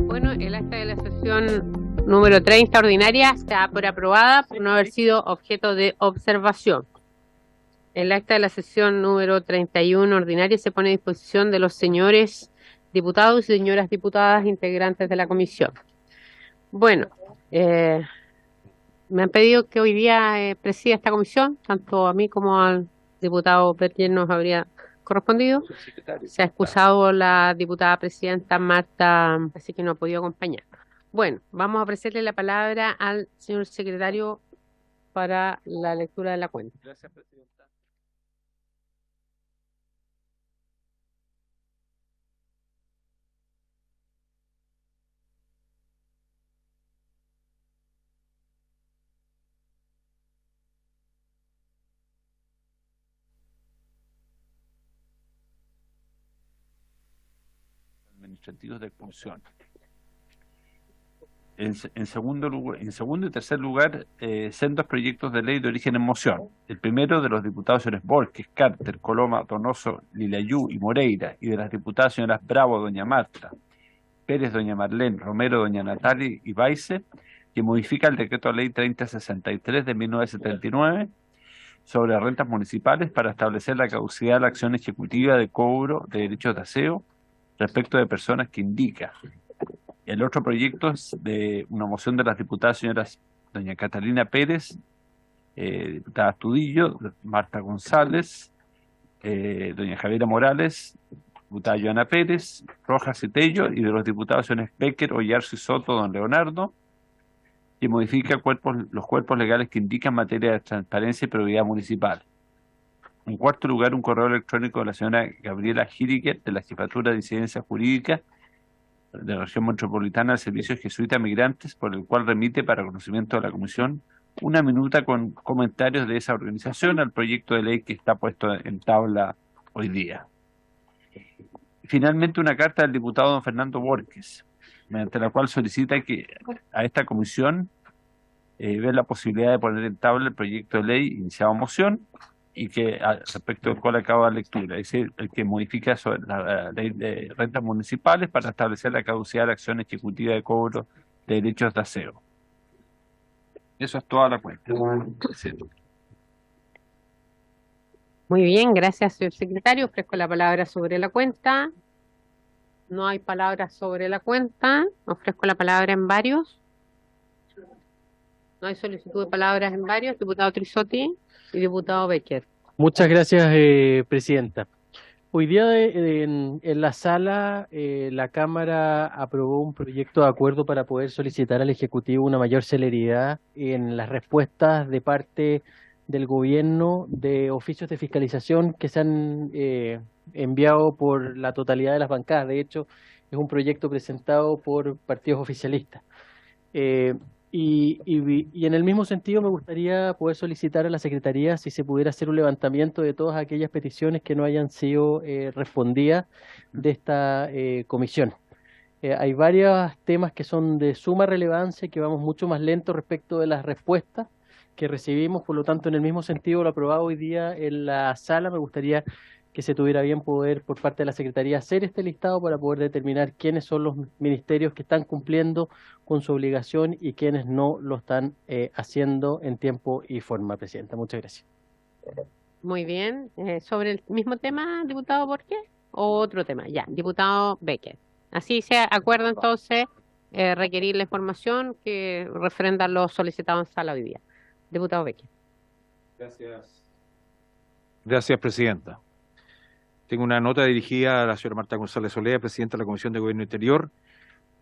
Bueno, el acta de la sesión número 30 ordinaria está por aprobada por no haber sido objeto de observación. El acta de la sesión número 31 ordinaria se pone a disposición de los señores diputados y señoras diputadas integrantes de la comisión. Bueno, me han pedido que hoy día presida esta comisión, tanto a mí como al diputado Bertier nos habría correspondido. Se ha excusado la diputada presidenta Marta, así que no ha podido acompañar. Bueno, vamos a ofrecerle la palabra al señor secretario para la lectura de la cuenta. Gracias, presidenta. Administrativos de expulsión. En segundo y tercer lugar, sendos proyectos de ley de origen en moción. El primero de los diputados señores Borges, Carter, Coloma, Donoso, Lilayú y Moreira, y de las diputadas señoras Bravo, doña Marta, Pérez, doña Marlene, Romero, doña Natalia y Baise, que modifica el decreto de ley 3063 de 1979 sobre rentas municipales para establecer la caducidad de la acción ejecutiva de cobro de derechos de aseo respecto de personas que indica. El otro proyecto es de una moción de las diputadas señoras doña Catalina Pérez, diputada Astudillo, Marta González, doña Javiera Morales, diputada Joana Pérez, Rojas y Tello, y de los diputados señores Becker, Oyarzo y Soto, don Leonardo, que modifica los cuerpos legales que indican materia de transparencia y probidad municipal. En cuarto lugar, un correo electrónico de la señora Gabriela Giriger, de la Jefatura de Incidencia Jurídica de la Región Metropolitana del Servicio Jesuita Migrantes, por el cual remite para conocimiento de la Comisión una minuta con comentarios de esa organización al proyecto de ley que está puesto en tabla hoy día. Finalmente, una carta del diputado don Fernando Borges, mediante la cual solicita que a esta comisión vea la posibilidad de poner en tabla el proyecto de ley iniciado en moción y que respecto del cual acaba la lectura, es decir, el que modifica sobre la ley de rentas municipales para establecer la caducidad de la acción ejecutiva de cobro de derechos de aseo. Eso es toda la cuenta. Sí. Muy bien, gracias, señor secretario. Ofrezco la palabra sobre la cuenta. No hay palabras sobre la cuenta. Ofrezco la palabra en varios. No hay solicitud de palabras en varios. Diputado Trisotti y diputado Becker. Muchas gracias, presidenta. Hoy día en la sala la Cámara aprobó un proyecto de acuerdo para poder solicitar al Ejecutivo una mayor celeridad en las respuestas de parte del gobierno de oficios de fiscalización que se han enviado por la totalidad de las bancadas. De hecho, es un proyecto presentado por partidos oficialistas. Y en el mismo sentido me gustaría poder solicitar a la Secretaría si se pudiera hacer un levantamiento de todas aquellas peticiones que no hayan sido respondidas de esta comisión. Hay varios temas que son de suma relevancia y que vamos mucho más lento respecto de las respuestas que recibimos, por lo tanto, en el mismo sentido, lo aprobado hoy día en la sala, me gustaría que se tuviera bien poder por parte de la Secretaría hacer este listado para poder determinar quiénes son los ministerios que están cumpliendo con su obligación y quienes no lo están haciendo en tiempo y forma, Presidenta. Muchas gracias. Muy bien. ¿Sobre el mismo tema, diputado Borges? ¿O otro tema? Ya, diputado Becker. Así se acuerda entonces requerir la información que referenda lo solicitado en sala hoy día. Diputado Becker. Gracias. Gracias, presidenta. Tengo una nota dirigida a la señora Marta González Olea, presidenta de la Comisión de Gobierno Interior.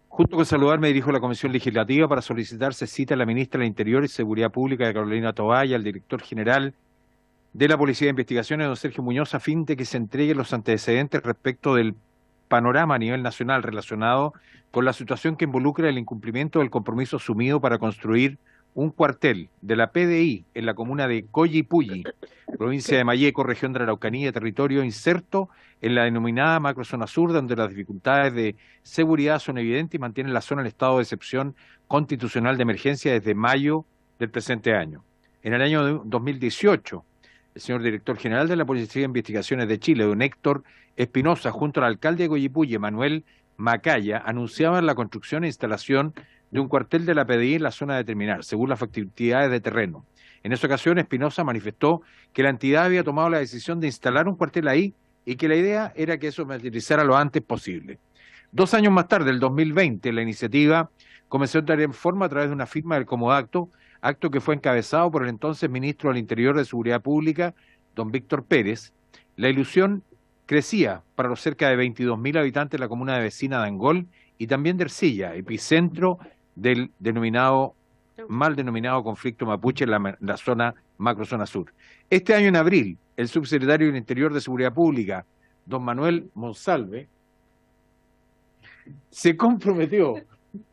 Junto con saludar, me dirijo a la Comisión Legislativa para solicitarse cita a la ministra del Interior y Seguridad Pública de Carolina Toá y al director general de la Policía de Investigaciones, don Sergio Muñoz, a fin de que se entreguen los antecedentes respecto del panorama a nivel nacional relacionado con la situación que involucra el incumplimiento del compromiso asumido para construir un cuartel de la PDI en la comuna de Collipulli, provincia de Malleco, región de la Araucanía, territorio inserto en la denominada macrozona sur, donde las dificultades de seguridad son evidentes y mantienen la zona en estado de excepción constitucional de emergencia desde mayo del presente año. En el año 2018, el señor director general de la Policía de Investigaciones de Chile, don Héctor Espinosa, junto al alcalde de Coyipulli, Manuel Macaya, anunciaban la construcción e instalación de un cuartel de la PDI en la zona de terminal, según las factibilidades de terreno. En esa ocasión, Espinosa manifestó que la entidad había tomado la decisión de instalar un cuartel ahí y que la idea era que eso se materializara lo antes posible. 2 años más tarde, el 2020, la iniciativa comenzó a entrar en forma a través de una firma del comodato, acto que fue encabezado por el entonces ministro del Interior de Seguridad Pública, don Víctor Pérez. La ilusión crecía para los cerca de 22.000 habitantes de la comuna de vecina de Angol y también de Ercilla, epicentro del mal denominado conflicto mapuche en la zona macrozona sur. Este año en abril, el subsecretario del Interior de Seguridad Pública, don Manuel Monsalve, se comprometió,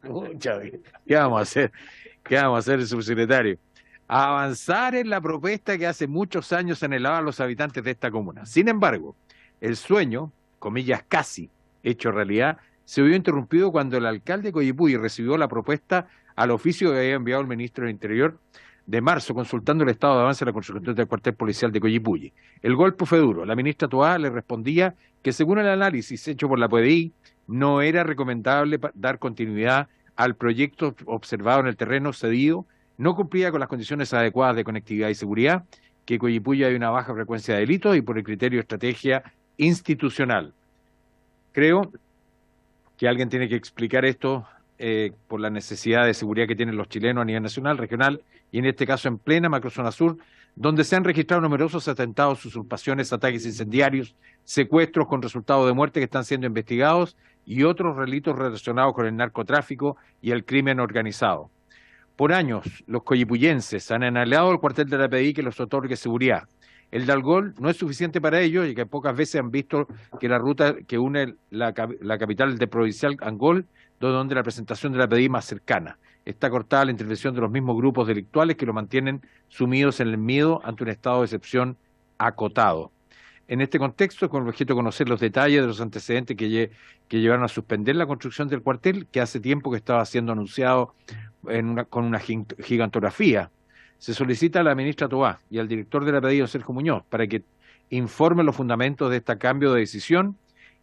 ¿qué vamos a hacer? ¿Qué vamos a hacer el subsecretario? A avanzar en la propuesta que hace muchos años anhelaban los habitantes de esta comuna. Sin embargo, el sueño, comillas casi, hecho realidad, se vio interrumpido cuando el alcalde de Coyipulli recibió la propuesta al oficio que había enviado el ministro del Interior de marzo, consultando el estado de avance de la construcción del cuartel policial de Coyipulli. El golpe fue duro. La ministra Toá le respondía que según el análisis hecho por la PDI, no era recomendable dar continuidad al proyecto observado en el terreno cedido, no cumplía con las condiciones adecuadas de conectividad y seguridad, que Coyipulli hay una baja frecuencia de delitos y por el criterio de estrategia institucional. Creo que alguien tiene que explicar esto por la necesidad de seguridad que tienen los chilenos a nivel nacional, regional y en este caso en plena macrozona sur, donde se han registrado numerosos atentados, usurpaciones, ataques incendiarios, secuestros con resultado de muerte que están siendo investigados y otros delitos relacionados con el narcotráfico y el crimen organizado. Por años, los coyipullenses han anhelado al cuartel de la PDI que les otorgue seguridad. El de Angol no es suficiente para ellos y que pocas veces han visto que la ruta que une la capital de provincial Angol, donde la presentación de la PDI más cercana. Está cortada la intervención de los mismos grupos delictuales que lo mantienen sumidos en el miedo ante un estado de excepción acotado. En este contexto, con el objeto de conocer los detalles de los antecedentes que llevaron a suspender la construcción del cuartel, que hace tiempo que estaba siendo anunciado con una gigantografía, se solicita a la ministra Toá y al director de la PDI, Sergio Muñoz, para que informen los fundamentos de este cambio de decisión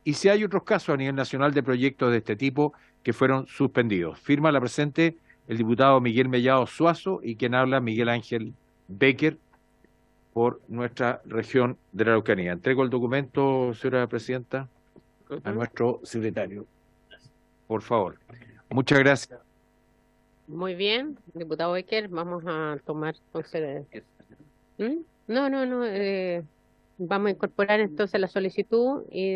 y si hay otros casos a nivel nacional de proyectos de este tipo que fueron suspendidos. Firma la presente el diputado Miguel Mellado Suazo y quien habla Miguel Ángel Becker por nuestra región de la Araucanía. Entrego el documento, señora presidenta, a nuestro secretario. Por favor. Muchas gracias. Muy bien, diputado Becker, vamos a tomar entonces. No, vamos a incorporar entonces la solicitud y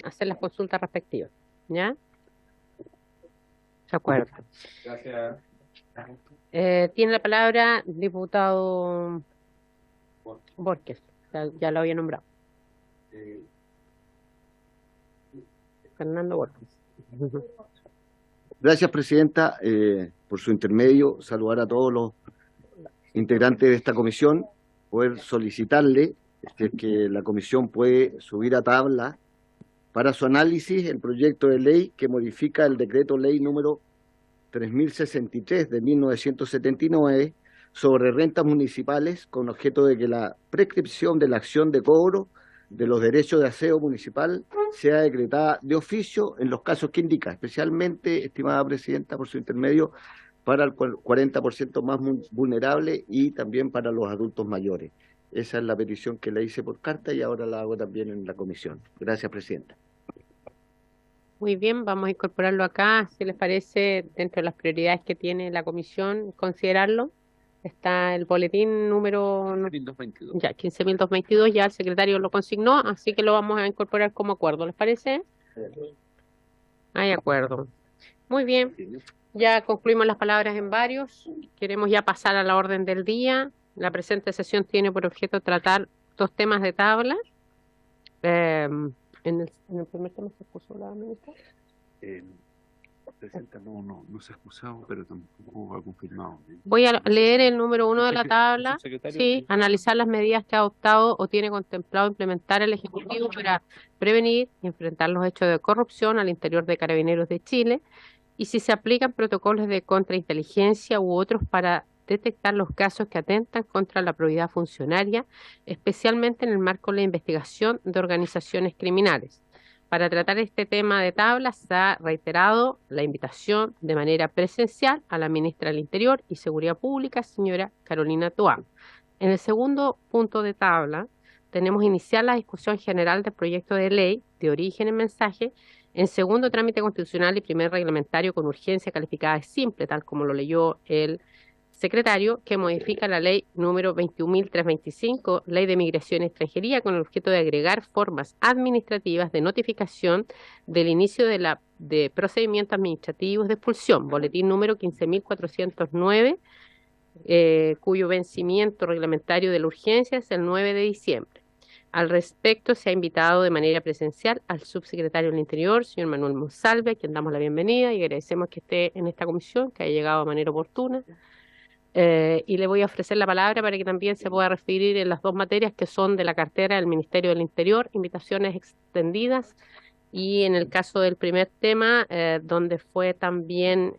hacer las consultas respectivas. ¿Ya? De acuerdo. Gracias. Tiene la palabra diputado Borges, ya lo había nombrado. Fernando Borges. Gracias, presidenta, por su intermedio, saludar a todos los integrantes de esta comisión, poder solicitarle si es que la comisión puede subir a tabla para su análisis el proyecto de ley que modifica el decreto ley número 3063 de 1979 sobre rentas municipales con objeto de que la prescripción de la acción de cobro de los derechos de aseo municipal sea decretada de oficio en los casos que indica, especialmente, estimada presidenta, por su intermedio, para el 40% más vulnerable y también para los adultos mayores. Esa es la petición que le hice por carta y ahora la hago también en la comisión. Gracias, presidenta. Muy bien, vamos a incorporarlo acá, si les parece, dentro de las prioridades que tiene la comisión, considerarlo. Está el boletín número 15.222. Ya, 15.222, ya el secretario lo consignó, así que lo vamos a incorporar como acuerdo, ¿les parece? Hay acuerdo. Muy bien, ya concluimos las palabras en varios. Queremos ya pasar a la orden del día. La presente sesión tiene por objeto tratar 2 temas de tabla. En el primer tema se excusó la ministra. Presidenta, no se ha excusado, pero tampoco ha confirmado. Voy a leer el número 1 de la tabla. Secretario. Sí, analizar las medidas que ha adoptado o tiene contemplado implementar el Ejecutivo para prevenir y enfrentar los hechos de corrupción al interior de Carabineros de Chile y si se aplican protocolos de contrainteligencia u otros para detectar los casos que atentan contra la probidad funcionaria, especialmente en el marco de la investigación de organizaciones criminales. Para tratar este tema de tabla se ha reiterado la invitación de manera presencial a la ministra del Interior y Seguridad Pública, señora Carolina Toá. En el segundo punto de tabla tenemos iniciar la discusión general del proyecto de ley de origen en mensaje en segundo trámite constitucional y primer reglamentario con urgencia calificada de simple, tal como lo leyó el secretario, que modifica la ley número 21.325, Ley de Migración y Extranjería, con el objeto de agregar formas administrativas de notificación del inicio de procedimientos administrativos de expulsión, boletín número 15.409, cuyo vencimiento reglamentario de la urgencia es el 9 de diciembre. Al respecto, se ha invitado de manera presencial al subsecretario del Interior, señor Manuel Monsalve, a quien damos la bienvenida y agradecemos que esté en esta comisión, que haya llegado de manera oportuna. Y le voy a ofrecer la palabra para que también se pueda referir en las dos materias que son de la cartera del Ministerio del Interior, invitaciones extendidas, y en el caso del primer tema, donde fue también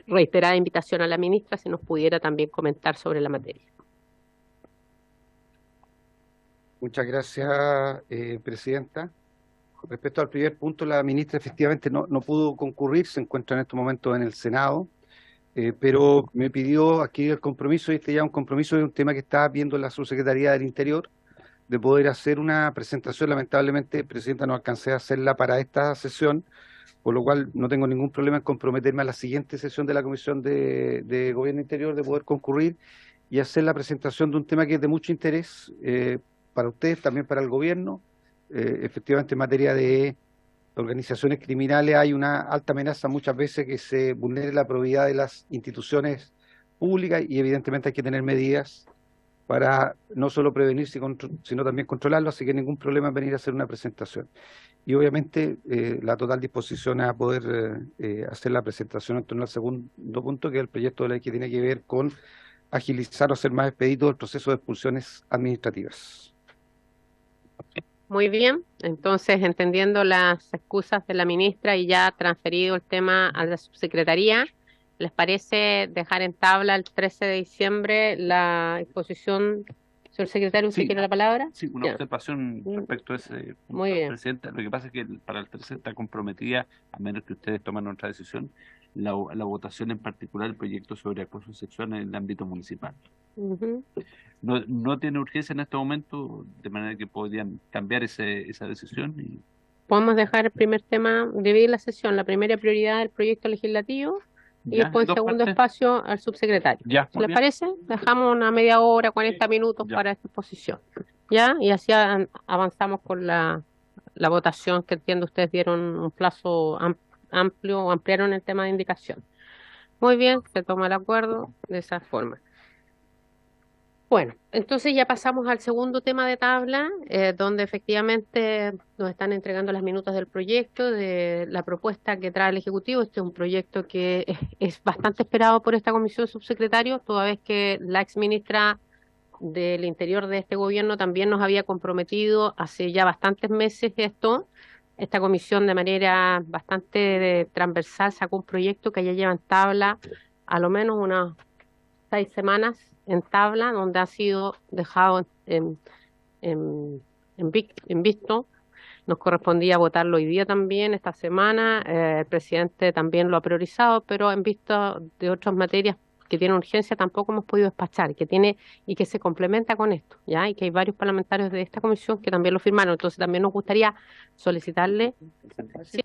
reiterada invitación a la ministra, si nos pudiera también comentar sobre la materia. Muchas gracias, Presidenta. Respecto al primer punto, la ministra efectivamente no pudo concurrir, se encuentra en estos momentos en el Senado, pero me pidió aquí el compromiso, y este ya es un compromiso de un tema que está viendo la Subsecretaría del Interior, de poder hacer una presentación. Lamentablemente, Presidenta, no alcancé a hacerla para esta sesión, por lo cual no tengo ningún problema en comprometerme a la siguiente sesión de la Comisión de Gobierno Interior, de poder concurrir y hacer la presentación de un tema que es de mucho interés para ustedes, también para el gobierno. Efectivamente, en materia de organizaciones criminales hay una alta amenaza muchas veces que se vulnere la probidad de las instituciones públicas, y evidentemente hay que tener medidas para no solo prevenir, sino también controlarlo, así que ningún problema en venir a hacer una presentación. Y obviamente la total disposición a poder hacer la presentación en torno al segundo punto, que es el proyecto de ley que tiene que ver con agilizar o hacer más expedito el proceso de expulsiones administrativas. Muy bien, entonces entendiendo las excusas de la ministra y ya transferido el tema a la subsecretaría, ¿les parece dejar en tabla el 13 de diciembre la exposición? Señor secretario, ¿usted Sí. quiere la palabra? Sí, una Ya. observación respecto a ese punto, Muy bien. Presidenta. Lo que pasa es que para el 13 está comprometida, a menos que ustedes tomen otra decisión, la votación en particular del proyecto sobre acoso sexual en el ámbito municipal. Ujú. No tiene urgencia en este momento, de manera que podrían cambiar esa decisión. Y Podemos dejar el primer tema, dividir la sesión, la primera prioridad del proyecto legislativo y ya, después en dos segundo partes. espacio al subsecretario. Ya, muy ¿Les bien. parece? Dejamos una media hora, 40 minutos Ya. para esta exposición. ¿Ya? Y así avanzamos con la votación, que entiendo ustedes dieron un plazo amplio o ampliaron el tema de indicación. Muy bien, se toma el acuerdo de esa forma. Bueno, entonces ya pasamos al segundo tema de tabla, donde efectivamente nos están entregando las minutas del proyecto, de la propuesta que trae el Ejecutivo. Este es un proyecto que es bastante esperado por esta comisión, subsecretario, toda vez que la ex ministra del Interior de este gobierno también nos había comprometido hace ya bastantes meses esto. Esta comisión de manera bastante transversal sacó un proyecto que ya lleva en tabla a lo menos unas 6 semanas en tabla, donde ha sido dejado en visto. Nos correspondía votarlo hoy día también, esta semana. El presidente también lo ha priorizado, pero en vista de otras materias que tienen urgencia tampoco hemos podido despachar, y que se complementa con esto, ¿ya? Y que hay varios parlamentarios de esta comisión que también lo firmaron. Entonces también nos gustaría solicitarle... ¿sí?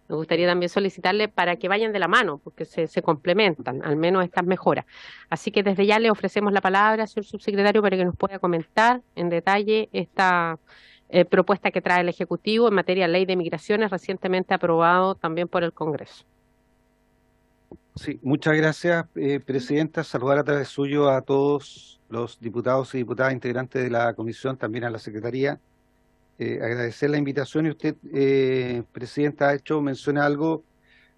Me gustaría también solicitarle para que vayan de la mano, porque se complementan, al menos estas mejoras. Así que desde ya le ofrecemos la palabra, señor subsecretario, para que nos pueda comentar en detalle esta propuesta que trae el Ejecutivo en materia de ley de migraciones, recientemente aprobado también por el Congreso. Sí, muchas gracias, Presidenta. Saludar a través suyo a todos los diputados y diputadas integrantes de la comisión, también a la Secretaría. Agradecer la invitación, y usted, Presidenta, ha hecho mención a algo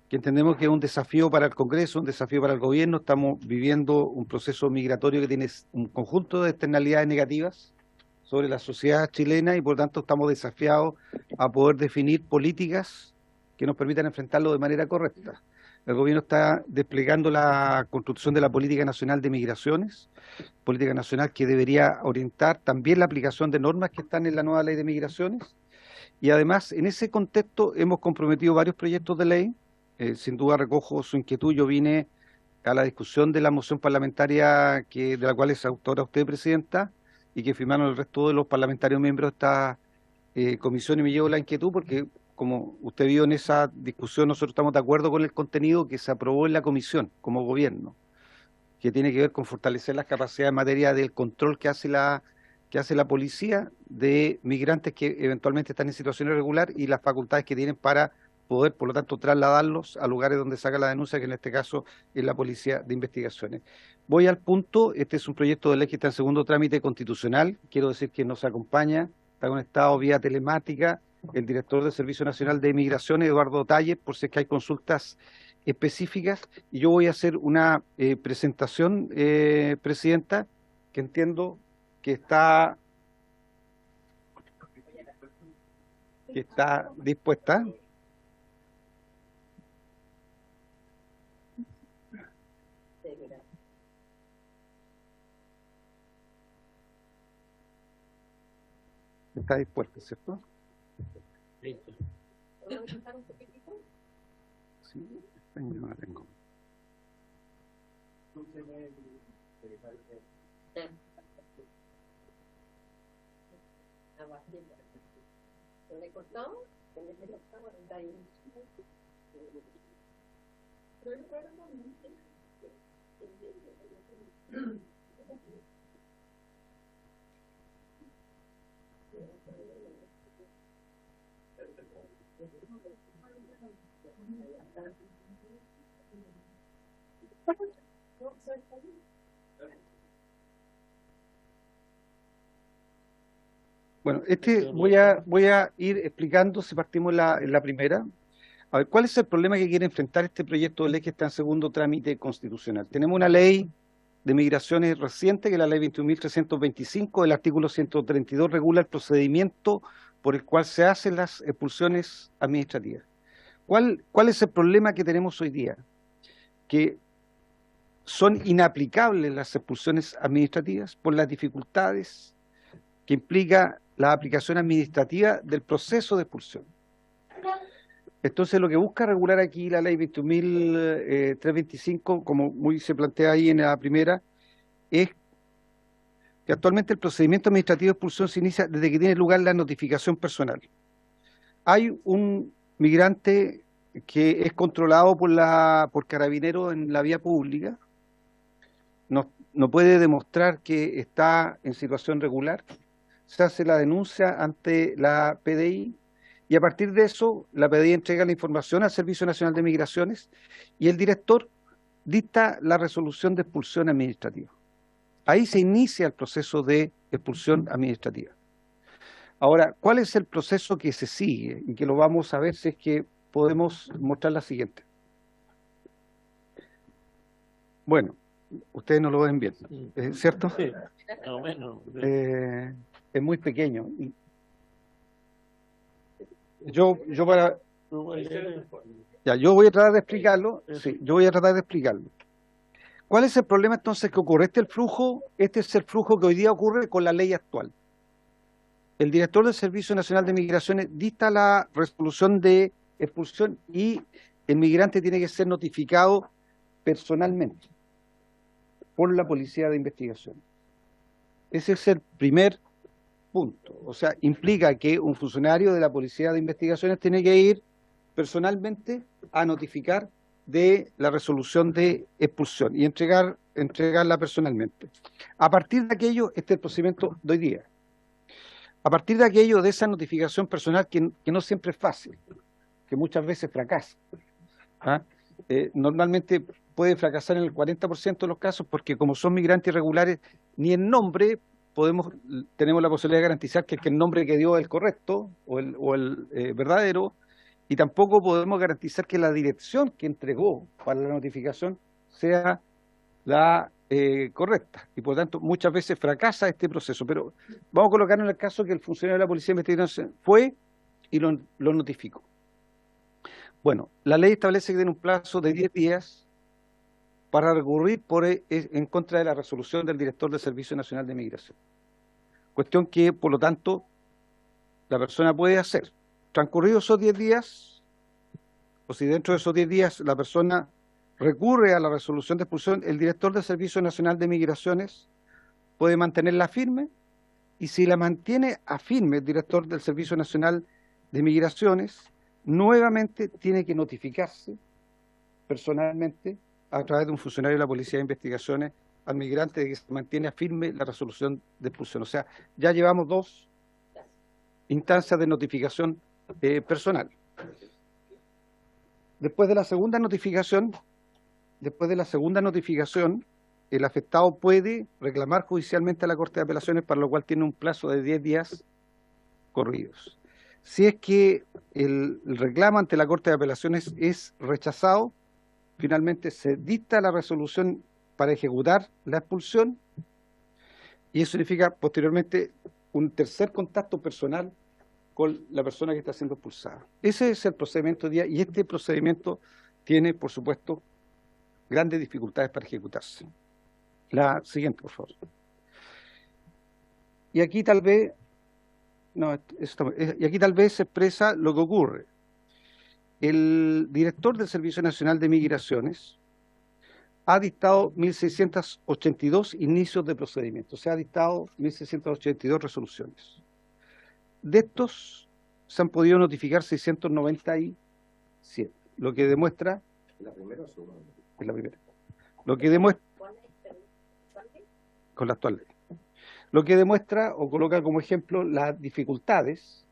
que entendemos que es un desafío para el Congreso, un desafío para el gobierno. Estamos viviendo un proceso migratorio que tiene un conjunto de externalidades negativas sobre la sociedad chilena, y por tanto estamos desafiados a poder definir políticas que nos permitan enfrentarlo de manera correcta. El gobierno está desplegando la construcción de la Política Nacional de Migraciones, política nacional que debería orientar también la aplicación de normas que están en la nueva Ley de Migraciones. Y además, en ese contexto, hemos comprometido varios proyectos de ley. Sin duda recojo su inquietud. Yo vine a la discusión de la moción parlamentaria de la cual es autora usted, Presidenta, y que firmaron el resto de los parlamentarios miembros de esta comisión, y me llevo la inquietud porque, como usted vio en esa discusión, nosotros estamos de acuerdo con el contenido que se aprobó en la comisión como gobierno, que tiene que ver con fortalecer las capacidades en materia del control que hace la policía de migrantes que eventualmente están en situación irregular y las facultades que tienen para poder, por lo tanto, trasladarlos a lugares donde saca la denuncia, que en este caso es la Policía de Investigaciones. Voy al punto. Este es un proyecto de ley que está en segundo trámite constitucional. Quiero decir que nos acompaña, está conectado vía telemática, el director del Servicio Nacional de Migraciones, Eduardo Talle, por si es que hay consultas específicas. Y yo voy a hacer una presentación, Presidenta, que entiendo que está dispuesta. Está dispuesta, ¿cierto? Sí, no la tengo. Bueno, voy a ir explicando, si partimos en la primera. A ver, ¿cuál es el problema que quiere enfrentar este proyecto de ley que está en segundo trámite constitucional? Tenemos una ley de migraciones reciente, que es la ley 21.325, el artículo 132 regula el procedimiento por el cual se hacen las expulsiones administrativas. ¿Cuál es el problema que tenemos hoy día? Que son inaplicables las expulsiones administrativas por las dificultades que implica la aplicación administrativa del proceso de expulsión. Entonces, lo que busca regular aquí la ley 21.325, como muy se plantea ahí en la primera, es que actualmente el procedimiento administrativo de expulsión se inicia desde que tiene lugar la notificación personal. Hay un migrante que es controlado por carabineros en la vía pública, no puede demostrar que está en situación regular, se hace la denuncia ante la PDI, y a partir de eso la PDI entrega la información al Servicio Nacional de Migraciones y el director dicta la resolución de expulsión administrativa. Ahí se inicia el proceso de expulsión administrativa. Ahora, ¿cuál es el proceso que se sigue? Y que lo vamos a ver si es que podemos mostrar la siguiente. Bueno, ustedes no lo ven bien, ¿cierto? Sí, más o menos. Es muy pequeño. Yo voy a tratar de explicarlo. Sí, yo voy a tratar de explicarlo. ¿Cuál es el problema entonces que ocurre? Este es el flujo que hoy día ocurre con la ley actual. El director del Servicio Nacional de Migraciones dicta la resolución de expulsión y el migrante tiene que ser notificado personalmente por la Policía de Investigación. Ese es el primer punto. O sea, implica que un funcionario de la Policía de Investigaciones tiene que ir personalmente a notificar de la resolución de expulsión y entregarla personalmente. A partir de aquello, este es el procedimiento de hoy día. A partir de aquello, de esa notificación personal, que no siempre es fácil, que muchas veces fracasa. Normalmente puede fracasar en el 40% de los casos, porque como son migrantes irregulares, ni el nombre tenemos la posibilidad de garantizar que el nombre que dio es el correcto o el verdadero, y tampoco podemos garantizar que la dirección que entregó para la notificación sea la correcta, y por tanto muchas veces fracasa este proceso. Pero vamos a colocarnos en el caso que el funcionario de la Policía de Investigación fue y lo notificó. Bueno, la ley establece que tiene un plazo de 10 días para recurrir en contra de la resolución del director del Servicio Nacional de Migración. Cuestión que, por lo tanto, la persona puede hacer. Transcurridos esos 10 días, o si dentro de esos 10 días la persona recurre a la resolución de expulsión, el director del Servicio Nacional de Migraciones puede mantenerla firme, y si la mantiene a firme el director del Servicio Nacional de Migraciones, nuevamente tiene que notificarse personalmente a través de un funcionario de la Policía de Investigaciones al migrante de que se mantiene a firme la resolución de expulsión. O sea, ya llevamos 2 instancias de notificación personal. Después de la segunda notificación, el afectado puede reclamar judicialmente a la Corte de Apelaciones, para lo cual tiene un plazo de 10 días corridos. Si es que el reclamo ante la Corte de Apelaciones es rechazado, finalmente se dicta la resolución para ejecutar la expulsión, y eso significa posteriormente un tercer contacto personal con la persona que está siendo expulsada. Ese es el procedimiento de día, y este procedimiento tiene, por supuesto, grandes dificultades para ejecutarse. La siguiente, por favor. Y aquí tal vez, se expresa lo que ocurre. El director del Servicio Nacional de Migraciones ha dictado 1.682 inicios de procedimiento, o sea, ha dictado 1.682 resoluciones. De estos se han podido notificar 697, lo que demuestra... ¿Es la primera o segunda? Es la primera. Lo que demuestra... Con la actual ley. Lo que demuestra o coloca como ejemplo las dificultades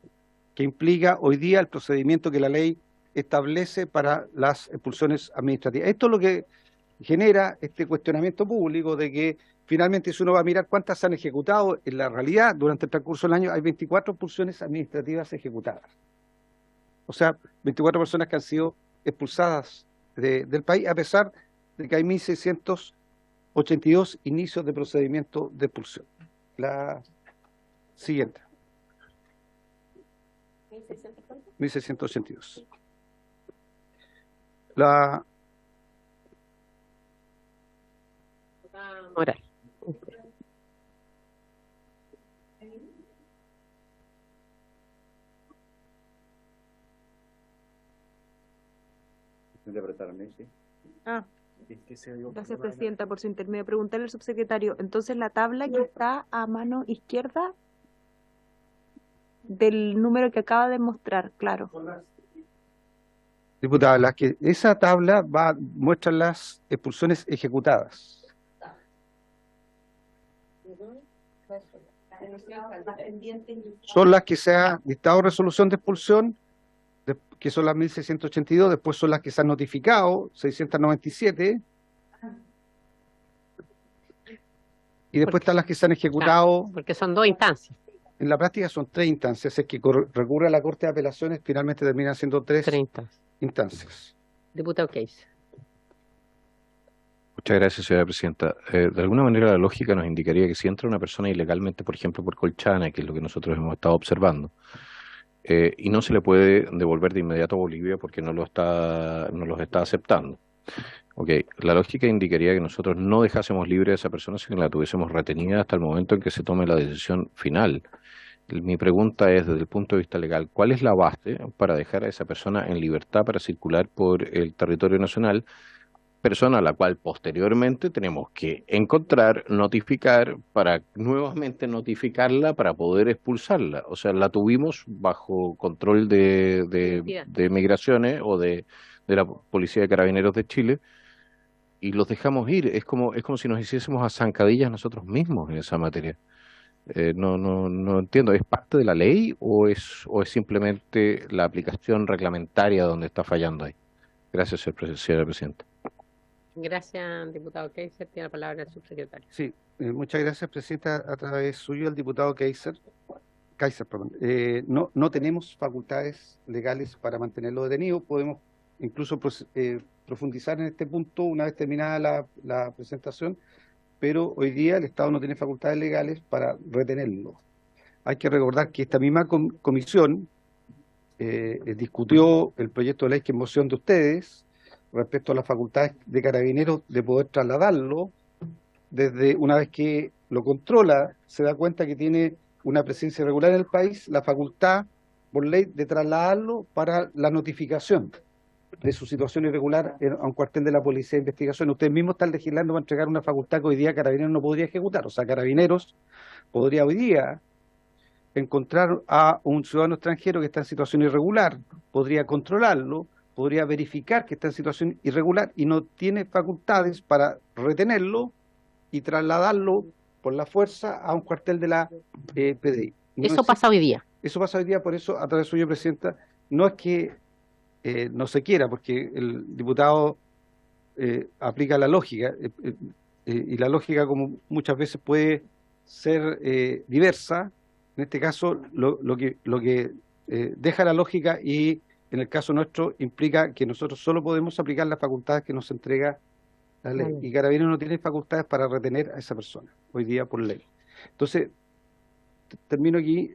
que implica hoy día el procedimiento que la ley establece para las expulsiones administrativas. Esto es lo que genera este cuestionamiento público de que finalmente, si uno va a mirar cuántas se han ejecutado, en la realidad durante el transcurso del año hay 24 expulsiones administrativas ejecutadas. O sea, 24 personas que han sido expulsadas del país, a pesar de que hay 1.682 inicios de procedimiento de expulsión. La siguiente. 1.682. La Oral. Gracias, Presidenta, por su intermedio. Preguntarle al subsecretario, entonces la tabla que está a mano izquierda del número que acaba de mostrar, claro. Diputada, esa tabla muestra las expulsiones ejecutadas. Son las que se ha dictado resolución de expulsión, que son las 1.682, después son las que se han notificado, 697, y después están las que se han ejecutado. Porque son 2 instancias. En la práctica son 3 instancias, es que recurre a la Corte de Apelaciones, finalmente terminan siendo 3 instancias. Diputado Keyser. Muchas gracias, señora presidenta. De alguna manera la lógica nos indicaría que si entra una persona ilegalmente, por ejemplo, por Colchana, que es lo que nosotros hemos estado observando, y no se le puede devolver de inmediato a Bolivia porque no los está aceptando. Okay. La lógica indicaría que nosotros no dejásemos libre a esa persona, sino que la tuviésemos retenida hasta el momento en que se tome la decisión final. Mi pregunta es, desde el punto de vista legal, ¿cuál es la base para dejar a esa persona en libertad para circular por el territorio nacional? Persona a la cual posteriormente tenemos que encontrar, notificar, para nuevamente notificarla para poder expulsarla. O sea, la tuvimos bajo control de migraciones o de la Policía de Carabineros de Chile y los dejamos ir. Es como si nos hiciésemos a zancadillas nosotros mismos en esa materia. No entiendo, ¿es parte de la ley o es simplemente la aplicación reglamentaria donde está fallando ahí? Gracias, señora presidenta. Gracias, diputado Keyser. Tiene la palabra el subsecretario. Sí, muchas gracias, Presidenta. A través suyo, el diputado Keyser, no tenemos facultades legales para mantenerlo detenido. Podemos incluso profundizar en este punto una vez terminada la presentación, pero hoy día el Estado no tiene facultades legales para retenerlo. Hay que recordar que esta misma comisión discutió el proyecto de ley que en moción de ustedes respecto a las facultades de Carabineros de poder trasladarlo desde una vez que lo controla, se da cuenta que tiene una presencia irregular en el país, la facultad por ley de trasladarlo para la notificación de su situación irregular a un cuartel de la Policía de Investigación. Ustedes mismos están legislando para entregar una facultad que hoy día Carabineros no podría ejecutar. O sea, Carabineros podría hoy día encontrar a un ciudadano extranjero que está en situación irregular, podría controlarlo, podría verificar que está en situación irregular y no tiene facultades para retenerlo y trasladarlo por la fuerza a un cuartel de la PDI. Eso pasa hoy día. Eso pasa hoy día, por eso, a través suyo, Presidenta, no es que no se quiera, porque el diputado aplica la lógica, y la lógica, como muchas veces puede ser diversa. En este caso, lo que deja la lógica, y en el caso nuestro implica que nosotros solo podemos aplicar las facultades que nos entrega la ley, y Carabineros no tiene facultades para retener a esa persona hoy día por ley. Entonces, termino aquí,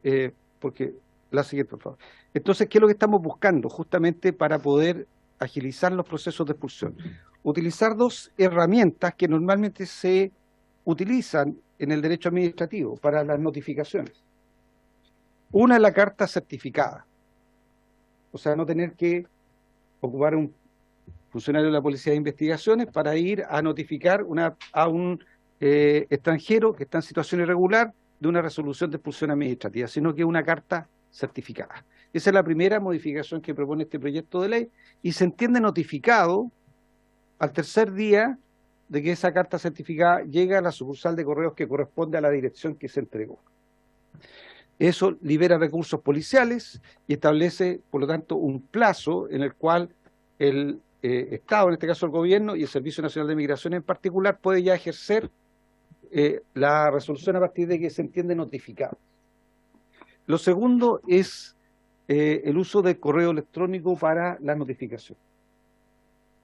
porque la siguiente, por favor. Entonces, ¿qué es lo que estamos buscando justamente para poder agilizar los procesos de expulsión? Utilizar dos herramientas que normalmente se utilizan en el derecho administrativo para las notificaciones. Una es la carta certificada, o sea, no tener que ocupar un funcionario de la Policía de Investigaciones para ir a notificar a un extranjero que está en situación irregular de una resolución de expulsión administrativa, sino que una carta certificada. Esa es la primera modificación que propone este proyecto de ley, y se entiende notificado al tercer día de que esa carta certificada llega a la sucursal de correos que corresponde a la dirección que se entregó. Eso libera recursos policiales y establece, por lo tanto, un plazo en el cual el Estado, en este caso el gobierno, y el Servicio Nacional de Migración en particular, puede ya ejercer la resolución a partir de que se entiende notificado. Lo segundo es el uso del correo electrónico para la notificación.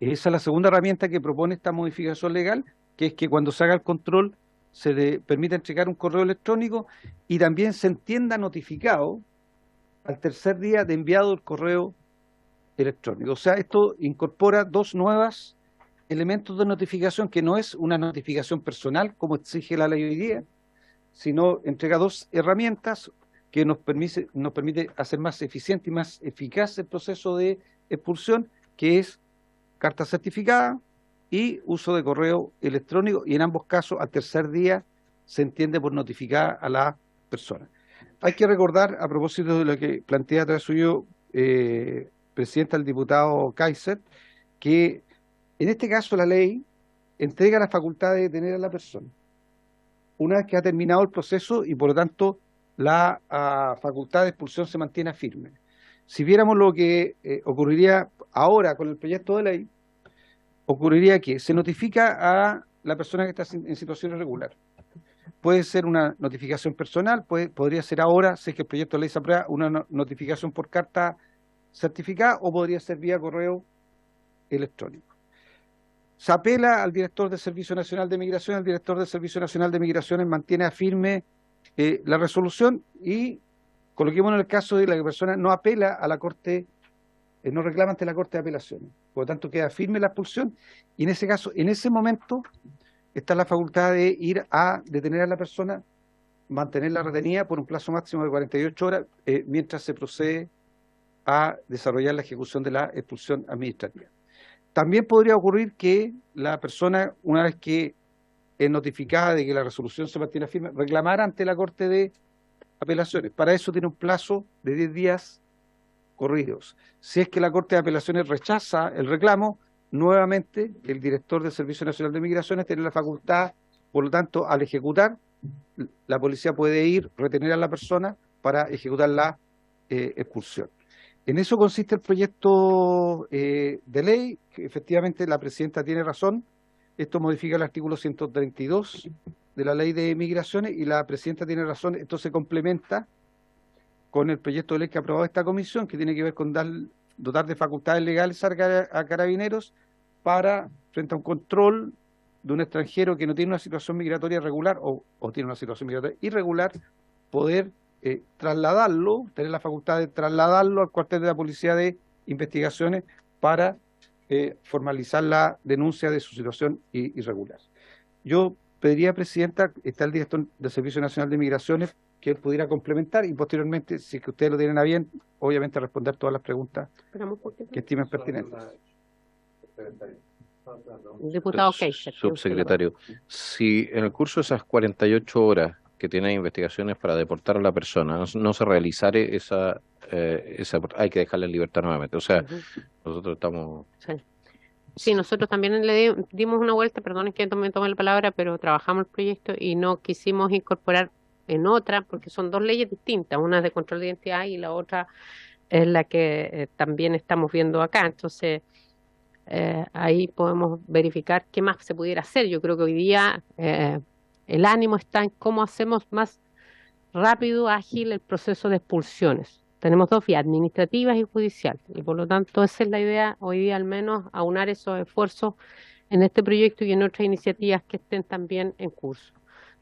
Esa es la segunda herramienta que propone esta modificación legal, que es que cuando se haga el control se le permita entregar un correo electrónico y también se entienda notificado al tercer día de enviado el correo electrónico. O sea, esto incorpora dos nuevos elementos de notificación, que no es una notificación personal como exige la ley hoy día, sino entrega dos herramientas que nos permite hacer más eficiente y más eficaz el proceso de expulsión, que es carta certificada y uso de correo electrónico, y en ambos casos al tercer día se entiende por notificada a la persona. Hay que recordar, a propósito de lo que plantea a través suyo, Presidenta, el diputado Kaiser, que en este caso la ley entrega la facultad de detener a la persona una vez que ha terminado el proceso, y por lo tanto la facultad de expulsión se mantiene firme. Si viéramos lo que ocurriría ahora con el proyecto de ley, ocurriría que se notifica a la persona que está en situación irregular. Puede ser una notificación personal, podría ser ahora, si es que el proyecto de ley se aprueba, una notificación por carta certificada, o podría ser vía correo electrónico. Se apela al director del Servicio Nacional de Migración, el director del Servicio Nacional de Migraciones mantiene firme la resolución, y coloquémonos en el caso de la persona no apela a la Corte, no reclama ante la Corte de Apelaciones, por lo tanto queda firme la expulsión, y en ese caso, en ese momento, está la facultad de ir a detener a la persona, mantenerla retenida por un plazo máximo de 48 horas, mientras se procede a desarrollar la ejecución de la expulsión administrativa. También podría ocurrir que la persona, una vez que es notificada de que la resolución se mantiene firme, reclamara ante la Corte de Apelaciones. Para eso tiene un plazo de 10 días corridos. Si es que la Corte de Apelaciones rechaza el reclamo, nuevamente el director del Servicio Nacional de Migraciones tiene la facultad, por lo tanto, al ejecutar, la policía puede ir, retener a la persona para ejecutar la expulsión. En eso consiste el proyecto de ley, que efectivamente la Presidenta tiene razón. Esto modifica el artículo 132 de la Ley de Migraciones, y la Presidenta tiene razón. Esto se complementa con el proyecto de ley que ha aprobado esta comisión, que tiene que ver con dotar de facultades legales a Carabineros para, frente a un control de un extranjero que no tiene una situación migratoria regular o tiene una situación migratoria irregular, poder trasladarlo, tener la facultad de trasladarlo al cuartel de la Policía de Investigaciones para formalizar la denuncia de su situación irregular. Yo pediría, Presidenta, está el director del Servicio Nacional de Migraciones, que él pudiera complementar y posteriormente, si es que ustedes lo tienen a bien, obviamente responder todas las preguntas que estimen pertinentes. Diputado Keiser. Subsecretario, si en el curso de esas 48 horas que tiene investigaciones para deportar a la persona, no se realizare esa hay que dejarla en libertad nuevamente. O sea, nosotros estamos... Sí, nosotros también le dimos una vuelta, perdonen que me tome la palabra, pero trabajamos el proyecto y no quisimos incorporar en otra, porque son dos leyes distintas, una es de control de identidad y la otra es la que también estamos viendo acá. Entonces, ahí podemos verificar qué más se pudiera hacer. Yo creo que hoy día el ánimo está en cómo hacemos más rápido, ágil el proceso de expulsiones. Tenemos dos vías, administrativas y judicial, y por lo tanto esa es la idea hoy día, al menos aunar esos esfuerzos en este proyecto y en otras iniciativas que estén también en curso.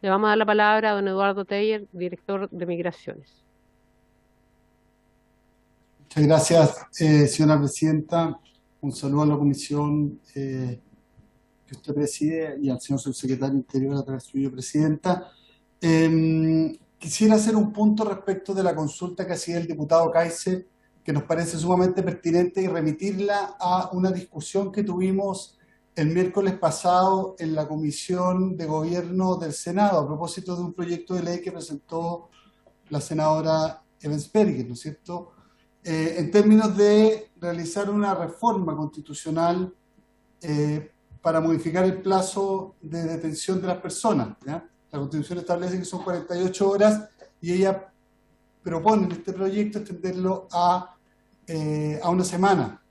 Le vamos a dar la palabra a don Eduardo Teyer, director de Migraciones. Muchas gracias, señora presidenta. Un saludo a la comisión que usted preside y al señor subsecretario Interior a través suyo, presidenta. Quisiera hacer un punto respecto de la consulta que hacía el diputado Keiser, que nos parece sumamente pertinente, y remitirla a una discusión que tuvimos el miércoles pasado en la Comisión de Gobierno del Senado a propósito de un proyecto de ley que presentó la senadora Ebensperger, ¿no es cierto?, en términos de realizar una reforma constitucional para modificar el plazo de detención de las personas, ¿ya? La Constitución establece que son 48 horas y ella propone en este proyecto extenderlo a una semana,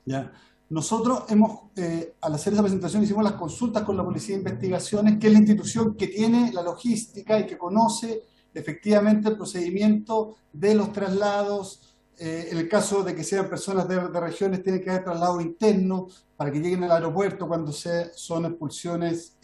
¿ya? Nosotros al hacer esa presentación, hicimos las consultas con la Policía de Investigaciones, que es la institución que tiene la logística y que conoce efectivamente el procedimiento de los traslados. En el caso de que sean personas de regiones, tienen que haber traslado interno para que lleguen al aeropuerto cuando son expulsiones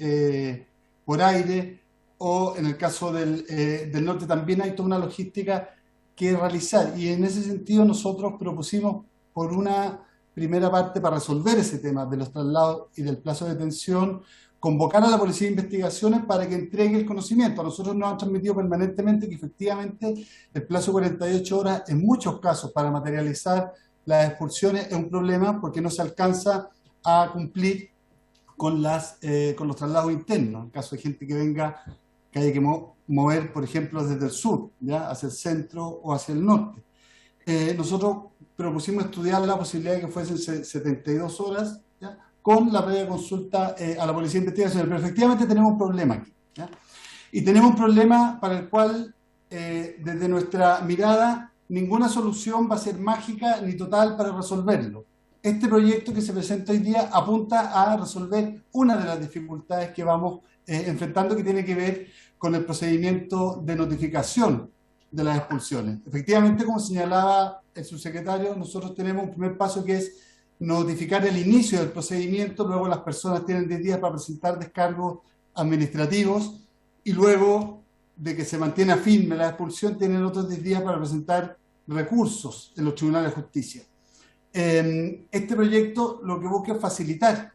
por aire, o en el caso del norte también hay toda una logística que realizar. Y en ese sentido nosotros propusimos, por una primera parte, para resolver ese tema de los traslados y del plazo de detención, convocar a la Policía de Investigaciones para que entregue el conocimiento. A nosotros nos han transmitido permanentemente que efectivamente el plazo de 48 horas en muchos casos para materializar las expulsiones es un problema, porque no se alcanza a cumplir con los traslados internos, en caso de gente que haya que mover, por ejemplo, desde el sur, ¿ya?, hacia el centro o hacia el norte. Nosotros propusimos estudiar la posibilidad de que fuesen 72 horas, ¿ya?, con la previa consulta a la Policía de Investigaciones, pero efectivamente tenemos un problema aquí, ¿ya? Y tenemos un problema para el cual, desde nuestra mirada, ninguna solución va a ser mágica ni total para resolverlo. Este proyecto que se presenta hoy día apunta a resolver una de las dificultades que vamos enfrentando, que tiene que ver con el procedimiento de notificación de las expulsiones. Efectivamente, como señalaba el subsecretario, nosotros tenemos un primer paso que es notificar el inicio del procedimiento, luego las personas tienen 10 días para presentar descargos administrativos y luego de que se mantiene firme la expulsión tienen otros 10 días para presentar recursos en los tribunales de justicia. Este proyecto lo que busca es facilitar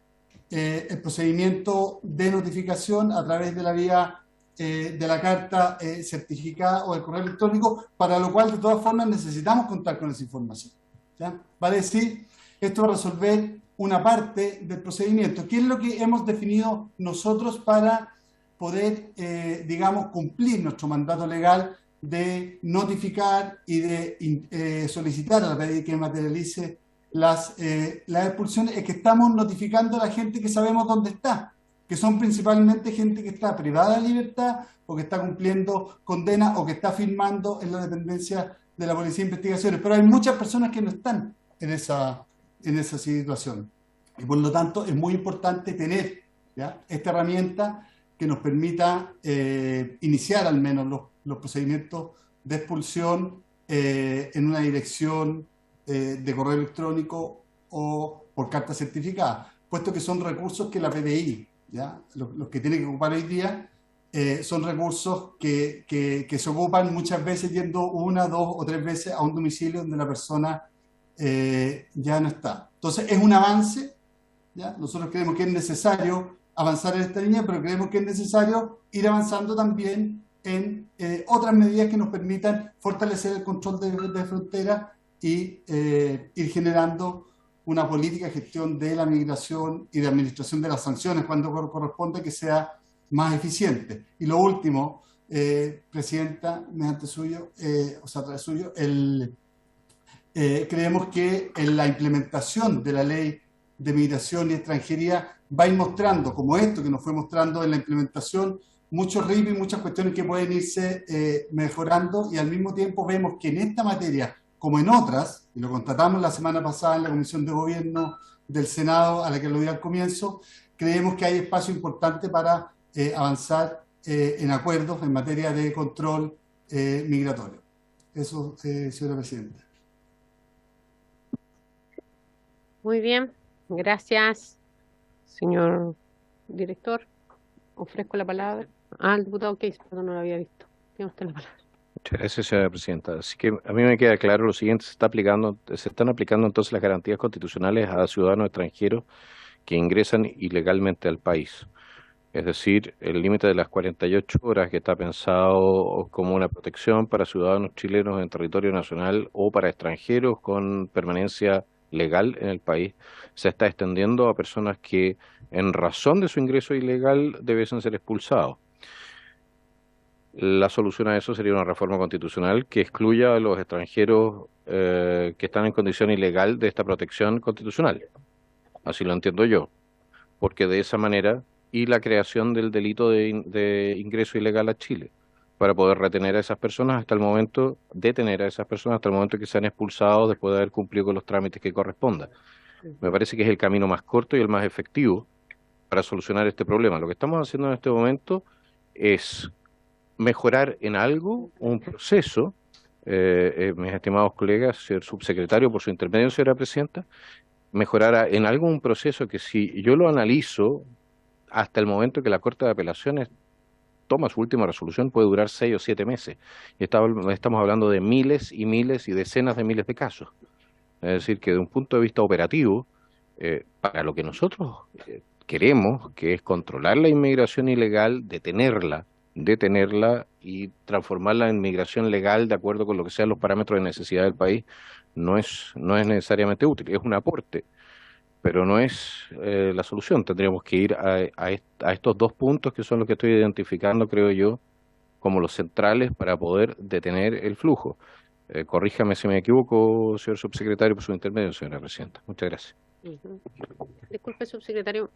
el procedimiento de notificación a través de la vía de la carta certificada o del correo electrónico, para lo cual de todas formas necesitamos contar con esa información, ¿ya? Vale decir, esto va a resolver una parte del procedimiento. ¿Qué es lo que hemos definido nosotros para poder, digamos, cumplir nuestro mandato legal de notificar y de solicitar a la PDI que materialice las expulsiones? Es que estamos notificando a la gente que sabemos dónde está, que son principalmente gente que está privada de libertad o que está cumpliendo condena o que está firmando en la dependencia de la Policía de Investigaciones. Pero hay muchas personas que no están en esa situación. Y por lo tanto es muy importante tener, ¿ya?, esta herramienta que nos permita iniciar al menos los procedimientos de expulsión en una dirección de correo electrónico o por carta certificada, puesto que son recursos que la PDI, ¿ya?, los que tiene que ocupar hoy día, son recursos que se ocupan muchas veces yendo una, dos o tres veces a un domicilio donde la persona ya no está. Entonces es un avance, ¿ya? Nosotros creemos que es necesario avanzar en esta línea, pero creemos que es necesario ir avanzando también en otras medidas que nos permitan fortalecer el control de frontera y ir generando una política de gestión de la migración y de administración de las sanciones cuando corresponde, que sea más eficiente. Y lo último, Presidenta, mediante suyo, o sea, a través suyo, creemos que en la implementación de la ley de migración y extranjería va a ir mostrando, como esto que nos fue mostrando en la implementación, muchos RIP y muchas cuestiones que pueden irse mejorando, y al mismo tiempo vemos que en esta materia, como en otras, y lo constatamos la semana pasada en la Comisión de Gobierno del Senado, a la que lo di al comienzo, creemos que hay espacio importante para avanzar en acuerdos en materia de control migratorio. Eso, señora Presidenta. Muy bien, gracias, señor director. Ofrezco la palabra al diputado Case, perdón, no lo había visto. Tiene usted la palabra. Muchas gracias, señora presidenta. Así que a mí me queda claro lo siguiente: se están aplicando entonces las garantías constitucionales a ciudadanos extranjeros que ingresan ilegalmente al país. Es decir, el límite de las 48 horas, que está pensado como una protección para ciudadanos chilenos en territorio nacional o para extranjeros con permanencia legal en el país, se está extendiendo a personas que en razón de su ingreso ilegal debiesen ser expulsados. La solución a eso sería una reforma constitucional que excluya a los extranjeros que están en condición ilegal de esta protección constitucional. Así lo entiendo yo, porque de esa manera, y la creación del delito de ingreso ilegal a Chile, para poder retener a esas personas hasta el momento, detener a esas personas hasta el momento que sean expulsados después de haber cumplido con los trámites que correspondan. Me parece que es el camino más corto y el más efectivo para solucionar este problema. Lo que estamos haciendo en este momento es mejorar en algo un proceso, mis estimados colegas, señor subsecretario, por su intermedio, señora presidenta, mejorar en algo un proceso que, si yo lo analizo, hasta el momento que la Corte de Apelaciones toma su última resolución, puede durar 6 o 7 meses. Y estamos hablando de miles y miles y decenas de miles de casos. Es decir, que de un punto de vista operativo, para lo que nosotros queremos, que es controlar la inmigración ilegal, detenerla y transformarla en migración legal de acuerdo con lo que sean los parámetros de necesidad del país, no es necesariamente útil, es un aporte, pero no es la solución. Tendríamos que ir a estos dos puntos que son los que estoy identificando, creo yo, como los centrales para poder detener el flujo. Corríjame si me equivoco, señor subsecretario, por su intermedio, señora presidenta. Muchas gracias. Disculpe, subsecretario,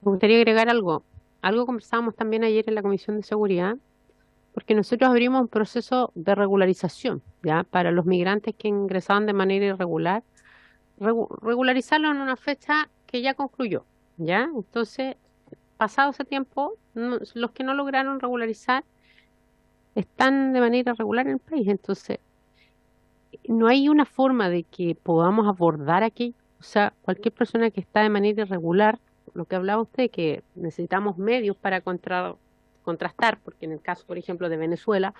me gustaría agregar algo. Algo conversábamos también ayer en la Comisión de Seguridad, porque nosotros abrimos un proceso de regularización, ¿ya? Para los migrantes que ingresaban de manera irregular, regularizarlo en una fecha que ya concluyó, ¿ya? Entonces, pasado ese tiempo, los que no lograron regularizar están de manera irregular en el país. Entonces, no hay una forma de que podamos abordar aquí, o sea, cualquier persona que está de manera irregular, lo que hablaba usted, que necesitamos medios para contrastar, porque en el caso, por ejemplo, de Venezuela,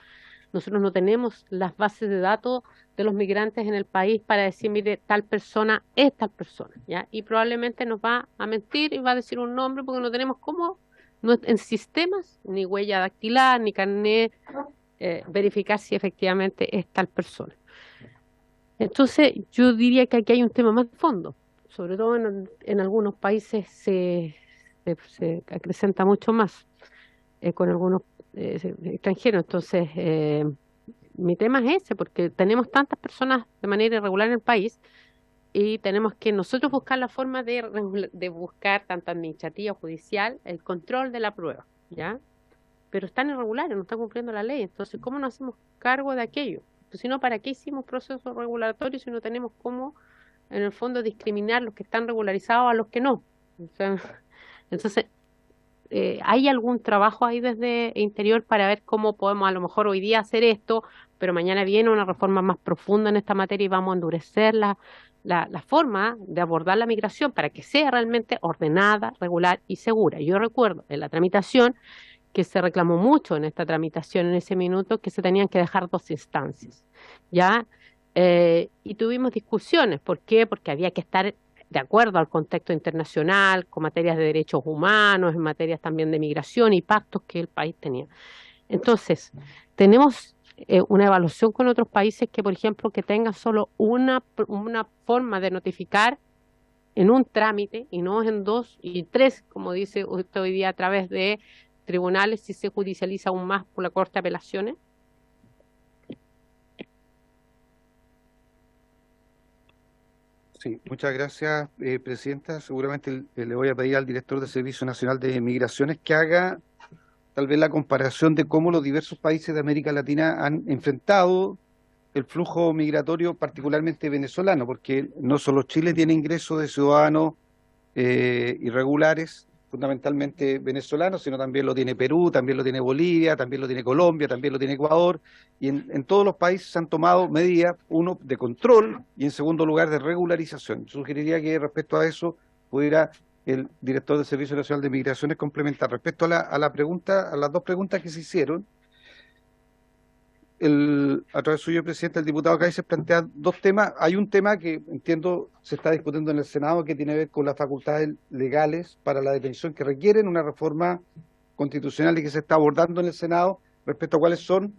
nosotros no tenemos las bases de datos de los migrantes en el país para decir, mire, tal persona es tal persona, ¿ya? Y probablemente nos va a mentir y va a decir un nombre porque no tenemos cómo, no, en sistemas, ni huella dactilar, ni carnet, verificar si efectivamente es tal persona. Entonces, yo diría que aquí hay un tema más de fondo. Sobre todo en algunos países se acrecenta mucho más con algunos extranjeros. Entonces, mi tema es ese, porque tenemos tantas personas de manera irregular en el país y tenemos que nosotros buscar la forma de buscar, tanto administrativa o judicial, el control de la prueba, ¿ya? Pero están irregulares, no están cumpliendo la ley. Entonces, ¿cómo nos hacemos cargo de aquello? Pues, si no, ¿para qué hicimos procesos regulatorios si no tenemos cómo, en el fondo, discriminar los que están regularizados a los que no? O sea, entonces, ¿hay algún trabajo ahí desde Interior para ver cómo podemos a lo mejor hoy día hacer esto, pero mañana viene una reforma más profunda en esta materia y vamos a endurecer la forma de abordar la migración para que sea realmente ordenada, regular y segura? Yo recuerdo en la tramitación que se reclamó mucho en esta tramitación en ese minuto, que se tenían que dejar 2 instancias, ¿ya? Y tuvimos discusiones. ¿Por qué? Porque había que estar de acuerdo al contexto internacional, con materias de derechos humanos, en materias también de migración y pactos que el país tenía. Entonces, tenemos una evaluación con otros países que, por ejemplo, que tengan solo una forma de notificar en un trámite y no en 2 y 3, como dice usted hoy día, a través de tribunales, si se judicializa aún más por la Corte de Apelaciones. Sí, muchas gracias, Presidenta. Seguramente le voy a pedir al director del Servicio Nacional de Migraciones que haga tal vez la comparación de cómo los diversos países de América Latina han enfrentado el flujo migratorio, particularmente venezolano, porque no solo Chile tiene ingresos de ciudadanos irregulares, fundamentalmente venezolanos, sino también lo tiene Perú, también lo tiene Bolivia, también lo tiene Colombia, también lo tiene Ecuador, y en todos los países se han tomado medidas, uno, de control, y en segundo lugar, de regularización. Sugeriría que respecto a eso pudiera el director del Servicio Nacional de Migraciones complementar. Respecto a la pregunta, a las 2 preguntas que se hicieron, a través suyo, presidente, el diputado Kaiser plantea 2 temas. Hay un tema que entiendo se está discutiendo en el Senado que tiene que ver con las facultades legales para la detención que requieren una reforma constitucional y que se está abordando en el Senado respecto a cuáles son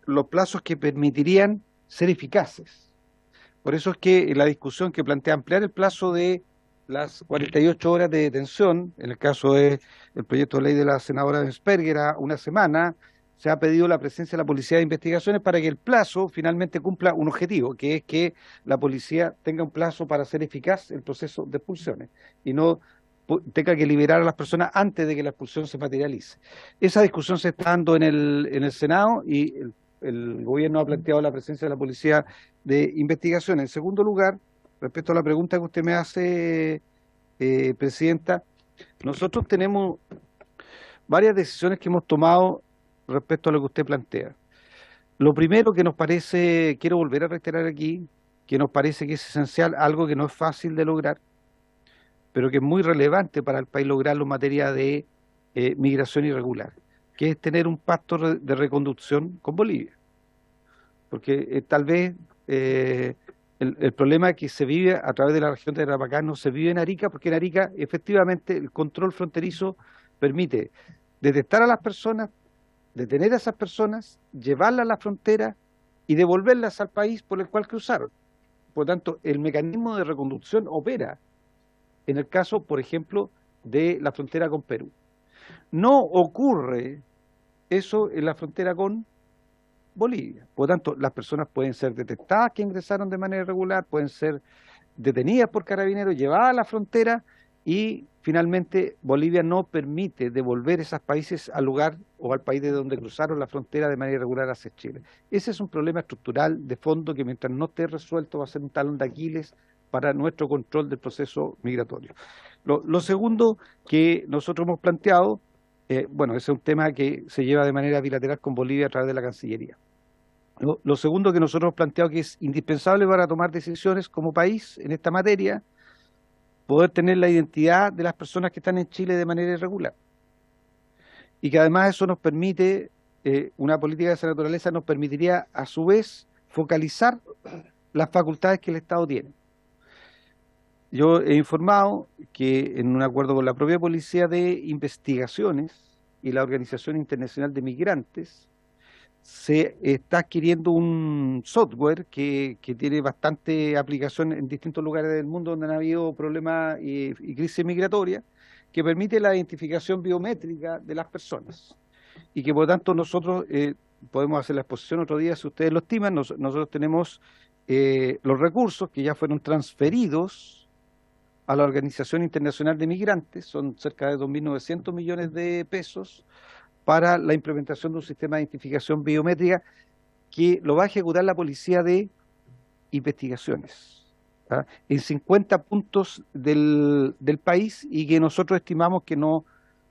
los plazos que permitirían ser eficaces. Por eso es que la discusión que plantea ampliar el plazo de las 48 horas de detención, en el caso del proyecto de ley de la senadora Bensperger, a 1 semana, se ha pedido la presencia de la Policía de Investigaciones para que el plazo finalmente cumpla un objetivo, que es que la policía tenga un plazo para hacer eficaz el proceso de expulsiones y no tenga que liberar a las personas antes de que la expulsión se materialice. Esa discusión se está dando en el Senado y el gobierno ha planteado la presencia de la Policía de Investigación. En segundo lugar, respecto a la pregunta que usted me hace, Presidenta, nosotros tenemos varias decisiones que hemos tomado respecto a lo que usted plantea. Lo primero que nos parece, quiero volver a reiterar aquí, que nos parece que es esencial, algo que no es fácil de lograr, pero que es muy relevante para el país lograrlo en materia de migración irregular, que es tener un pacto de reconducción con Bolivia. Porque tal vez el problema que se vive a través de la región de Tarapacá no se vive en Arica, porque en Arica efectivamente el control fronterizo permite detectar a las personas, detener a esas personas, llevarlas a la frontera y devolverlas al país por el cual cruzaron. Por lo tanto, el mecanismo de reconducción opera en el caso, por ejemplo, de la frontera con Perú. No ocurre eso en la frontera con Bolivia. Por lo tanto, las personas pueden ser detectadas que ingresaron de manera irregular, pueden ser detenidas por carabineros, llevadas a la frontera y finalmente Bolivia no permite devolver esos países al lugar o al país de donde cruzaron la frontera de manera irregular hacia Chile. Ese es un problema estructural de fondo que mientras no esté resuelto va a ser un talón de Aquiles para nuestro control del proceso migratorio. Lo segundo que nosotros hemos planteado, bueno, ese es un tema que se lleva de manera bilateral con Bolivia a través de la Cancillería. Lo segundo que nosotros hemos planteado que es indispensable para tomar decisiones como país en esta materia, poder tener la identidad de las personas que están en Chile de manera irregular. Y que además eso nos permite, una política de esa naturaleza nos permitiría a su vez focalizar las facultades que el Estado tiene. Yo he informado que en un acuerdo con la propia Policía de Investigaciones y la Organización Internacional de Migrantes, se está adquiriendo un software que tiene bastante aplicación en distintos lugares del mundo donde han habido problemas y crisis migratoria, que permite la identificación biométrica de las personas y que por lo tanto nosotros podemos hacer la exposición otro día si ustedes lo estiman. Nosotros tenemos los recursos que ya fueron transferidos a la Organización Internacional de Migrantes, son cerca de 2.900 millones de pesos para la implementación de un sistema de identificación biométrica que lo va a ejecutar la Policía de Investigaciones, ¿ah? En 50 puntos del país y que nosotros estimamos que no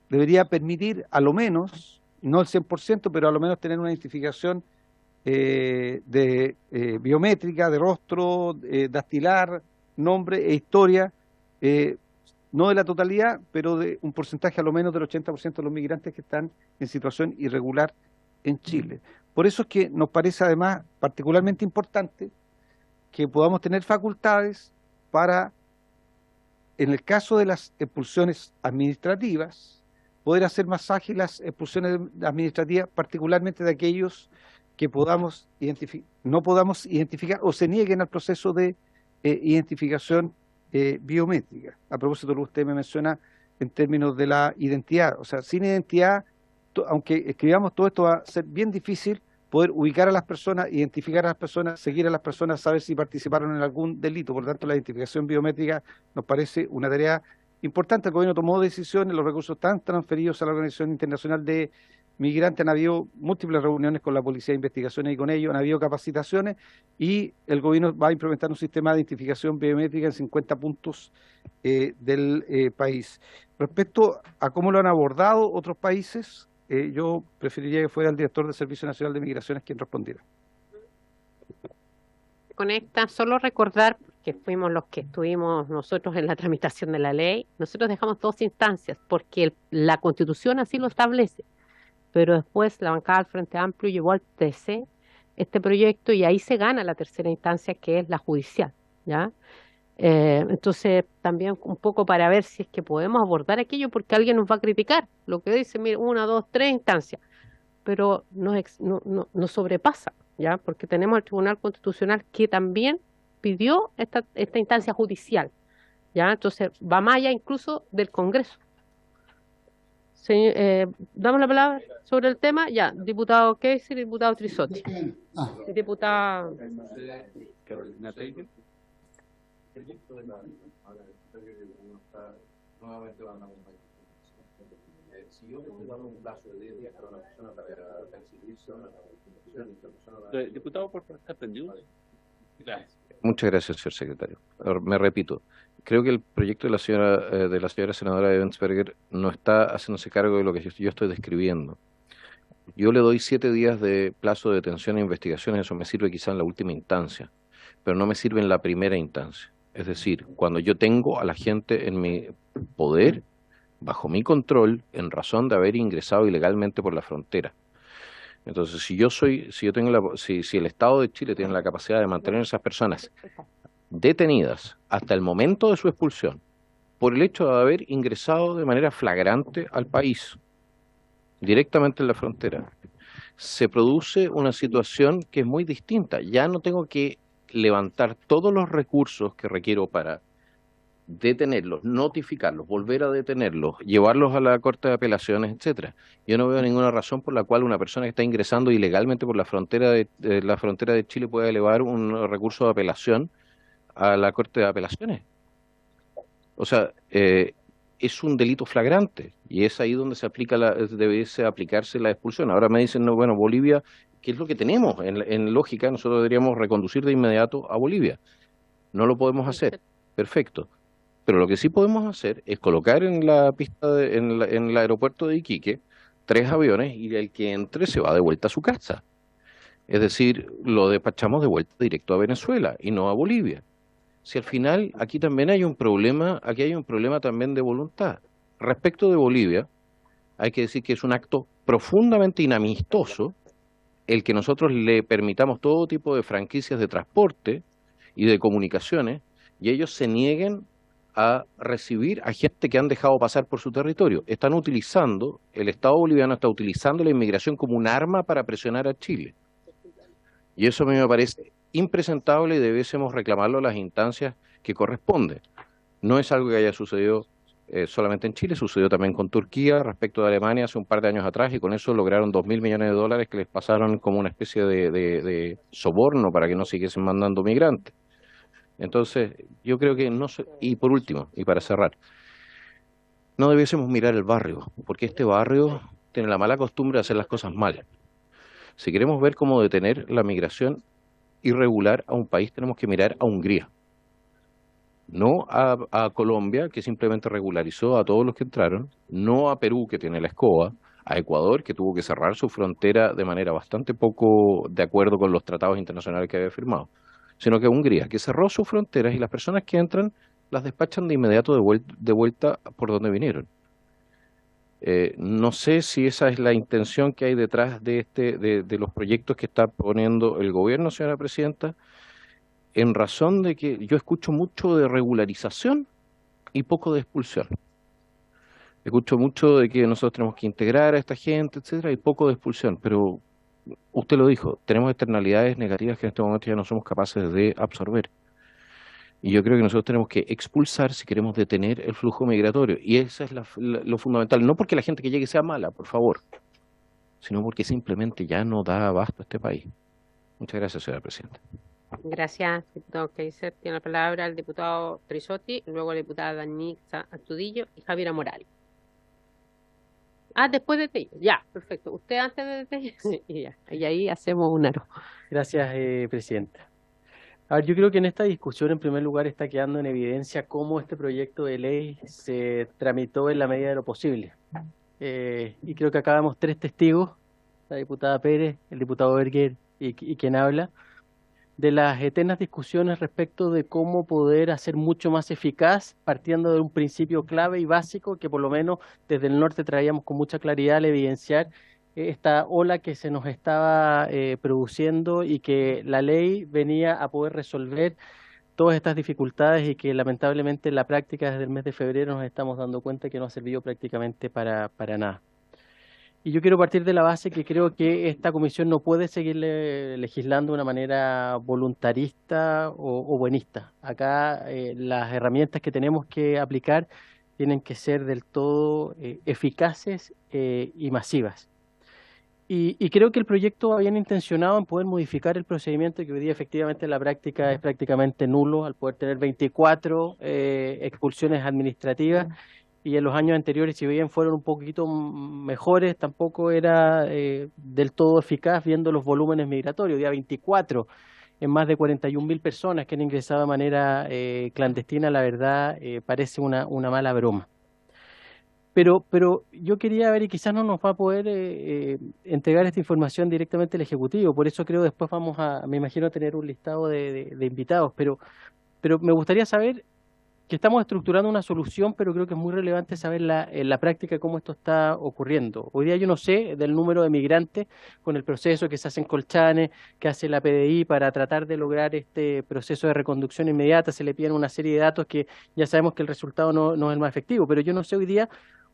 debería permitir a lo menos, no el 100%, pero a lo menos tener una identificación biométrica, de rostro, dactilar, nombre e historia no de la totalidad, pero de un porcentaje a lo menos del 80% de los migrantes que están en situación irregular en Chile. Por eso es que nos parece además particularmente importante que podamos tener facultades para, en el caso de las expulsiones administrativas, poder hacer más ágiles las expulsiones administrativas, particularmente de aquellos que no podamos identificar o se nieguen al proceso de identificación biométrica. A propósito de lo que usted me menciona en términos de la identidad, o sea, sin identidad, aunque escribamos todo esto, va a ser bien difícil poder ubicar a las personas, identificar a las personas, seguir a las personas, saber si participaron en algún delito. Por lo tanto, la identificación biométrica nos parece una tarea importante. El gobierno tomó decisiones, los recursos están transferidos a la Organización Internacional de Migrantes, han habido múltiples reuniones con la Policía de Investigaciones y con ellos, han habido capacitaciones y el gobierno va a implementar un sistema de identificación biométrica en 50 puntos del país. Respecto a cómo lo han abordado otros países, yo preferiría que fuera el director del Servicio Nacional de Migraciones quien respondiera. Conecta, solo recordar que fuimos los que estuvimos nosotros en la tramitación de la ley. Nosotros dejamos 2 instancias porque la Constitución así lo establece, pero después la bancada del Frente Amplio llevó al TC este proyecto y ahí se gana la tercera instancia, que es la judicial, ¿ya? Entonces también un poco para ver si es que podemos abordar aquello, porque alguien nos va a criticar lo que dice, mira, 1, 2, 3 instancias, pero no sobrepasa, ¿ya? Porque tenemos el Tribunal Constitucional que también pidió esta instancia judicial, ¿ya? Entonces va más allá incluso del Congreso. Damos la palabra sobre el tema, ya, diputado Keiser y diputado Trisotti. Diputada Carolina Taylor. Diputado, por favor, ¿está atendido? Gracias. Muchas gracias, señor secretario. Ahora, me repito, creo que el proyecto de la señora senadora Ebensberger no está haciéndose cargo de lo que yo estoy describiendo. Yo le doy 7 días de plazo de detención e investigaciones, eso me sirve quizá en la última instancia, pero no me sirve en la primera instancia. Es decir, cuando yo tengo a la gente en mi poder, bajo mi control, en razón de haber ingresado ilegalmente por la frontera. Entonces, si el Estado de Chile tiene la capacidad de mantener a esas personas detenidas hasta el momento de su expulsión, por el hecho de haber ingresado de manera flagrante al país, directamente en la frontera, se produce una situación que es muy distinta. Ya no tengo que levantar todos los recursos que requiero para detenerlos, notificarlos, volver a detenerlos, llevarlos a la Corte de Apelaciones, etcétera. Yo no veo ninguna razón por la cual una persona que está ingresando ilegalmente por la frontera de Chile pueda elevar un recurso de apelación a la Corte de Apelaciones. O sea, es un delito flagrante y es ahí donde debe aplicarse la expulsión. Ahora me dicen, no, bueno, Bolivia, ¿qué es lo que tenemos? En lógica, nosotros deberíamos reconducir de inmediato a Bolivia. No lo podemos hacer. Perfecto. Pero lo que sí podemos hacer es colocar en la pista, en el aeropuerto de Iquique, 3 aviones y el que entre se va de vuelta a su casa. Es decir, lo despachamos de vuelta directo a Venezuela y no a Bolivia. Si al final aquí también hay un problema, también de voluntad. Respecto de Bolivia, hay que decir que es un acto profundamente inamistoso el que nosotros le permitamos todo tipo de franquicias de transporte y de comunicaciones y ellos se nieguen a recibir a gente que han dejado pasar por su territorio. El Estado boliviano está utilizando la inmigración como un arma para presionar a Chile. Y eso a mí me parece impresentable y debiésemos reclamarlo a las instancias que corresponden. No es algo que haya sucedido solamente en Chile, sucedió también con Turquía respecto de Alemania hace un par de años atrás y con eso lograron $2.000 millones que les pasaron como una especie de soborno para que no siguiesen mandando migrantes. Entonces, yo creo que y por último, y para cerrar, no debiésemos mirar el barrio, porque este barrio tiene la mala costumbre de hacer las cosas mal. Si queremos ver cómo detener la migración irregular a un país, tenemos que mirar a Hungría. No a Colombia, que simplemente regularizó a todos los que entraron, no a Perú, que tiene la escoba, a Ecuador, que tuvo que cerrar su frontera de manera bastante poco de acuerdo con los tratados internacionales que había firmado, sino que Hungría, que cerró sus fronteras y las personas que entran las despachan de inmediato de vuelta por donde vinieron. No sé si esa es la intención que hay detrás de los proyectos que está poniendo el gobierno, señora presidenta, en razón de que yo escucho mucho de regularización y poco de expulsión. Escucho mucho de que nosotros tenemos que integrar a esta gente, etcétera, y poco de expulsión, pero usted lo dijo, tenemos externalidades negativas que en este momento ya no somos capaces de absorber. Y yo creo que nosotros tenemos que expulsar si queremos detener el flujo migratorio. Y eso es lo fundamental. No porque la gente que llegue sea mala, por favor, sino porque simplemente ya no da abasto a este país. Muchas gracias, señora presidenta. Gracias, diputado Kaiser. Tiene la palabra el diputado Trisotti, luego la diputada Danitza Astudillo y Javiera Morales. Después de Tello. Ya, perfecto. Usted antes de Tello. Sí, y ya. Y ahí hacemos un aro. Gracias, presidenta. A ver, yo creo que en esta discusión, en primer lugar, está quedando en evidencia cómo este proyecto de ley se tramitó en la medida de lo posible. Y creo que acá vemos tres testigos, la diputada Pérez, el diputado Berger y quien habla, de las eternas discusiones respecto de cómo poder hacer mucho más eficaz, partiendo de un principio clave y básico que por lo menos desde el norte traíamos con mucha claridad al evidenciar esta ola que se nos estaba produciendo y que la ley venía a poder resolver todas estas dificultades y que lamentablemente en la práctica desde el mes de febrero nos estamos dando cuenta que no ha servido prácticamente para nada. Y yo quiero partir de la base que creo que esta comisión no puede seguir legislando de una manera voluntarista o buenista. Acá las herramientas que tenemos que aplicar tienen que ser del todo eficaces y masivas. Y creo que el proyecto va bien intencionado en poder modificar el procedimiento que hoy día efectivamente en la práctica es prácticamente nulo al poder tener 24 expulsiones administrativas y en los años anteriores, si bien fueron un poquito mejores, tampoco era del todo eficaz viendo los volúmenes migratorios. Hoy día 24 en más de 41.000 personas que han ingresado de manera clandestina, la verdad parece una mala broma. Pero yo quería ver, y quizás no nos va a poder entregar esta información directamente el Ejecutivo, por eso creo después vamos me imagino, tener un listado de invitados, pero me gustaría saber que estamos estructurando una solución, pero creo que es muy relevante saber en la práctica cómo esto está ocurriendo. Hoy día yo no sé del número de migrantes con el proceso que se hace en Colchane, que hace la PDI para tratar de lograr este proceso de reconducción inmediata, se le piden una serie de datos que ya sabemos que el resultado no es el más efectivo, pero yo no sé hoy día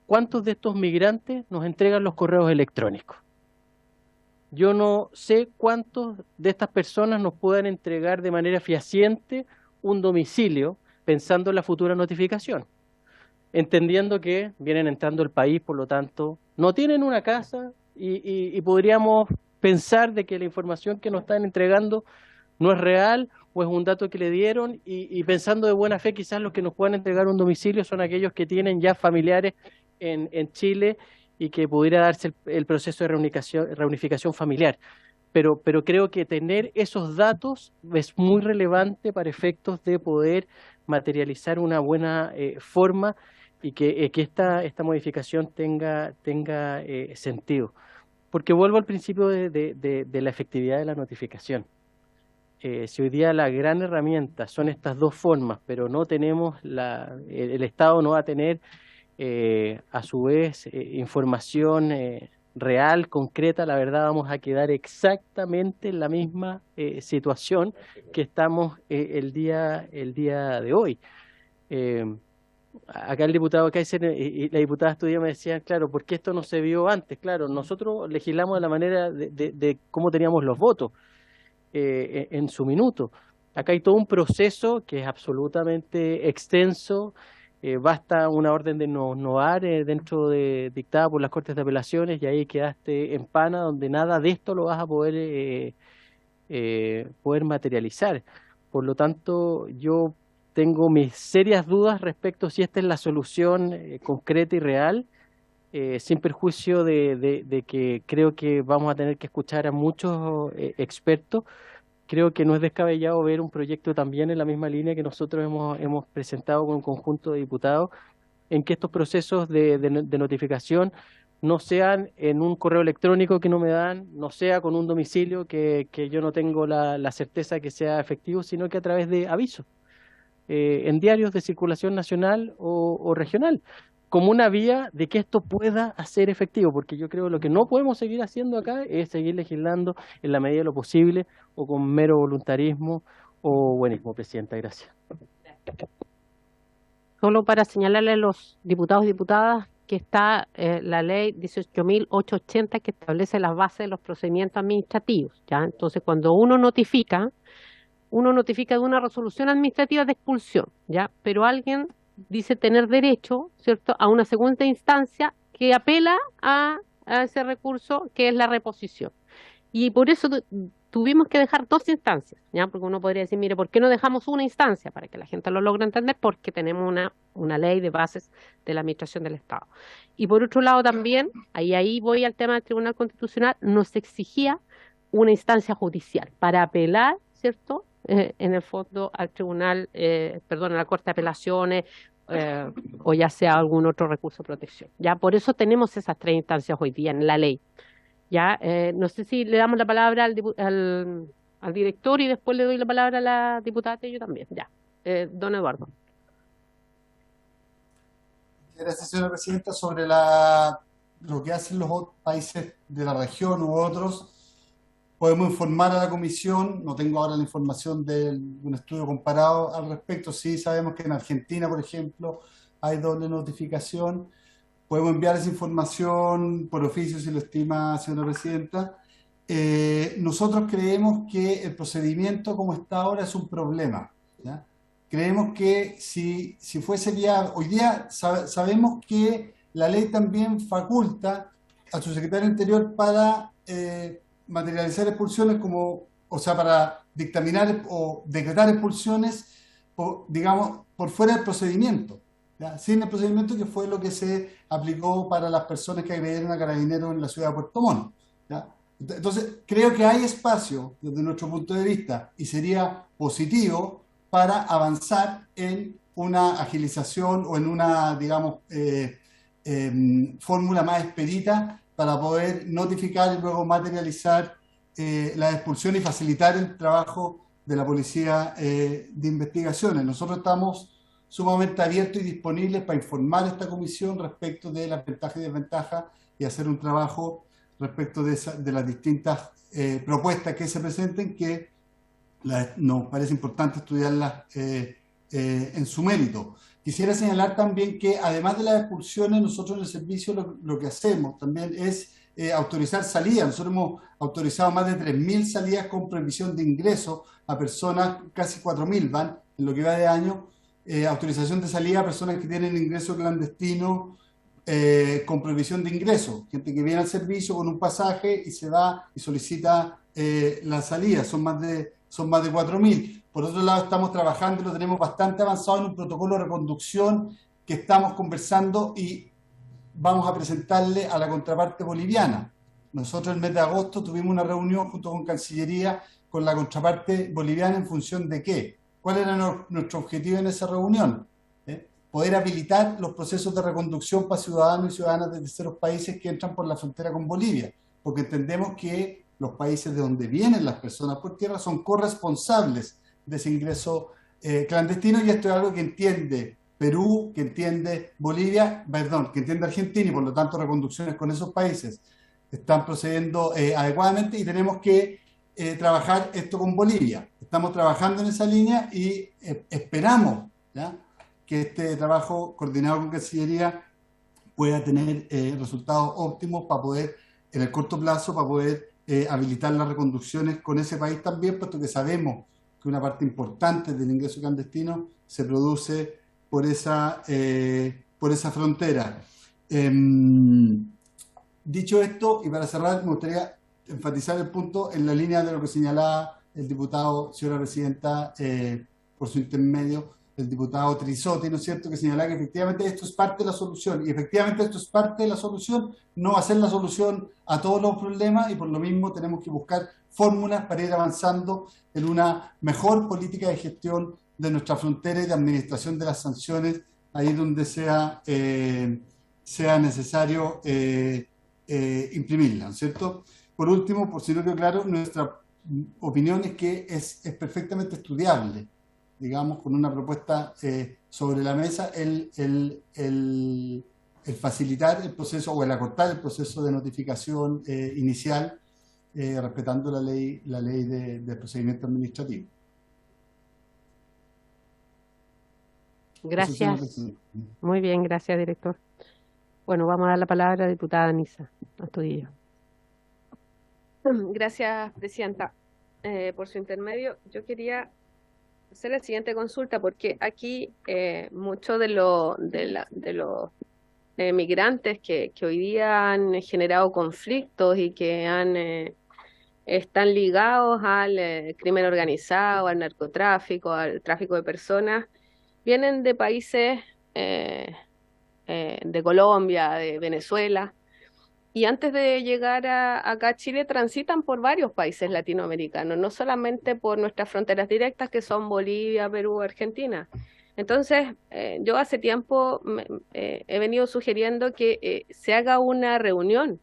cuántos de estos migrantes nos entregan los correos electrónicos. Yo no sé cuántos de estas personas nos puedan entregar de manera fehaciente un domicilio pensando en la futura notificación, entendiendo que vienen entrando al país, por lo tanto, no tienen una casa y podríamos pensar de que la información que nos están entregando no es real o es un dato que le dieron y pensando de buena fe quizás los que nos puedan entregar un domicilio son aquellos que tienen ya familiares en Chile y que pudiera darse el proceso de reunificación familiar. Pero creo que tener esos datos es muy relevante para efectos de poder materializar una buena forma y que esta modificación tenga sentido. Porque vuelvo al principio de la efectividad de la notificación. Si hoy día la gran herramienta son estas dos formas, pero no tenemos el Estado no va a tener a su vez información real, concreta, la verdad vamos a quedar exactamente en la misma situación que estamos el día de hoy. Acá el diputado Kaiser y la diputada Astudillo me decían, claro, ¿por qué esto no se vio antes? Claro, nosotros legislamos de la manera de cómo teníamos los votos en su minuto. Acá hay todo un proceso que es absolutamente extenso. Basta una orden de no dentro dictada por las Cortes de Apelaciones y ahí quedaste en pana donde nada de esto lo vas a poder materializar. Por lo tanto, yo tengo mis serias dudas respecto a si esta es la solución concreta y real, sin perjuicio de que creo que vamos a tener que escuchar a muchos expertos. Creo que no es descabellado ver un proyecto también en la misma línea que nosotros hemos presentado con un conjunto de diputados, en que estos procesos de notificación no sean en un correo electrónico que no me dan, no sea con un domicilio que yo no tengo la certeza que sea efectivo, sino que a través de avisos. en diarios de circulación nacional o regional, como una vía de que esto pueda hacer efectivo, porque yo creo que lo que no podemos seguir haciendo acá es seguir legislando en la medida de lo posible o con mero voluntarismo o buenismo, Presidenta. Gracias. Solo para señalarle a los diputados y diputadas que está la ley 18.880 que establece las bases de los procedimientos administrativos, ¿ya? Entonces, cuando uno notifica de una resolución administrativa de expulsión, ¿ya? Pero alguien dice tener derecho, ¿cierto?, a una segunda instancia que apela a ese recurso, que es la reposición. Y por eso tuvimos que dejar dos instancias, ¿ya? Porque uno podría decir, mire, ¿por qué no dejamos una instancia? Para que la gente lo logre entender, porque tenemos una ley de bases de la Administración del Estado. Y por otro lado también, ahí voy al tema del Tribunal Constitucional, nos exigía una instancia judicial para apelar, ¿cierto?, en el fondo al tribunal, a la Corte de Apelaciones, o ya sea algún otro recurso de protección. Ya por eso tenemos esas tres instancias hoy día en la ley. Ya no sé si le damos la palabra al director y después le doy la palabra a la diputada Tello también. Ya, don Eduardo. Gracias, señora presidenta. Sobre lo que hacen los otros países de la región u otros, podemos informar a la comisión. No tengo ahora la información de un estudio comparado al respecto. Sí sabemos que en Argentina, por ejemplo, hay doble notificación. Podemos enviar esa información por oficio si lo estima, señora presidenta. Nosotros creemos que el procedimiento como está ahora es un problema, ¿ya? Creemos que si fuese viable, hoy día sabemos que la ley también faculta a su secretario Interior para materializar expulsiones para dictaminar o decretar expulsiones, por fuera del procedimiento, ¿ya? Sin el procedimiento, que fue lo que se aplicó para las personas que agredieron a carabineros en la ciudad de Puerto Montt, ¿ya? Entonces, creo que hay espacio desde nuestro punto de vista y sería positivo para avanzar en una agilización o en una, fórmula más expedita para poder notificar y luego materializar la expulsión y facilitar el trabajo de la Policía de Investigaciones. Nosotros estamos sumamente abiertos y disponibles para informar a esta comisión respecto de las ventajas y desventajas y hacer un trabajo respecto de las distintas propuestas que se presenten, que nos parece importante estudiarlas en su mérito. Quisiera señalar también que además de las expulsiones, nosotros en el servicio lo que hacemos también es autorizar salidas. Nosotros hemos autorizado más de 3.000 salidas con prohibición de ingreso a personas, casi 4.000 van en lo que va de año, autorización de salida a personas que tienen ingreso clandestino con prohibición de ingreso, gente que viene al servicio con un pasaje y se va y solicita la salida. Son más de 4.000. Por otro lado, estamos trabajando, lo tenemos bastante avanzado en un protocolo de reconducción que estamos conversando y vamos a presentarle a la contraparte boliviana. Nosotros el mes de agosto tuvimos una reunión junto con Cancillería con la contraparte boliviana. ¿En función de qué? ¿Cuál era nuestro objetivo en esa reunión? Poder habilitar los procesos de reconducción para ciudadanos y ciudadanas de terceros países que entran por la frontera con Bolivia, porque entendemos que los países de donde vienen las personas por tierra son corresponsables de ese ingreso clandestino, y esto es algo que entiende Perú, que entiende Bolivia, que entiende Argentina, y por lo tanto reconducciones con esos países están procediendo adecuadamente, y tenemos que trabajar esto con Bolivia. Estamos trabajando en esa línea y esperamos, ¿ya?, que este trabajo coordinado con Cancillería pueda tener resultados óptimos para poder, en el corto plazo, para poder habilitar las reconducciones con ese país también, puesto que sabemos que una parte importante del ingreso clandestino se produce por esa frontera. Dicho esto, y para cerrar, me gustaría enfatizar el punto en la línea de lo que señalaba el diputado, señora presidenta, por su intermedio, el diputado Trisotti, ¿no es cierto?, que señalaba que efectivamente esto es parte de la solución, y efectivamente esto es parte de la solución. No va a ser la solución a todos los problemas, y por lo mismo tenemos que buscar fórmulas para ir avanzando en una mejor política de gestión de nuestra frontera y de administración de las sanciones ahí donde sea necesario imprimirla, ¿no es cierto? Por último, por si no quedó claro, nuestra opinión es que es perfectamente estudiable digamos, con una propuesta sobre la mesa, el facilitar el proceso o el acortar el proceso de notificación inicial, respetando la ley del procedimiento administrativo. Eso, señor Gracias. presidente. Muy bien, gracias, director. Bueno, vamos a dar la palabra a la diputada Anisa Astudillo. Gracias, presidenta. Por su intermedio, yo quería hacer la siguiente consulta, porque aquí muchos de los migrantes que hoy día han generado conflictos y que están ligados al crimen organizado, al narcotráfico, al tráfico de personas, vienen de países de Colombia, de Venezuela, y antes de llegar acá a Chile transitan por varios países latinoamericanos, no solamente por nuestras fronteras directas que son Bolivia, Perú, Argentina. Entonces, yo hace tiempo he venido sugiriendo que se haga una reunión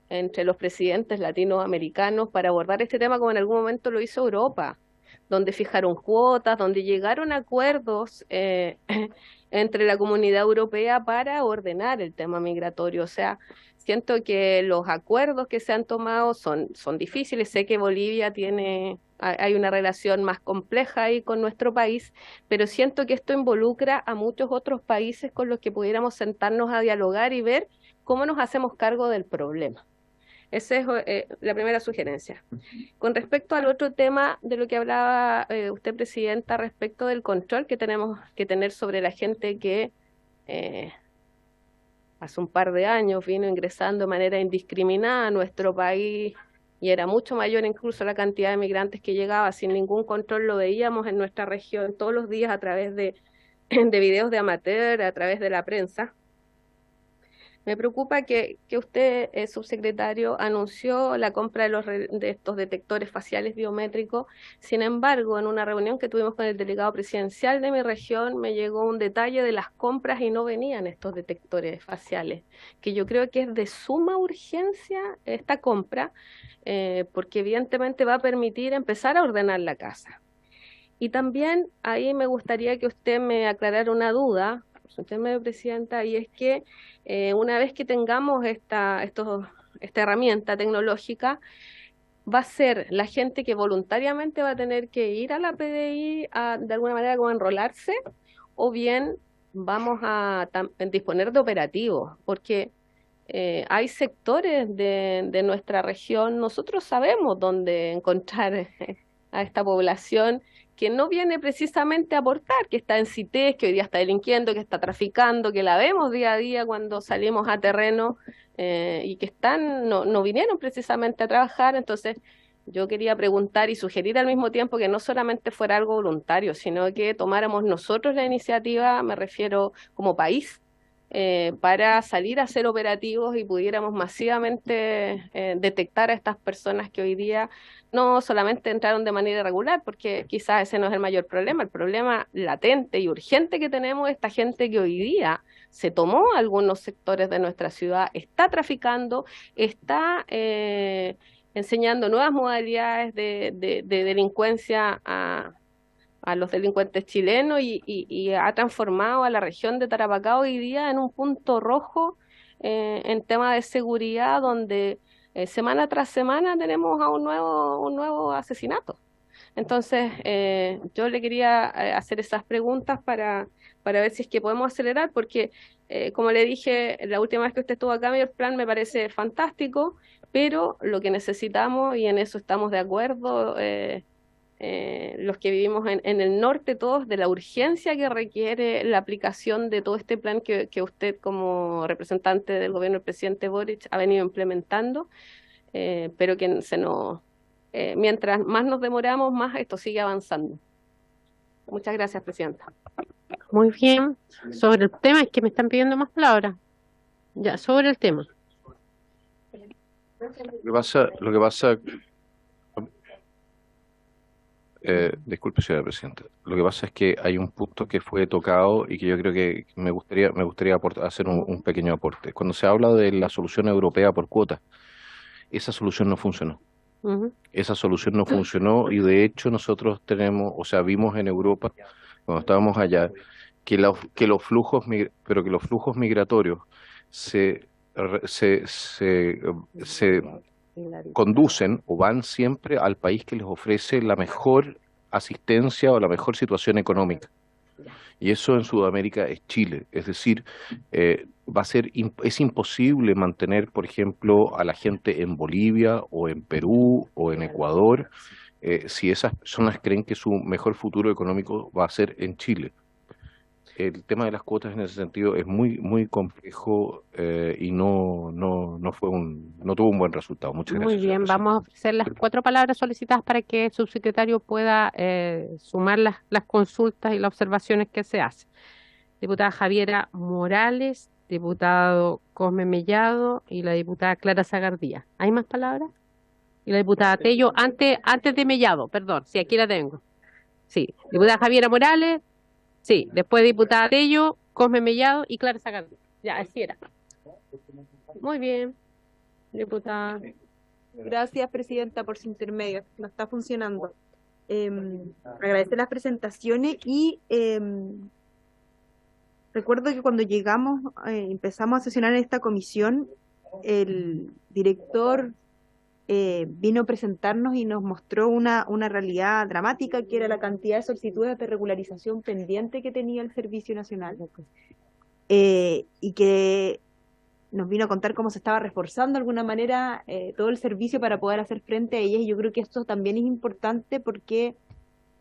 entre los presidentes latinoamericanos para abordar este tema como en algún momento lo hizo Europa, donde fijaron cuotas, donde llegaron a acuerdos entre la comunidad europea para ordenar el tema migratorio. O sea, siento que los acuerdos que se han tomado son difíciles. Sé que Bolivia hay una relación más compleja ahí con nuestro país, pero siento que esto involucra a muchos otros países con los que pudiéramos sentarnos a dialogar y ver cómo nos hacemos cargo del problema. Esa es la primera sugerencia. Con respecto al otro tema de lo que hablaba usted, presidenta, respecto del control que tenemos que tener sobre la gente que hace un par de años vino ingresando de manera indiscriminada a nuestro país y era mucho mayor incluso la cantidad de migrantes que llegaba sin ningún control, lo veíamos en nuestra región todos los días a través de videos de amateur, a través de la prensa. Me preocupa que usted, subsecretario, anunció la compra de estos detectores faciales biométricos. Sin embargo, en una reunión que tuvimos con el delegado presidencial de mi región, me llegó un detalle de las compras y no venían estos detectores faciales, que yo creo que es de suma urgencia esta compra, porque evidentemente va a permitir empezar a ordenar la casa. Y también ahí me gustaría que usted me aclarara una duda, usted me presidenta, y es que una vez que tengamos esta herramienta tecnológica, va a ser la gente que voluntariamente va a tener que ir a la PDI de alguna manera como enrolarse, o bien vamos a disponer de operativos, porque hay sectores de nuestra región, nosotros sabemos dónde encontrar a esta población que no viene precisamente a aportar, que está en CITES, que hoy día está delinquiendo, que está traficando, que la vemos día a día cuando salimos a terreno y que no vinieron precisamente a trabajar. Entonces yo quería preguntar y sugerir al mismo tiempo que no solamente fuera algo voluntario, sino que tomáramos nosotros la iniciativa, me refiero como país, para salir a ser operativos y pudiéramos masivamente detectar a estas personas que hoy día no solamente entraron de manera irregular, porque quizás ese no es el mayor problema. El problema latente y urgente que tenemos es esta gente que hoy día se tomó algunos sectores de nuestra ciudad, está traficando, está enseñando nuevas modalidades de delincuencia a los delincuentes chilenos y ha transformado a la región de Tarapacá hoy día en un punto rojo en tema de seguridad, donde semana tras semana tenemos a un nuevo asesinato. Entonces, yo le quería hacer esas preguntas para ver si es que podemos acelerar, porque como le dije la última vez que usted estuvo acá, el plan me parece fantástico, pero lo que necesitamos, y en eso estamos de acuerdo, los que vivimos en el norte todos, de la urgencia que requiere la aplicación de todo este plan que usted como representante del gobierno del presidente Boric ha venido implementando, pero que mientras más nos demoramos, más esto sigue avanzando. Muchas gracias, presidenta. Muy bien. Sobre el tema, es que me están pidiendo más palabras. Ya, sobre el tema. Lo que pasa, disculpe, señora presidenta. Lo que pasa es que hay un punto que fue tocado y que yo creo que me gustaría hacer un pequeño aporte. Cuando se habla de la solución europea por cuotas, esa solución no funcionó. Ujú. Esa solución no funcionó y de hecho nosotros tenemos, o sea, vimos en Europa, cuando estábamos allá, que los flujos, pero que los flujos migratorios se, re- se conducen o van siempre al país que les ofrece la mejor asistencia o la mejor situación económica. Y eso en Sudamérica es Chile. Es decir, es imposible mantener, por ejemplo, a la gente en Bolivia o en Perú o en Ecuador, si esas personas creen que su mejor futuro económico va a ser en Chile. El tema de las cuotas en ese sentido es muy complejo y no tuvo un buen resultado. Muchas Muy gracias, señor bien, presidente. vamos a ofrecer las 4 palabras solicitadas para que el subsecretario pueda sumar las consultas y las observaciones que se hacen. Diputada Javiera Morales, diputado Cosme Mellado y la diputada Clara Zagardía. ¿Hay más palabras? Y la diputada Tello, antes de Mellado, perdón, sí, aquí la tengo. Sí, diputada Javiera Morales, sí, después diputada Tello, Cosme Mellado y Clara Zagardía. Ya, así era. Muy bien, diputada. Gracias, presidenta, por su intermedio. No está funcionando. Agradecer las presentaciones y recuerdo que cuando llegamos, empezamos a sesionar en esta comisión, el director vino a presentarnos y nos mostró una realidad dramática, que era la cantidad de solicitudes de regularización pendiente que tenía el Servicio Nacional, y que nos vino a contar cómo se estaba reforzando de alguna manera todo el servicio para poder hacer frente a ellas. Y yo creo que esto también es importante porque,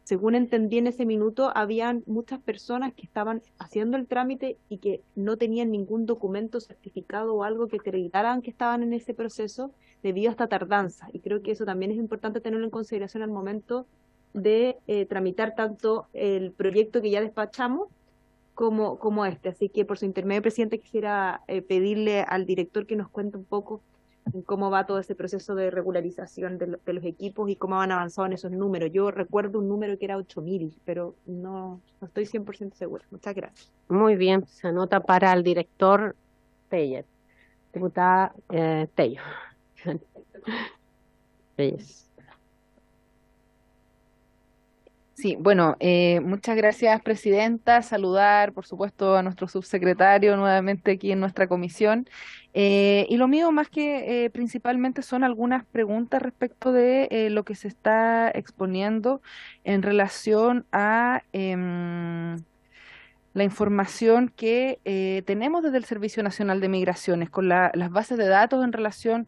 según entendí en ese minuto, habían muchas personas que estaban haciendo el trámite y que no tenían ningún documento certificado o algo que acreditaran que estaban en ese proceso debido a esta tardanza. Y creo que eso también es importante tenerlo en consideración al momento de tramitar tanto el proyecto que ya despachamos como este. Así que por su intermedio, presidente, quisiera pedirle al director que nos cuente un poco en cómo va todo ese proceso de regularización de los equipos y cómo han avanzado en esos números. Yo recuerdo un número que era 8.000, pero no estoy 100% segura. Muchas gracias. Muy bien, se anota para el director Teller. Diputada Tello. Telles. Sí, bueno, muchas gracias, presidenta. Saludar, por supuesto, a nuestro subsecretario nuevamente aquí en nuestra comisión. Y lo mío, más que principalmente, son algunas preguntas respecto de lo que se está exponiendo en relación a la información que tenemos desde el Servicio Nacional de Migraciones, con las bases de datos en relación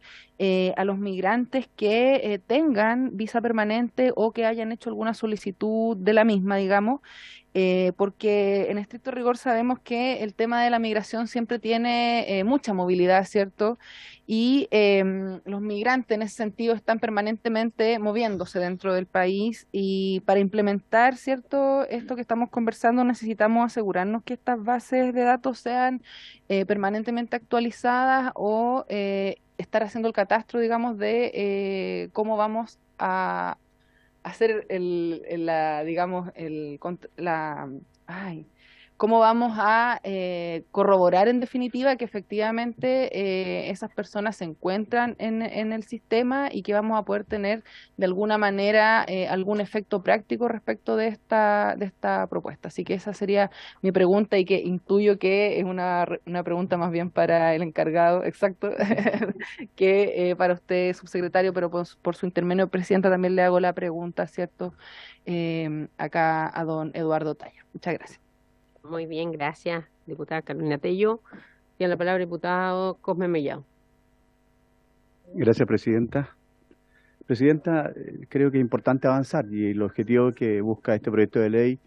a los migrantes que tengan visa permanente o que hayan hecho alguna solicitud de la misma, digamos, porque en estricto rigor sabemos que el tema de la migración siempre tiene mucha movilidad, ¿cierto? Y los migrantes en ese sentido están permanentemente moviéndose dentro del país y para implementar, ¿cierto? Esto que estamos conversando necesitamos asegurarnos que estas bases de datos sean permanentemente actualizadas o estar haciendo el catastro, digamos, de cómo vamos a hacer cómo vamos a corroborar en definitiva que efectivamente esas personas se encuentran en el sistema y que vamos a poder tener de alguna manera algún efecto práctico respecto de esta propuesta. Así que esa sería mi pregunta y que intuyo que es una pregunta más bien para el encargado, exacto, que para usted, subsecretario, pero por su intermedio, presidenta, también le hago la pregunta, ¿cierto? Acá a don Eduardo Talla. Muchas gracias. Muy bien, gracias, diputada Carolina Tello. Tiene la palabra el diputado Cosme Mellado. Gracias, presidenta. Presidenta, creo que es importante avanzar y el objetivo que busca este proyecto de ley,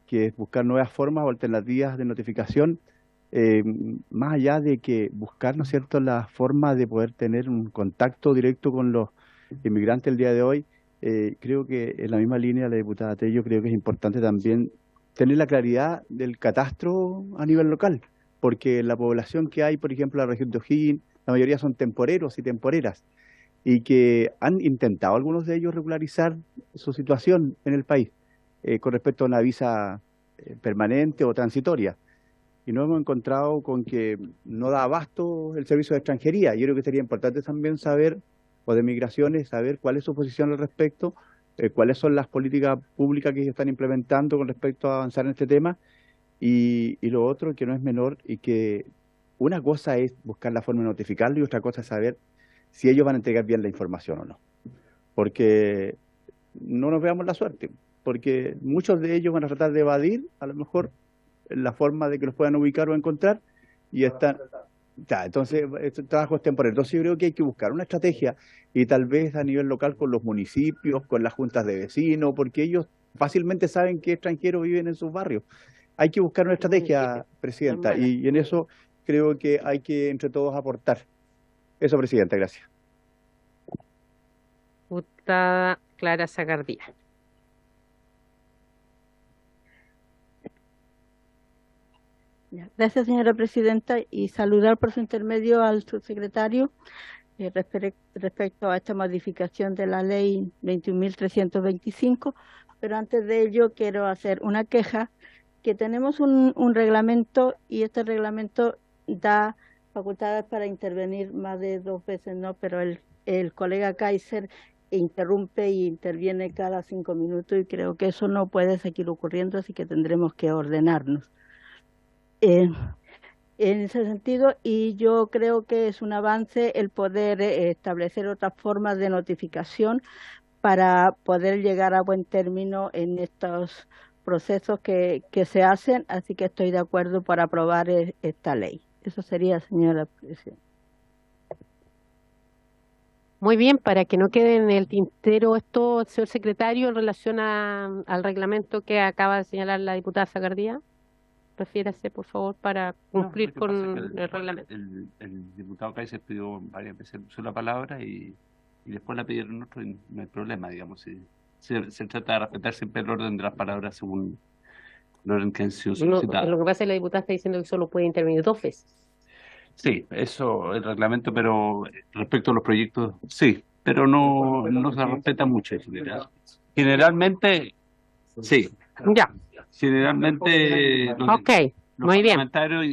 que es buscar nuevas formas o alternativas de notificación, más allá de que buscar, ¿no es cierto?, la forma de poder tener un contacto directo con los inmigrantes el día de hoy. Creo que en la misma línea de la diputada Tello, creo que es importante también tener la claridad del catastro a nivel local, porque la población que hay, por ejemplo, en la región de O'Higgins, la mayoría son temporeros y temporeras, y que han intentado algunos de ellos regularizar su situación en el país con respecto a una visa permanente o transitoria. Y nos hemos encontrado con que no da abasto el servicio de extranjería. Yo creo que sería importante también saber o de Migraciones, saber cuál es su posición al respecto, cuáles son las políticas públicas que ellos están implementando con respecto a avanzar en este tema, y lo otro que no es menor, y que una cosa es buscar la forma de notificarlo y otra cosa es saber si ellos van a entregar bien la información o no. Porque no nos veamos la suerte, porque muchos de ellos van a tratar de evadir a lo mejor la forma de que los puedan ubicar o encontrar, y están... Ya, entonces, este trabajo es temporal. Entonces yo creo que hay que buscar una estrategia, y tal vez a nivel local con los municipios, con las juntas de vecinos, porque ellos fácilmente saben qué extranjeros viven en sus barrios. Hay que buscar una estrategia, Presidenta, y en eso creo que hay que entre todos aportar. Eso, Presidenta, gracias. Diputada Clara Zacardía. Gracias, señora Presidenta, y saludar por su intermedio al subsecretario respecto a esta modificación de la ley 21.325, pero antes de ello quiero hacer una queja, que tenemos un reglamento, y este reglamento da facultades para intervenir más de 2 veces, ¿no? Pero el colega Kaiser interrumpe y interviene cada 5 minutos, y creo que eso no puede seguir ocurriendo, así que tendremos que ordenarnos. En ese sentido, y yo creo que es un avance el poder establecer otras formas de notificación para poder llegar a buen término en estos procesos que se hacen, así que estoy de acuerdo para aprobar esta ley. Eso sería, señora Presidenta. Muy bien, para que no quede en el tintero esto, señor secretario, en relación al reglamento que acaba de señalar la diputada Zacardía, refiérase, por favor, para cumplir con el reglamento. El diputado Kaiser pidió varias veces el uso de la palabra y después la pidieron otro, y no hay problema, digamos. Se trata de respetar siempre el orden de las palabras según el orden que han sido solicitadas. Lo que pasa es que la diputada está diciendo que solo puede intervenir 2 veces. Sí, eso, el reglamento, pero respecto a los proyectos, sí, pero no se respeta mucho en general. Generalmente, sí. Ya. Generalmente los muy bien. parlamentarios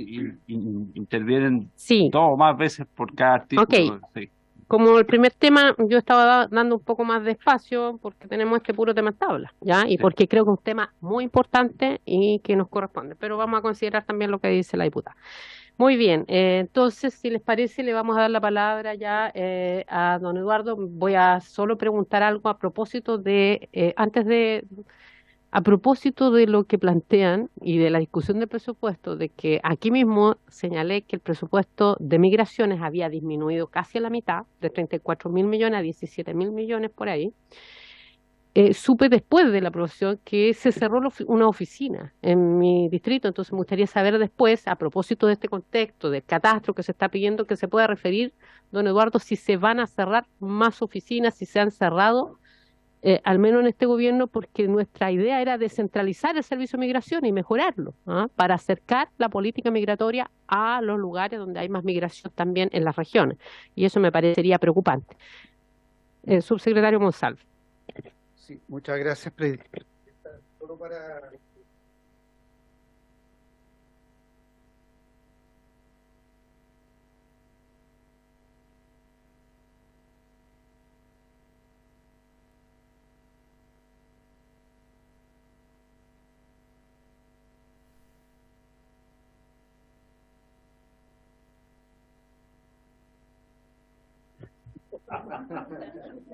intervienen Sí. 2 o más veces por cada artículo. Sí. Como el primer tema, yo estaba dando un poco más de espacio porque tenemos este puro tema en tabla, ¿ya? Y porque creo que es un tema muy importante y que nos corresponde, pero vamos a considerar también lo que dice la diputada. Muy bien, entonces, si les parece, le vamos a dar la palabra ya a don Eduardo. Voy a solo preguntar algo a propósito a propósito de lo que plantean y de la discusión del presupuesto, de que aquí mismo señalé que el presupuesto de migraciones había disminuido casi a la mitad, de 34.000 millones a 17.000 millones por ahí. Supe después de la aprobación que se cerró una oficina en mi distrito, entonces me gustaría saber después, a propósito de este contexto, del catastro que se está pidiendo, que se pueda referir, don Eduardo, si se van a cerrar más oficinas, si se han cerrado, al menos en este gobierno, porque nuestra idea era descentralizar el servicio de migración y mejorarlo, para acercar la política migratoria a los lugares donde hay más migración también en las regiones, y eso me parecería preocupante. Subsecretario Monsalve. Sí, muchas gracias, Presidenta. Solo para...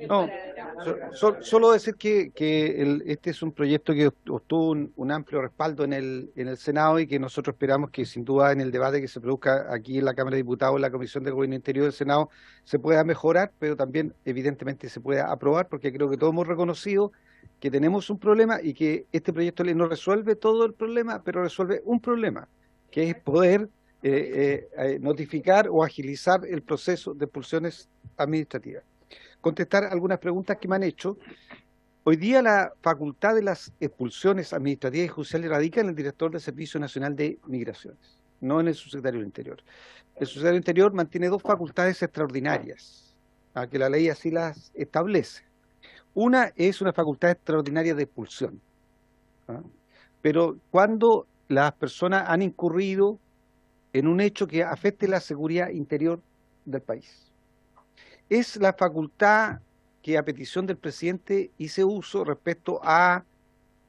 No, solo decir que este es un proyecto que obtuvo un amplio respaldo en el Senado, y que nosotros esperamos que sin duda en el debate que se produzca aquí en la Cámara de Diputados, en la Comisión de Gobierno Interior del Senado, se pueda mejorar, pero también evidentemente se pueda aprobar, porque creo que todos hemos reconocido que tenemos un problema y que este proyecto de ley no resuelve todo el problema, pero resuelve un problema, que es poder notificar o agilizar el proceso de expulsiones administrativas. Contestar algunas preguntas que me han hecho. Hoy día la facultad de las expulsiones administrativas y judiciales radica en el director del Servicio Nacional de Migraciones, no en el subsecretario del Interior. El subsecretario del Interior mantiene 2 facultades extraordinarias, que la ley así las establece. Una es una facultad extraordinaria de expulsión, pero cuando las personas han incurrido en un hecho que afecte la seguridad interior del país. es la facultad que a petición del presidente hice uso respecto a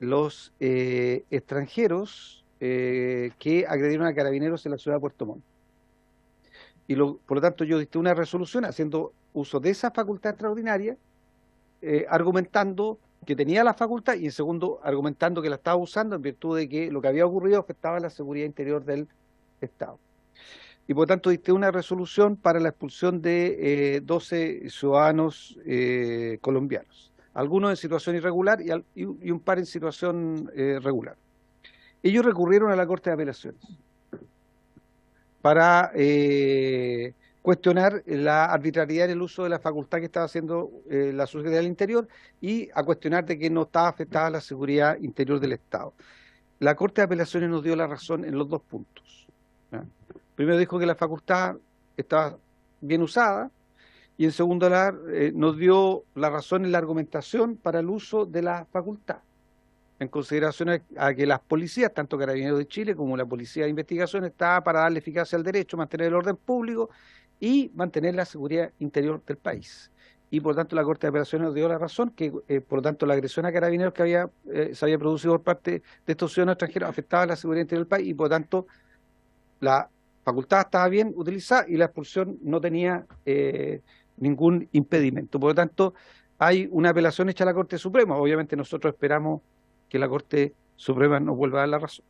los extranjeros que agredieron a carabineros en la ciudad de Puerto Montt. Por lo tanto, yo dicté una resolución haciendo uso de esa facultad extraordinaria, argumentando que tenía la facultad y en segundo, argumentando que la estaba usando en virtud de que lo que había ocurrido afectaba la seguridad interior del Estado. Y por lo tanto, dicté una resolución para la expulsión de 12 ciudadanos colombianos, algunos en situación irregular y un par en situación regular. Ellos recurrieron a la Corte de Apelaciones para cuestionar la arbitrariedad en el uso de la facultad que estaba haciendo la Subsecretaría del Interior y a cuestionar de que no estaba afectada la seguridad interior del Estado. La Corte de Apelaciones nos dio la razón en los dos puntos, ¿ya? Primero dijo que la facultad estaba bien usada y en segundo lugar nos dio la razón en la argumentación para el uso de la facultad, en consideración a que las policías, tanto Carabineros de Chile como la Policía de Investigación, estaba para darle eficacia al derecho, mantener el orden público y mantener la seguridad interior del país. Y por tanto la Corte de Apelaciones nos dio la razón que por lo tanto la agresión a Carabineros que se había producido por parte de estos ciudadanos extranjeros afectaba la seguridad interior del país y por lo tanto la facultad estaba bien utilizada y la expulsión no tenía ningún impedimento. Por lo tanto, hay una apelación hecha a la Corte Suprema. Obviamente nosotros esperamos que la Corte Suprema nos vuelva a dar la razón.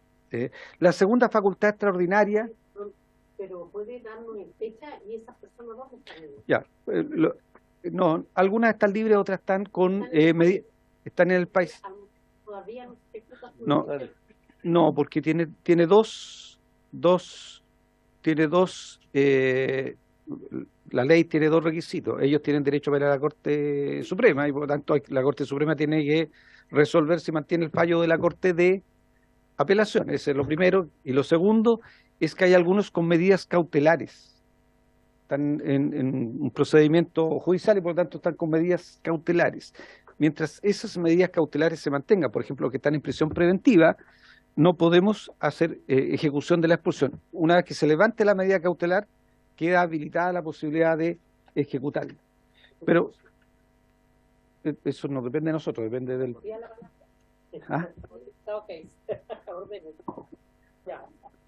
La segunda facultad extraordinaria... Pero puede darnos en fecha y esas personas no están en... Ya, no, algunas están libres, otras están con están en el país. Todavía no se ejecuta su No, no, porque tiene dos, la ley tiene dos requisitos. Ellos tienen derecho a ir a la Corte Suprema y por lo tanto la Corte Suprema tiene que resolver si mantiene el fallo de la Corte de Apelación. Ese es lo primero. Y lo segundo es que hay algunos con medidas cautelares. Están en un procedimiento judicial y por lo tanto están con medidas cautelares. Mientras esas medidas cautelares se mantengan, por ejemplo, que están en prisión preventiva, no podemos hacer ejecución de la expulsión. Una vez que se levante la medida cautelar, queda habilitada la posibilidad de ejecutarla. Pero eso no depende de nosotros, depende del... ¿Ah?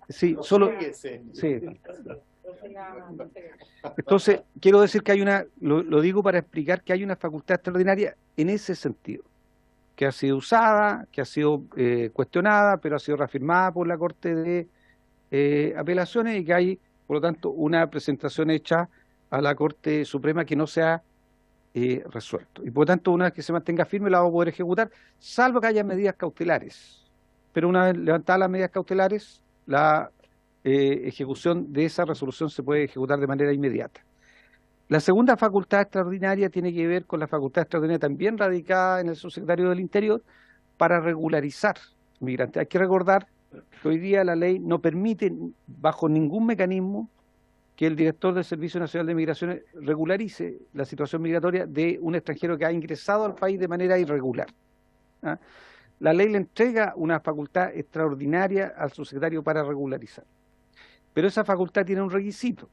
Sí, solo... Sí. Entonces, quiero decir que hay lo digo para explicar que hay una facultad extraordinaria en ese sentido, que ha sido usada, que ha sido cuestionada, pero ha sido reafirmada por la Corte de Apelaciones y que hay, por lo tanto, una presentación hecha a la Corte Suprema que no se ha resuelto. Y por lo tanto, una vez que se mantenga firme, la vamos a poder ejecutar, salvo que haya medidas cautelares. Pero una vez levantadas las medidas cautelares, la ejecución de esa resolución se puede ejecutar de manera inmediata. La segunda facultad extraordinaria tiene que ver con la facultad extraordinaria también radicada en el Subsecretario del Interior para regularizar migrantes. Hay que recordar que hoy día la ley no permite bajo ningún mecanismo que el director del Servicio Nacional de Migraciones regularice la situación migratoria de un extranjero que ha ingresado al país de manera irregular. ¿Ah? La ley le entrega una facultad extraordinaria al subsecretario para regularizar. Pero esa facultad tiene un requisito,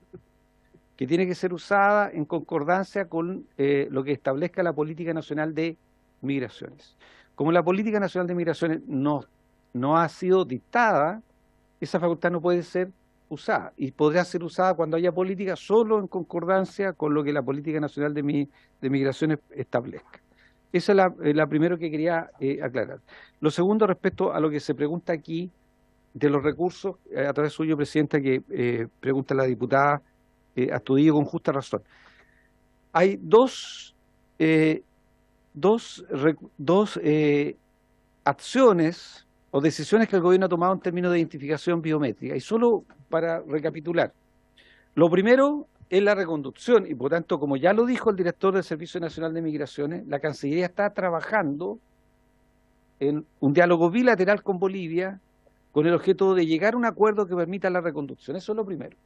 que tiene que ser usada en concordancia con lo que establezca la Política Nacional de Migraciones. Como la Política Nacional de Migraciones no ha sido dictada, esa facultad no puede ser usada y podrá ser usada cuando haya política solo en concordancia con lo que la Política Nacional de Migraciones establezca. Esa es la primero que quería aclarar. Lo segundo, respecto a lo que se pregunta aquí de los recursos, a través suyo, Presidenta, que pregunta la diputada Astudillo con justa razón. Hay dos acciones o decisiones que el gobierno ha tomado en términos de identificación biométrica. Y solo para recapitular, lo primero es la reconducción y por tanto, como ya lo dijo el director del Servicio Nacional de Migraciones, la Cancillería está trabajando en un diálogo bilateral con Bolivia con el objeto de llegar a un acuerdo que permita la reconducción. Eso es lo primero.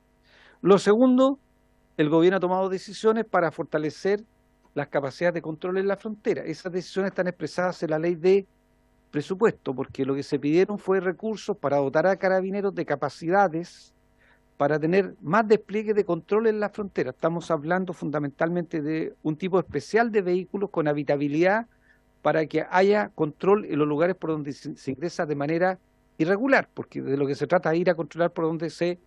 Lo segundo, el gobierno ha tomado decisiones para fortalecer las capacidades de control en la frontera. Esas decisiones están expresadas en la ley de presupuesto, porque lo que se pidieron fue recursos para dotar a Carabineros de capacidades para tener más despliegue de control en la frontera. Estamos hablando fundamentalmente de un tipo especial de vehículos con habitabilidad para que haya control en los lugares por donde se ingresa de manera irregular, porque de lo que se trata es ir a controlar por donde se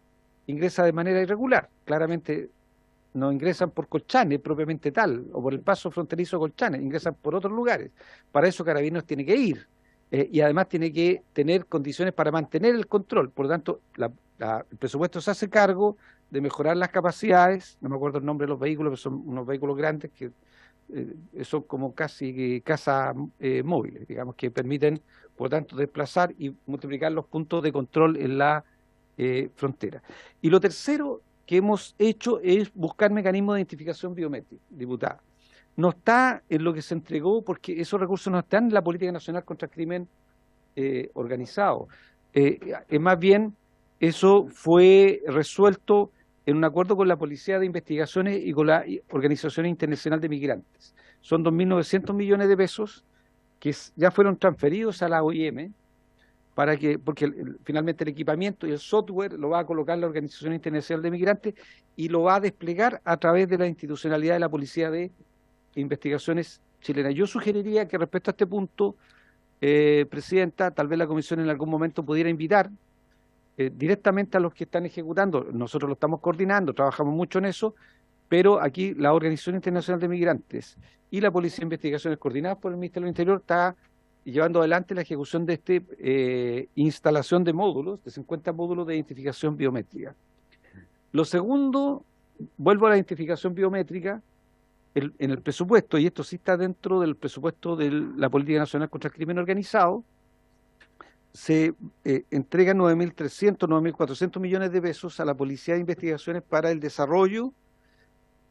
ingresa de manera irregular. Claramente no ingresan por Colchane propiamente tal, o por el paso fronterizo Colchane, ingresan por otros lugares. Para eso Carabineros tiene que ir, y además tiene que tener condiciones para mantener el control. Por lo tanto, el presupuesto se hace cargo de mejorar las capacidades, no me acuerdo el nombre de los vehículos, pero son unos vehículos grandes que son como casi casas móviles, digamos, que permiten, por tanto, desplazar y multiplicar los puntos de control en la frontera. Y lo tercero que hemos hecho es buscar mecanismos de identificación biométrica, diputada. No está en lo que se entregó porque esos recursos no están en la Política Nacional contra el Crimen Organizado. Más bien, eso fue resuelto en un acuerdo con la Policía de Investigaciones y con la Organización Internacional de Migrantes. Son 2.900 millones de pesos que ya fueron transferidos a la OIM, porque finalmente el equipamiento y el software lo va a colocar la Organización Internacional de Migrantes y lo va a desplegar a través de la institucionalidad de la Policía de Investigaciones chilena. Yo sugeriría que respecto a este punto, Presidenta, tal vez la Comisión en algún momento pudiera invitar directamente a los que están ejecutando. Nosotros lo estamos coordinando, trabajamos mucho en eso, pero aquí la Organización Internacional de Migrantes y la Policía de Investigaciones coordinadas por el Ministerio del Interior está llevando adelante la ejecución de esta instalación de módulos, de 50 módulos de identificación biométrica. Lo segundo, vuelvo a la identificación biométrica, en el presupuesto, y esto sí está dentro del presupuesto de la Política Nacional contra el Crimen Organizado, se entregan 9.300, 9.400 millones de pesos a la Policía de Investigaciones para el desarrollo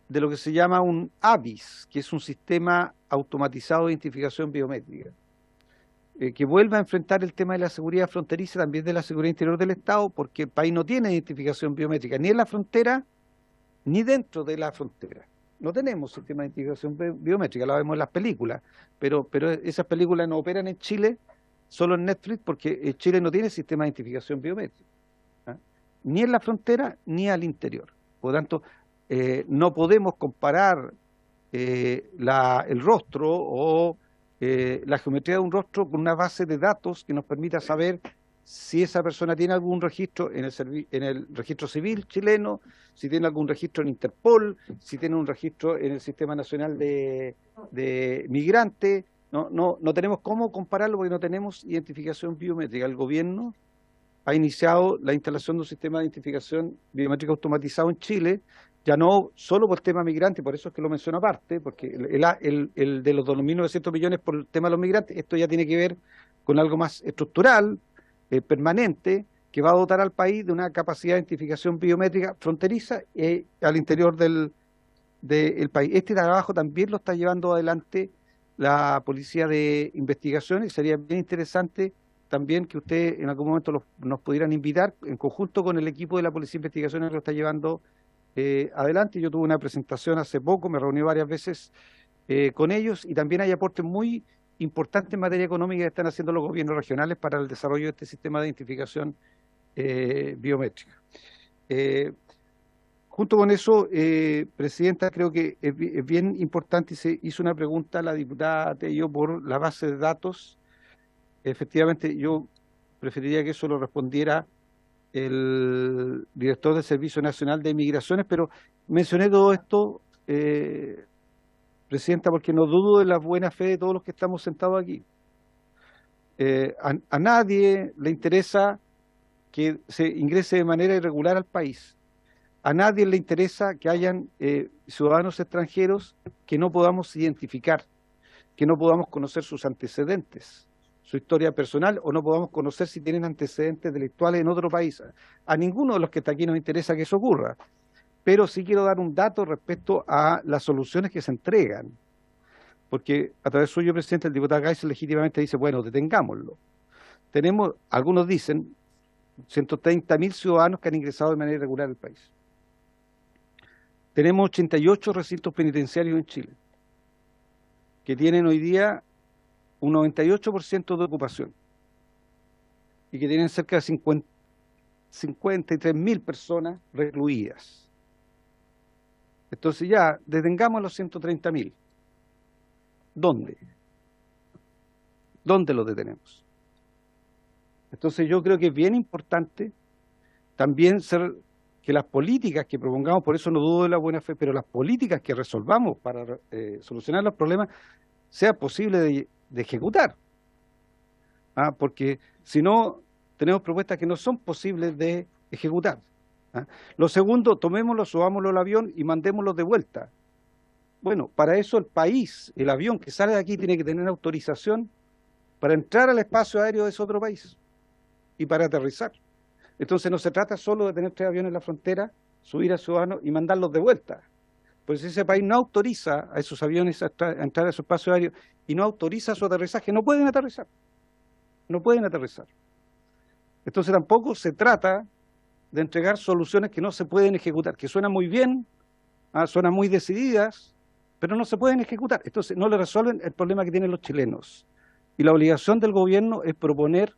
de lo que se llama un ABIS, que es un sistema automatizado de identificación biométrica, que vuelva a enfrentar el tema de la seguridad fronteriza, también de la seguridad interior del Estado, porque el país no tiene identificación biométrica ni en la frontera ni dentro de la frontera. No tenemos sistema de identificación biométrica, lo vemos en las películas, pero esas películas no operan en Chile, solo en Netflix, porque Chile no tiene sistema de identificación biométrica, ni en la frontera ni al interior. Por lo tanto, no podemos comparar el rostro o la geometría de un rostro con una base de datos que nos permita saber si esa persona tiene algún registro en el registro civil chileno, si tiene algún registro en Interpol, si tiene un registro en el Sistema Nacional de Migrantes. No tenemos cómo compararlo porque no tenemos identificación biométrica. El gobierno ha iniciado la instalación de un sistema de identificación biométrica automatizado en Chile, ya no solo por el tema migrante, por eso es que lo menciono aparte, porque el de los 2.900 millones por el tema de los migrantes, esto ya tiene que ver con algo más estructural, permanente, que va a dotar al país de una capacidad de identificación biométrica fronteriza al interior del país. Este trabajo también lo está llevando adelante la Policía de Investigaciones y sería bien interesante también que ustedes en algún momento nos pudieran invitar en conjunto con el equipo de la Policía de Investigaciones que lo está llevando adelante. Yo tuve una presentación hace poco, me reuní varias veces con ellos y también hay aportes muy importantes en materia económica que están haciendo los gobiernos regionales para el desarrollo de este sistema de identificación biométrica. Junto con eso, Presidenta, creo que es bien importante y se hizo una pregunta a la diputada Tello por la base de datos. Efectivamente, yo preferiría que eso lo respondiera el director del Servicio Nacional de Migraciones, pero mencioné todo esto, Presidenta, porque no dudo de la buena fe de todos los que estamos sentados aquí. A nadie le interesa que se ingrese de manera irregular al país. A nadie le interesa que hayan ciudadanos extranjeros que no podamos identificar, que no podamos conocer sus antecedentes, su historia personal, o no podamos conocer si tienen antecedentes delictuales en otro país. A ninguno de los que está aquí nos interesa que eso ocurra. Pero sí quiero dar un dato respecto a las soluciones que se entregan. Porque a través suyo, Presidente, el diputado Geisel legítimamente dice, bueno, detengámoslo. Tenemos, algunos dicen, 130.000 ciudadanos que han ingresado de manera irregular al país. Tenemos 88 recintos penitenciarios en Chile, que tienen hoy día un 98% de ocupación y que tienen cerca de 53.000 personas recluidas. Entonces ya, detengamos a los 130.000. ¿Dónde? ¿Dónde los detenemos? Entonces yo creo que es bien importante también que las políticas que propongamos, por eso no dudo de la buena fe, pero las políticas que resolvamos para solucionar los problemas sea posible de ejecutar. Porque si no, tenemos propuestas que no son posibles de ejecutar. Lo segundo, tomémoslo, subámoslo al avión y mandémoslo de vuelta. Bueno, para eso el país, el avión que sale de aquí tiene que tener autorización para entrar al espacio aéreo de ese otro país y para aterrizar. Entonces no se trata solo de tener 3 aviones en la frontera, subir a ciudadanos y mandarlos de vuelta. Pues si ese país no autoriza a esos aviones a entrar a su espacio aéreo y no autoriza su aterrizaje, no pueden aterrizar. No pueden aterrizar. Entonces tampoco se trata de entregar soluciones que no se pueden ejecutar, que suenan muy bien, suenan muy decididas, pero no se pueden ejecutar. Entonces no le resuelven el problema que tienen los chilenos. Y la obligación del gobierno es proponer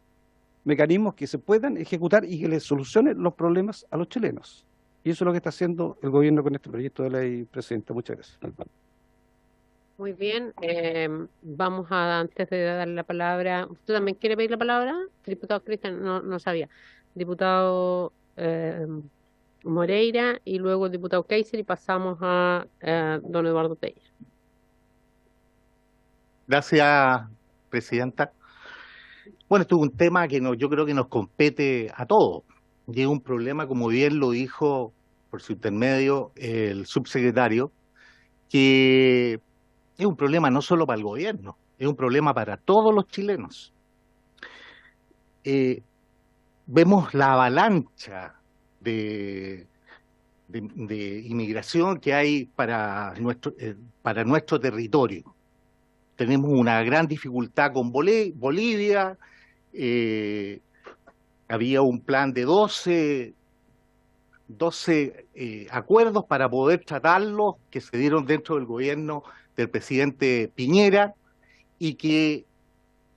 mecanismos que se puedan ejecutar y que les solucionen los problemas a los chilenos. Y eso es lo que está haciendo el gobierno con este proyecto de ley, Presidenta. Muchas gracias. Muy bien, vamos a, antes de darle la palabra, ¿usted también quiere pedir la palabra? Diputado Cristian, no sabía. Diputado Moreira y luego el diputado Kaiser y pasamos a don Eduardo Teller. Gracias, Presidenta. Bueno, esto es un tema que yo creo que nos compete a todos. Y es un problema, como bien lo dijo por su intermedio el subsecretario, que es un problema no solo para el gobierno, es un problema para todos los chilenos. Vemos la avalancha de inmigración que hay para nuestro territorio. Tenemos una gran dificultad con Bolivia, había un plan de 12 acuerdos para poder tratarlos que se dieron dentro del gobierno del presidente Piñera y que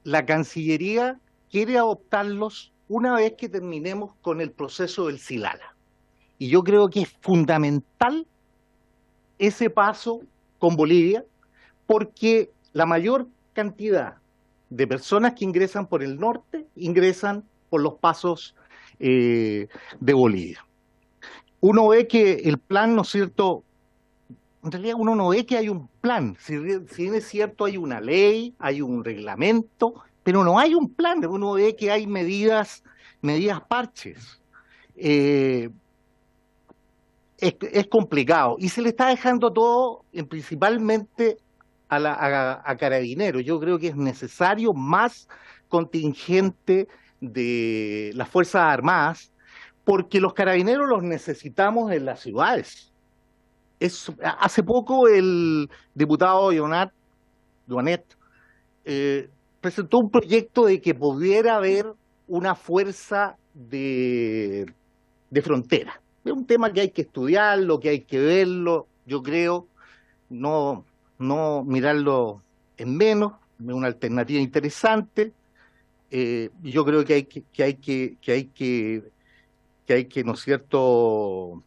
la Cancillería quiere adoptarlos una vez que terminemos con el proceso del Silala. Y yo creo que es fundamental ese paso con Bolivia porque la mayor cantidad de personas que ingresan por el norte ingresan por los pasos de Bolivia. Uno ve que el plan, ¿no es cierto? En realidad uno no ve que hay un plan. Si bien es cierto, hay una ley, hay un reglamento, pero no hay un plan. Uno ve que hay medidas parches. Es complicado. Y se le está dejando todo principalmente a Carabineros. Yo creo que es necesario más contingente de las Fuerzas Armadas, porque los Carabineros los necesitamos en las ciudades. Hace poco el diputado Duanet presentó un proyecto de que pudiera haber una fuerza de frontera. Es un tema que hay que estudiarlo, que hay que verlo, yo creo, no mirarlo en menos, es una alternativa interesante. Yo creo que hay que, ¿no es cierto?,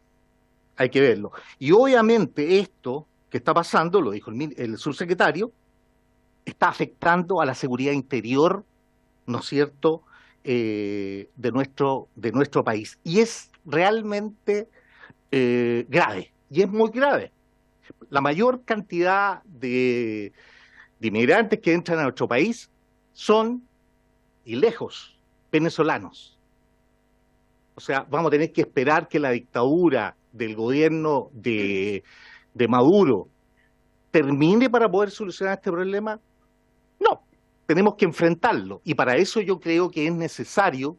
hay que verlo. Y obviamente esto que está pasando, lo dijo el subsecretario, está afectando a la seguridad interior, ¿no es cierto?, de nuestro país. Y es realmente grave, y es muy grave. La mayor cantidad de inmigrantes que entran a nuestro país son, y lejos, venezolanos. O sea, vamos a tener que esperar que la dictadura del gobierno de Maduro termine para poder solucionar este problema. No, tenemos que enfrentarlo. Y para eso yo creo que es necesario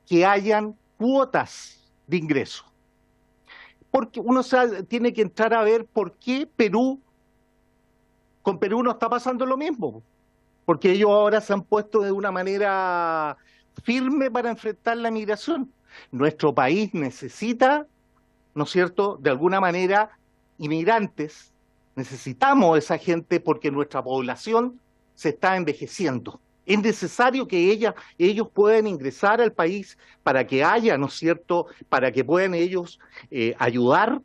que hayan cuotas de ingreso. Porque uno tiene que entrar a ver por qué con Perú no está pasando lo mismo. Porque ellos ahora se han puesto de una manera firme para enfrentar la migración. Nuestro país necesita, ¿no es cierto?, de alguna manera, inmigrantes. Necesitamos esa gente porque nuestra población se está envejeciendo. Es necesario que ellos puedan ingresar al país para que haya, ¿no es cierto?, para que puedan ellos ayudar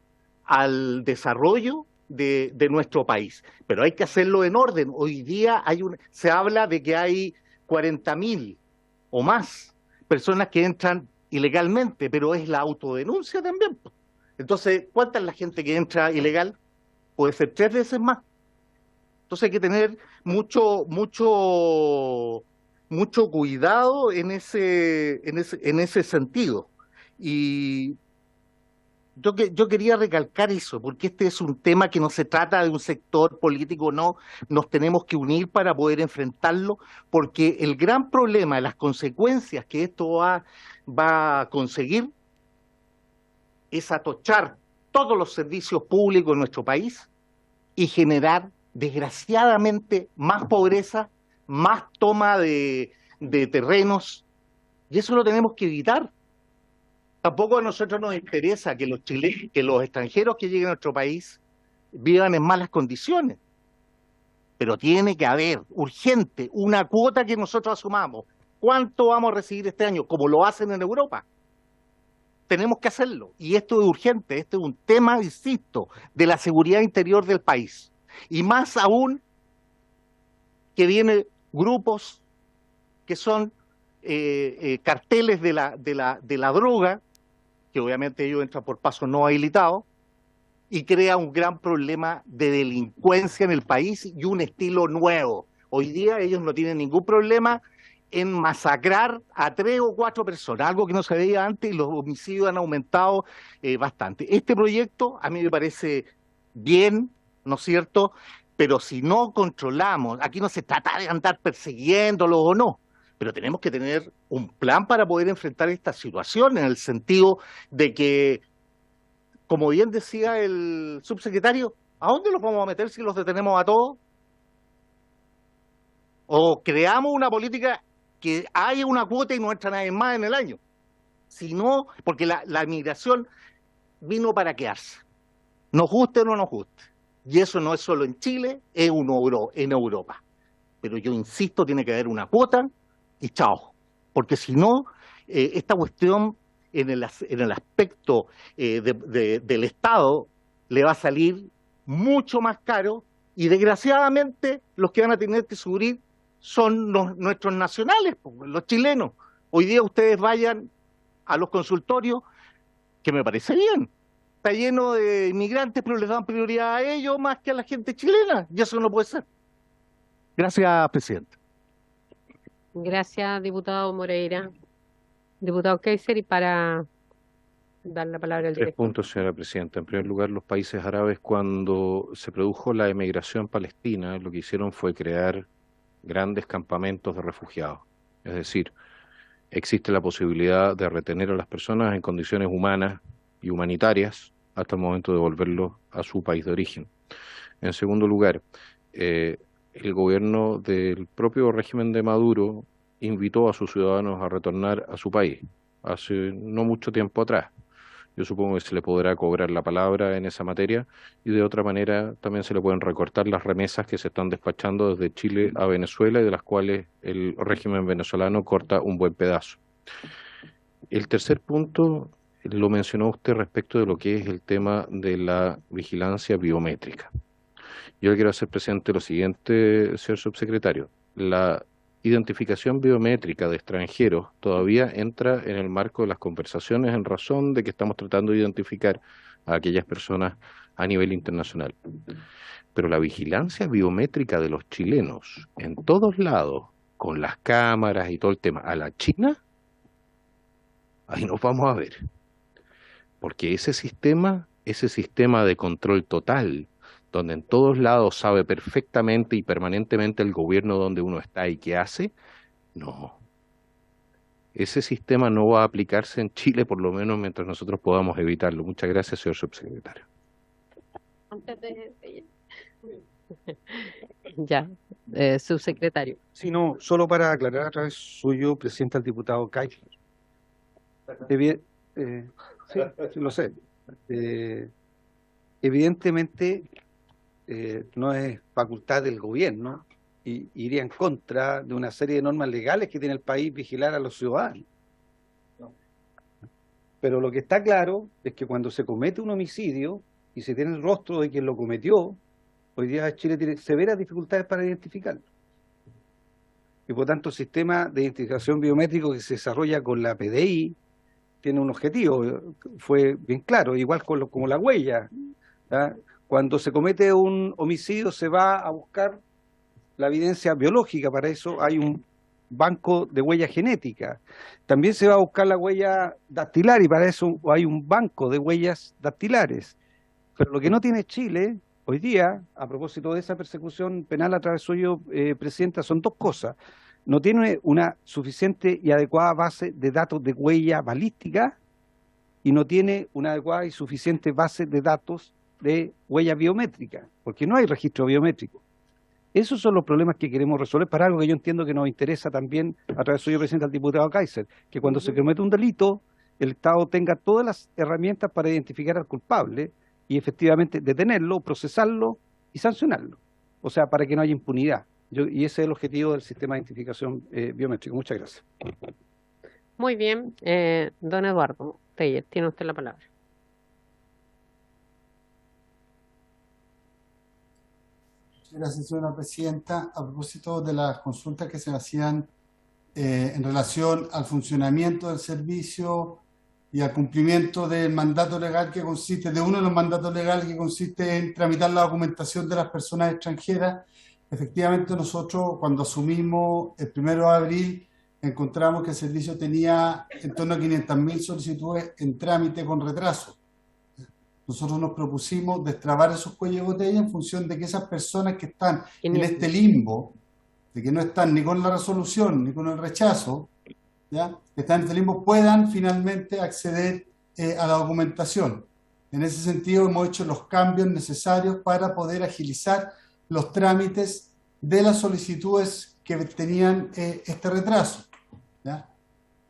al desarrollo de nuestro país. Pero hay que hacerlo en orden. Hoy día se habla de que hay 40.000 o más personas que entran ilegalmente, pero es la autodenuncia también. Entonces, ¿cuánta es la gente que entra ilegal? Puede ser 3 veces más. Entonces hay que tener mucho cuidado en ese sentido. Y yo quería recalcar eso, porque este es un tema que no se trata de un sector político, no, nos tenemos que unir para poder enfrentarlo, porque el gran problema, las consecuencias que esto va a conseguir es atochar todos los servicios públicos en nuestro país y generar, desgraciadamente, más pobreza, más toma de terrenos, y eso lo tenemos que evitar. Tampoco a nosotros nos interesa que los extranjeros que lleguen a nuestro país vivan en malas condiciones, pero tiene que haber urgente una cuota que nosotros asumamos. ¿Cuánto vamos a recibir este año? Como lo hacen en Europa. Tenemos que hacerlo, y esto es urgente, este es un tema, insisto, de la seguridad interior del país. Y más aún que vienen grupos que son carteles de la droga, que obviamente ellos entran por pasos no habilitados, y crea un gran problema de delincuencia en el país y un estilo nuevo. Hoy día ellos no tienen ningún problema en masacrar a 3 o 4 personas, algo que no se veía antes, y los homicidios han aumentado bastante. Este proyecto a mí me parece bien, ¿no es cierto? Pero si no controlamos, aquí no se trata de andar persiguiéndolos o no, pero tenemos que tener un plan para poder enfrentar esta situación, en el sentido de que, como bien decía el subsecretario, ¿a dónde los vamos a meter si los detenemos a todos? O creamos una política que haya una cuota y no entra nadie más en el año. Si no, porque la migración vino para quedarse, nos guste o no nos guste. Y eso no es solo en Chile, es en Europa. Pero yo insisto, tiene que haber una cuota y chao. Porque si no, esta cuestión en el aspecto del Estado le va a salir mucho más caro, y desgraciadamente los que van a tener que sufrir son nuestros nacionales, los chilenos. Hoy día ustedes vayan a los consultorios, que me parece bien, está lleno de inmigrantes, pero les dan prioridad a ellos más que a la gente chilena, y eso no puede ser. Gracias, presidente. Gracias, diputado Moreira. Diputado Kaiser, y para dar la palabra al 3 director. puntos, señora presidenta. En primer lugar, los países árabes, cuando se produjo la emigración palestina, lo que hicieron fue crear grandes campamentos de refugiados. Es decir, existe la posibilidad de retener a las personas en condiciones humanas y humanitarias hasta el momento de devolverlos a su país de origen. En segundo lugar, el gobierno del propio régimen de Maduro invitó a sus ciudadanos a retornar a su país hace no mucho tiempo atrás. Yo supongo que se le podrá cobrar la palabra en esa materia, y de otra manera también se le pueden recortar las remesas que se están despachando desde Chile a Venezuela, y de las cuales el régimen venezolano corta un buen pedazo. El tercer punto lo mencionó usted respecto de lo que es el tema de la vigilancia biométrica. Yo le quiero hacer presente lo siguiente, señor subsecretario. La identificación biométrica de extranjeros todavía entra en el marco de las conversaciones, en razón de que estamos tratando de identificar a aquellas personas a nivel internacional. Pero la vigilancia biométrica de los chilenos en todos lados, con las cámaras y todo el tema, a la China, ahí nos vamos a ver. Porque ese sistema de control total, donde en todos lados sabe perfectamente y permanentemente el gobierno donde uno está y qué hace, no. Ese sistema no va a aplicarse en Chile, por lo menos mientras nosotros podamos evitarlo. Muchas gracias, señor subsecretario. Ya, subsecretario. Sí, no, solo para aclarar a través suyo, presidente, al diputado Kaiser. Sí, lo sé. Evidentemente, no es facultad del gobierno y iría en contra de una serie de normas legales que tiene el país vigilar a los ciudadanos. Pero lo que está claro es que cuando se comete un homicidio y se tiene el rostro de quien lo cometió, hoy día Chile tiene severas dificultades para identificarlo. Y por tanto el sistema de identificación biométrico que se desarrolla con la PDI tiene un objetivo, fue bien claro, igual como la huella. ¿Ah? Cuando se comete un homicidio se va a buscar la evidencia biológica, para eso hay un banco de huella genética. También se va a buscar la huella dactilar y para eso hay un banco de huellas dactilares. Pero lo que no tiene Chile hoy día, a propósito de esa persecución penal a través suyo, Presidenta, son dos cosas. No tiene una suficiente y adecuada base de datos de huella balística y no tiene una adecuada y suficiente base de datos de huella biométrica, porque no hay registro biométrico. Esos son los problemas que queremos resolver para algo que yo entiendo que nos interesa también a través suyo, Presidente, al diputado Kaiser, que cuando se comete un delito, el Estado tenga todas las herramientas para identificar al culpable y efectivamente detenerlo, procesarlo y sancionarlo. O sea, para que no haya impunidad. Y ese es el objetivo del sistema de identificación biométrico. Muchas gracias. Muy bien, don Eduardo Teyer, tiene usted la palabra. Gracias, señora presidenta. A propósito de las consultas que se hacían en relación al funcionamiento del servicio y al cumplimiento del mandato legal que consiste, de uno de los mandatos legales que consiste en tramitar la documentación de las personas extranjeras, efectivamente nosotros cuando asumimos el 1 de abril encontramos que el servicio tenía en torno a 500.000 solicitudes en trámite con retraso. Nosotros nos propusimos destrabar esos cuellos de botella en función de que esas personas que están en este limbo, de que no están ni con la resolución ni con el rechazo, ¿ya? Que están en este limbo, puedan finalmente acceder a la documentación. En ese sentido hemos hecho los cambios necesarios para poder agilizar los trámites de las solicitudes que tenían este retraso, ¿ya?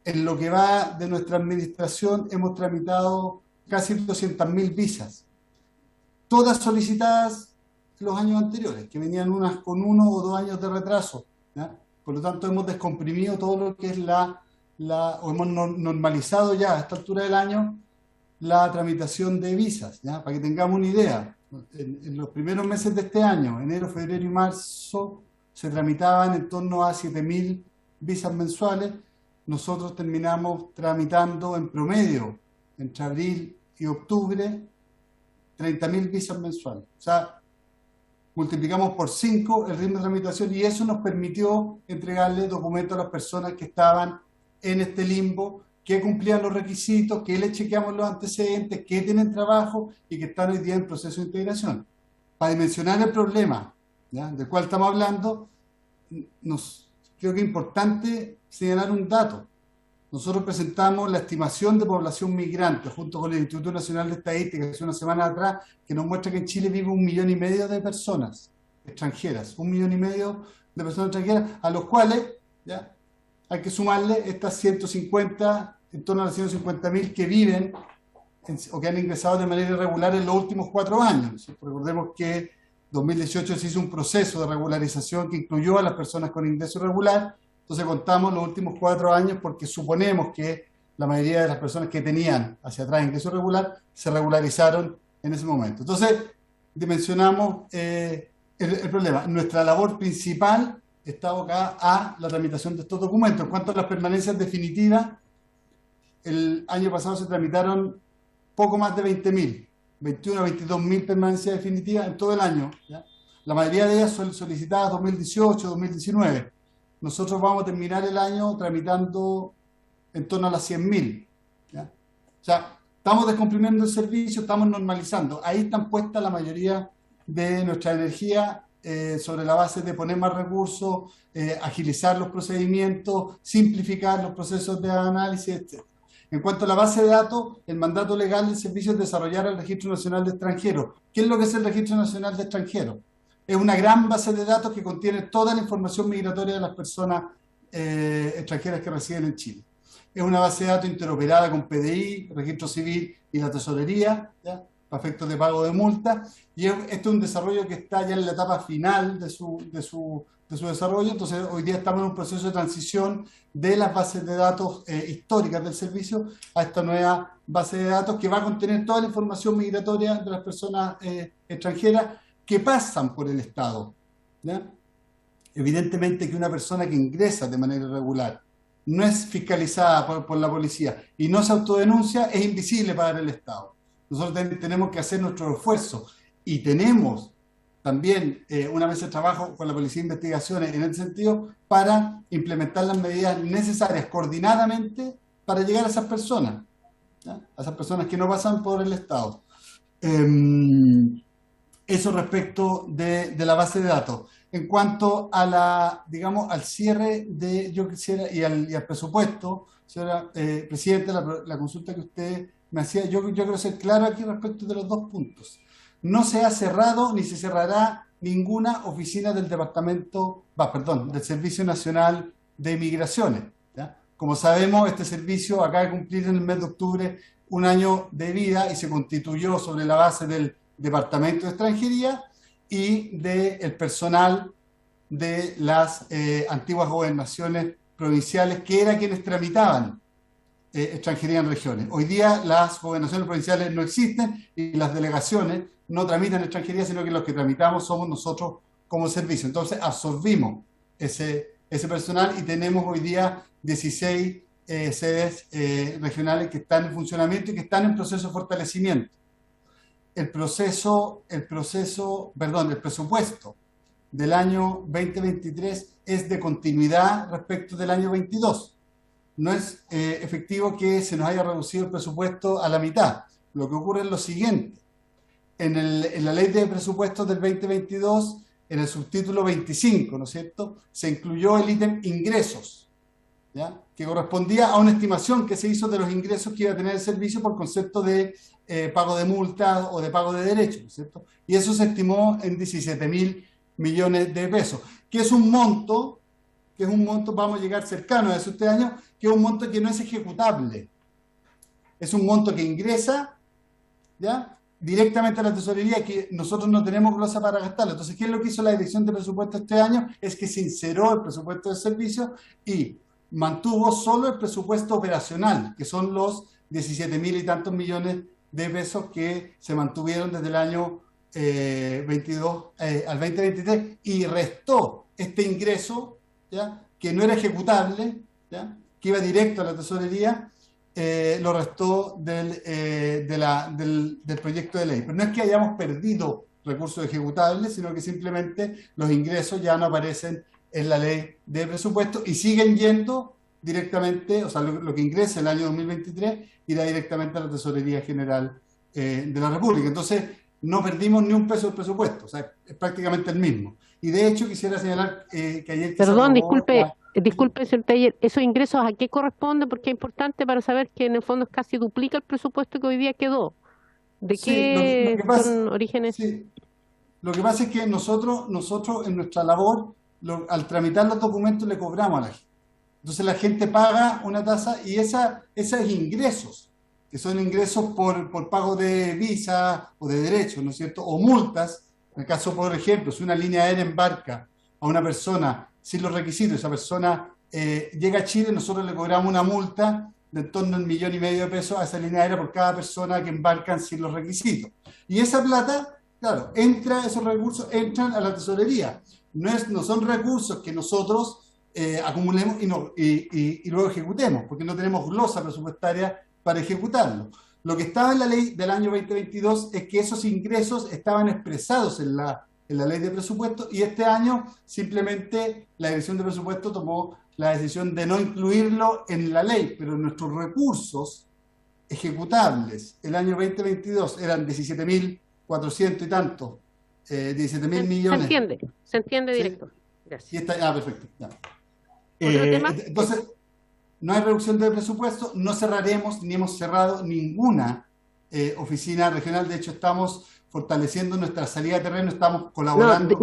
En lo que va de nuestra administración hemos tramitado casi 200.000 visas, todas solicitadas en los años anteriores, que venían unas con 1 o 2 años de retraso, ¿ya? Por lo tanto hemos descomprimido todo lo que es o hemos normalizado ya a esta altura del año la tramitación de visas, ¿ya? Para que tengamos una idea, en los primeros meses de este año, enero, febrero y marzo, se tramitaban en torno a 7.000 visas mensuales. Nosotros terminamos tramitando en promedio entre abril y octubre 30.000 visas mensuales. O sea, multiplicamos por 5 el ritmo de tramitación y eso nos permitió entregarle documentos a las personas que estaban en este limbo, que cumplían los requisitos, que les chequeamos los antecedentes, que tienen trabajo y que están hoy día en proceso de integración. Para dimensionar el problema, ¿ya?, del cual estamos hablando, creo que es importante señalar un dato. Nosotros presentamos la estimación de población migrante junto con el Instituto Nacional de Estadística hace una semana atrás, que nos muestra que en Chile vive 1,5 millones de personas extranjeras, 1,5 millones de personas extranjeras, a los cuales, ¿ya?, hay que sumarle estas 150, en torno a las 150.000 que viven o que han ingresado de manera irregular en los últimos 4 años. Recordemos que en 2018 se hizo un proceso de regularización que incluyó a las personas con ingreso irregular. Entonces contamos los últimos 4 años porque suponemos que la mayoría de las personas que tenían hacia atrás ingreso irregular se regularizaron en ese momento. Entonces dimensionamos el problema. Nuestra labor principal está abocada a la tramitación de estos documentos. En cuanto a las permanencias definitivas, el año pasado se tramitaron poco más de 20.000, 21 a 22.000 permanencias definitivas en todo el año, ¿ya? La mayoría de ellas son solicitadas 2018, 2019. Nosotros vamos a terminar el año tramitando en torno a las 100.000, ¿ya? O sea, estamos descomprimiendo el servicio, estamos normalizando. Ahí están puestas la mayoría de nuestra energía sobre la base de poner más recursos, agilizar los procedimientos, simplificar los procesos de análisis, etc. En cuanto a la base de datos, el mandato legal del servicio es desarrollar el Registro Nacional de Extranjeros. ¿Qué es lo que es el Registro Nacional de Extranjeros? Es una gran base de datos que contiene toda la información migratoria de las personas extranjeras que residen en Chile. Es una base de datos interoperada con PDI, Registro Civil y la Tesorería, ¿ya?, para efectos de pago de multa, y esto es un desarrollo que está ya en la etapa final de su de su desarrollo. Entonces, hoy día estamos en un proceso de transición de las bases de datos históricas del servicio a esta nueva base de datos que va a contener toda la información migratoria de las personas extranjeras que pasan por el Estado, ¿ya? Evidentemente que una persona que ingresa de manera irregular no es fiscalizada por la policía y no se autodenuncia, es invisible para el Estado. Nosotros tenemos que hacer nuestro esfuerzo y tenemos también una mesa de trabajo con la Policía de Investigaciones en ese sentido para implementar las medidas necesarias coordinadamente para llegar a esas personas, ¿ya? A esas personas que no pasan por el Estado. Eso respecto de la base de datos. En cuanto a digamos, al cierre yo quisiera, y al presupuesto, señora Presidenta, la consulta que usted me hacía, yo quiero ser claro aquí respecto de los dos puntos. No se ha cerrado ni se cerrará ninguna oficina del del Servicio Nacional de Migraciones, ¿ya? Como sabemos, este servicio acaba de cumplir en el mes de octubre un año de vida y se constituyó sobre la base del Departamento de Extranjería y del personal de las antiguas gobernaciones provinciales, que eran quienes tramitaban extranjería en regiones. Hoy día las gobernaciones provinciales no existen y las delegaciones no tramitan extranjería, sino que los que tramitamos somos nosotros como servicio. Entonces absorbimos ese personal y tenemos hoy día 16 sedes regionales que están en funcionamiento y que están en proceso de fortalecimiento. El presupuesto del año 2023 es de continuidad respecto del año 22. No es efectivo que se nos haya reducido el presupuesto a la mitad. Lo que ocurre es lo siguiente. En la ley de presupuestos del 2022, en el subtítulo 25, ¿no es cierto?, se incluyó el ítem ingresos, ¿ya?, que correspondía a una estimación que se hizo de los ingresos que iba a tener el servicio por concepto de pago de multas o de pago de derechos, ¿no es cierto? Y eso se estimó en 17.000 millones de pesos, que es un monto, vamos a llegar cercano a eso este año, que es un monto que no es ejecutable. Es un monto que ingresa, ¿ya?, directamente a la tesorería, que nosotros no tenemos glosa para gastarlo. Entonces, ¿qué es lo que hizo la Dirección de Presupuesto este año? Es que sinceró el presupuesto del servicio y mantuvo solo el presupuesto operacional, que son los 17.000 y tantos millones de pesos que se mantuvieron desde el año 22 al 2023, y restó este ingreso, ¿ya?, que no era ejecutable, ¿ya?, que iba directo a la tesorería, lo restó del proyecto de ley. Pero no es que hayamos perdido recursos ejecutables, sino que simplemente los ingresos ya no aparecen en la ley de presupuesto y siguen yendo directamente, o sea, lo que ingresa el año 2023 irá directamente a la Tesorería General de la República. Entonces, no perdimos ni un peso del presupuesto, o sea, es prácticamente el mismo. Y de hecho, quisiera señalar que ayer... Perdón, disculpe, señor Teller, ¿esos ingresos a qué corresponden? Porque es importante para saber que en el fondo casi duplica el presupuesto que hoy día quedó. ¿De qué son orígenes? Sí. Lo que pasa es que nosotros en nuestra labor, al tramitar los documentos le cobramos a la gente. Entonces la gente paga una tasa y esos ingresos, que son ingresos por pago de visa o de derechos, ¿no es cierto? O multas, en el caso, por ejemplo, si una línea aérea embarca a una persona sin los requisitos, esa persona llega a Chile, nosotros le cobramos una multa de en torno a 1,5 millones de pesos a esa línea aérea por cada persona que embarcan sin los requisitos. Y esa plata, claro, esos recursos entran a la tesorería. No son recursos que nosotros acumulemos y luego ejecutemos, porque no tenemos glosa presupuestaria para ejecutarlo. Lo que estaba en la ley del año 2022 es que esos ingresos estaban expresados en la ley de presupuesto, y este año simplemente la Dirección de Presupuesto tomó la decisión de no incluirlo en la ley, pero nuestros recursos ejecutables el año 2022 eran 17.400 y tantos, 17.000 millones. Se entiende, ¿Sí? director. Gracias. Perfecto. Ya. Entonces, no hay reducción de presupuesto, no cerraremos ni hemos cerrado ninguna oficina regional. De hecho, estamos fortaleciendo nuestra salida de terreno, estamos colaborando.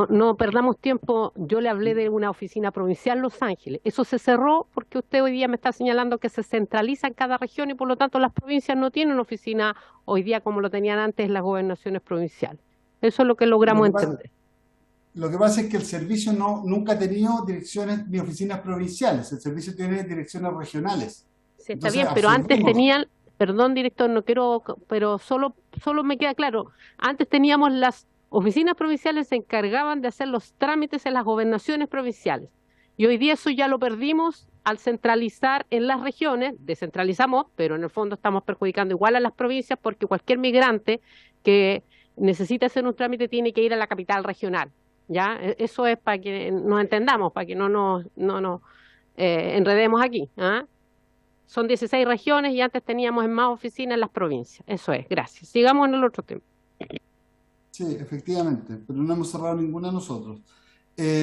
No perdamos tiempo. Yo le hablé de una oficina provincial Los Ángeles. Eso se cerró porque usted hoy día me está señalando que se centraliza en cada región y por lo tanto las provincias no tienen oficina hoy día como lo tenían antes las gobernaciones provinciales. Eso es lo que logramos entender. Lo que pasa es que el servicio nunca ha tenido direcciones ni oficinas provinciales, el servicio tiene direcciones regionales. Sí, está Entonces bien, pero antes absorbimos. tenían, perdón, director, no quiero, pero solo me queda claro, antes teníamos las oficinas provinciales se encargaban de hacer los trámites en las gobernaciones provinciales. Y hoy día eso ya lo perdimos al centralizar en las regiones, descentralizamos, pero en el fondo estamos perjudicando igual a las provincias porque cualquier migrante que necesita hacer un trámite tiene que ir a la capital regional. ¿Ya? Eso es para que nos entendamos, para que no nos enredemos aquí. ¿Ah? Son 16 regiones y antes teníamos en más oficinas en las provincias. Eso es, gracias. Sigamos en el otro tema. Sí, efectivamente, pero no hemos cerrado ninguna nosotros. Esa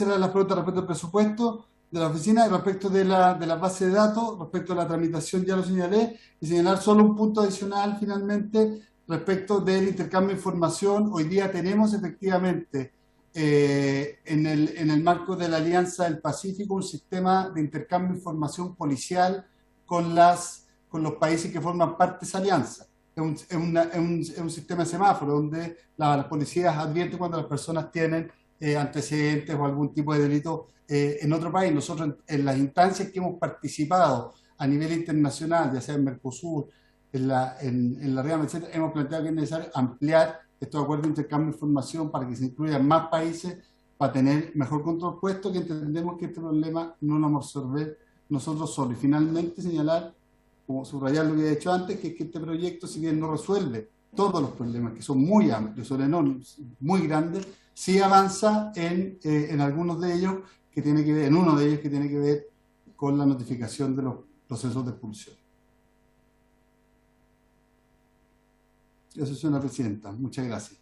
era la pregunta respecto al presupuesto de la oficina y respecto de la base de datos, respecto a la tramitación ya lo señalé, y señalar solo un punto adicional finalmente respecto del intercambio de información. Hoy día tenemos efectivamente en el marco de la Alianza del Pacífico un sistema de intercambio de información policial con los países que forman parte de esa alianza. Es un sistema de semáforo donde las policías advierten cuando las personas tienen antecedentes o algún tipo de delito en otro país. Nosotros en las instancias que hemos participado a nivel internacional, ya sea en Mercosur, en la REAM, etc., hemos planteado que es necesario ampliar estos acuerdos de intercambio de información para que se incluyan más países para tener mejor control, puesto que entendemos que este problema no lo vamos a resolver nosotros solos. Y finalmente señalar, como subrayar lo que he dicho antes, que es que este proyecto, si bien no resuelve todos los problemas, que son muy amplios, son enormes, muy grandes, sí avanza en algunos de ellos que tiene que ver, en uno de ellos que tiene que ver con la notificación de los procesos de expulsión. Eso, señora presidenta. Muchas gracias.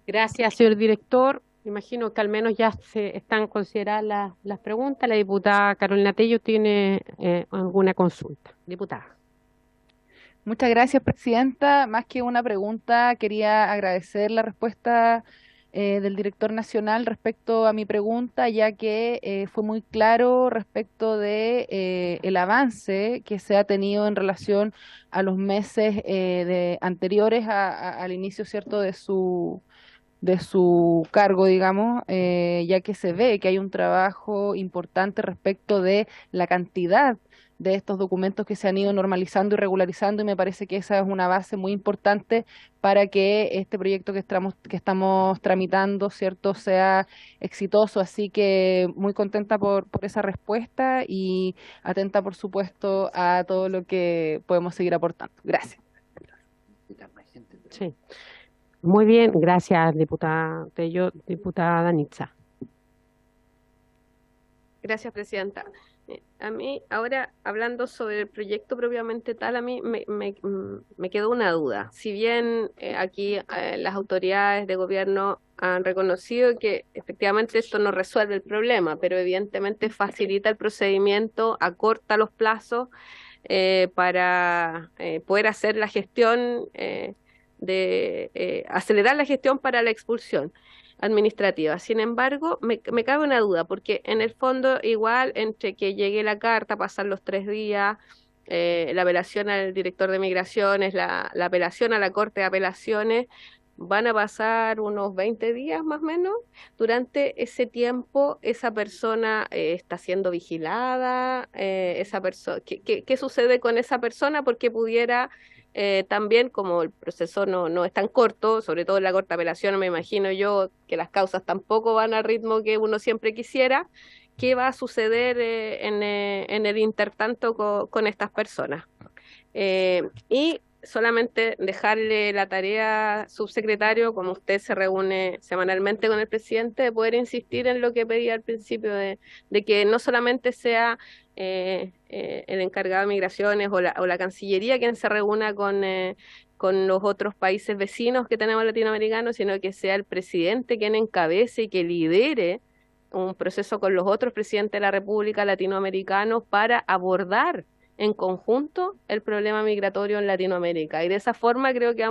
Gracias, señor director. Me imagino que al menos ya se están consideradas las preguntas. La diputada Carolina Tello tiene alguna consulta. Diputada. Muchas gracias, presidenta. Más que una pregunta, quería agradecer la respuesta del director nacional respecto a mi pregunta, ya que fue muy claro respecto de el avance que se ha tenido en relación a los meses anteriores al inicio, ¿cierto?, de su cargo, digamos, ya que se ve que hay un trabajo importante respecto de la cantidad de estos documentos que se han ido normalizando y regularizando, y me parece que esa es una base muy importante para que este proyecto que estamos tramitando, ¿cierto?, sea exitoso. Así que muy contenta por esa respuesta y atenta, por supuesto, a todo lo que podemos seguir aportando. Gracias. Sí. Muy bien, gracias, diputada Tello. Diputada Danitza. Gracias, presidenta. A mí, ahora hablando sobre el proyecto propiamente tal, a mí me quedó una duda. Si bien aquí las autoridades de gobierno han reconocido que efectivamente esto no resuelve el problema, pero evidentemente facilita el procedimiento, acorta los plazos para poder hacer la gestión, acelerar la gestión para la expulsión administrativa. Sin embargo, me cabe una duda, porque en el fondo igual entre que llegue la carta, pasar los 3 días, la apelación al director de migraciones, la apelación a la Corte de Apelaciones, van a pasar unos 20 días más o menos. Durante ese tiempo, esa persona está siendo vigilada, ¿qué sucede con esa persona? Porque pudiera también, como el proceso no es tan corto, sobre todo en la Corte de Apelación, me imagino yo que las causas tampoco van al ritmo que uno siempre quisiera. ¿Qué va a suceder en el intertanto con estas personas? Y solamente dejarle la tarea, subsecretario, como usted se reúne semanalmente con el presidente, de poder insistir en lo que pedía al principio, de que no solamente sea el encargado de migraciones o la Cancillería quien se reúna con los otros países vecinos que tenemos latinoamericanos, sino que sea el presidente quien encabece y que lidere un proceso con los otros presidentes de la República latinoamericanos para abordar en conjunto el problema migratorio en Latinoamérica. Y de esa forma creo que